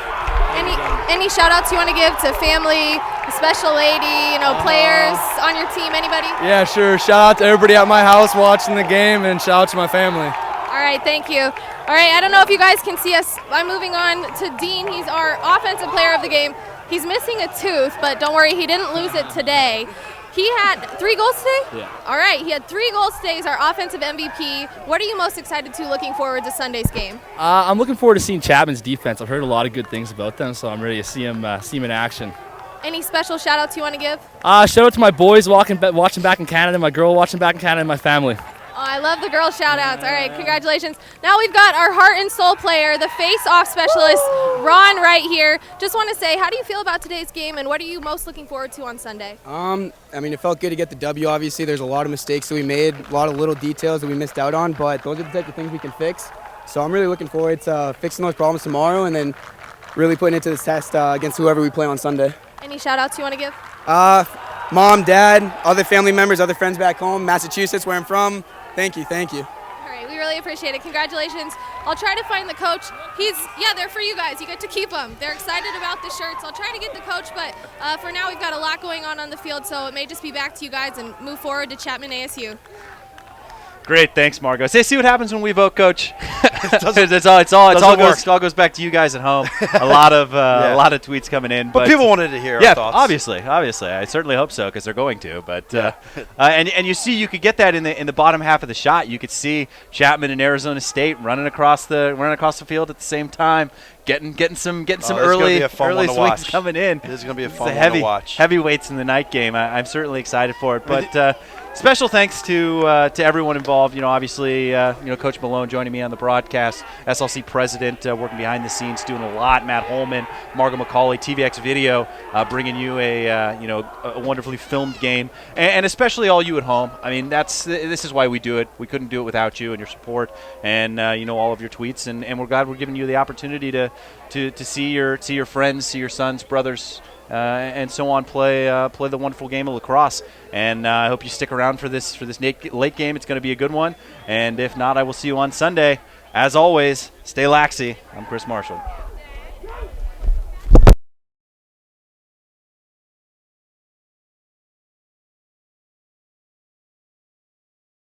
Any shout-outs you want to give to family, the special lady, players on your team, anybody? Yeah, sure. Shout out to everybody at my house watching the game, and shout out to my family. All right, thank you. All right, I don't know if you guys can see us. I'm moving on to Dean. He's our offensive player of the game. He's missing a tooth, but don't worry, he didn't lose it today. He had 3 goals today? Yeah. All right, he had 3 goals today. He's our offensive MVP. What are you most excited to looking forward to Sunday's game? I'm looking forward to seeing Chapman's defense. I've heard a lot of good things about them, so I'm ready to see him in action. Any special shout-outs you want to give? Shout out to my boys watching back in Canada, my girl watching back in Canada, and my family. Oh, I love the girl shout-outs. All right, congratulations. Now we've got our heart and soul player, the face-off specialist, Ron, right here. Just want to say, how do you feel about today's game, and what are you most looking forward to on Sunday? I mean, it felt good to get the W, obviously. There's a lot of mistakes that we made, a lot of little details that we missed out on, but those are the type of things we can fix. So I'm really looking forward to fixing those problems tomorrow and then really putting it to the test against whoever we play on Sunday. Any shout-outs you want to give? Mom, Dad, other family members, other friends back home, Massachusetts, where I'm from. Thank you. All right, we really appreciate it. Congratulations. I'll try to find the coach. They're for you guys. You get to keep them. They're excited about the shirts. I'll try to get the coach, but for now we've got a lot going on the field, so it may just be back to you guys and move forward to Chapman ASU. Great, thanks, Margot. See what happens when we vote, Coach. It all goes back to you guys at home. A lot of tweets coming in, but people wanted to hear our thoughts. Obviously, I certainly hope so because they're going to. But and you could get that in the bottom half of the shot. You could see Chapman and Arizona State running across the field at the same time, getting some early swings coming in. This is going to be a fun one to watch. Heavyweights in the night game. I'm certainly excited for it, but. Special thanks to everyone involved. Obviously, Coach Malone joining me on the broadcast, SLC president working behind the scenes, doing a lot. Matt Holman, Margo McCauley, TVX Video, bringing you a wonderfully filmed game, and especially all you at home. I mean, this is why we do it. We couldn't do it without you and your support, and all of your tweets. And we're glad we're giving you the opportunity to see your friends, see your sons, brothers. And so on, play the wonderful game of lacrosse, and I hope you stick around for this late game. It's going to be a good one, and if not, I will see you on Sunday. As always, stay laxy. I'm Chris Marshall.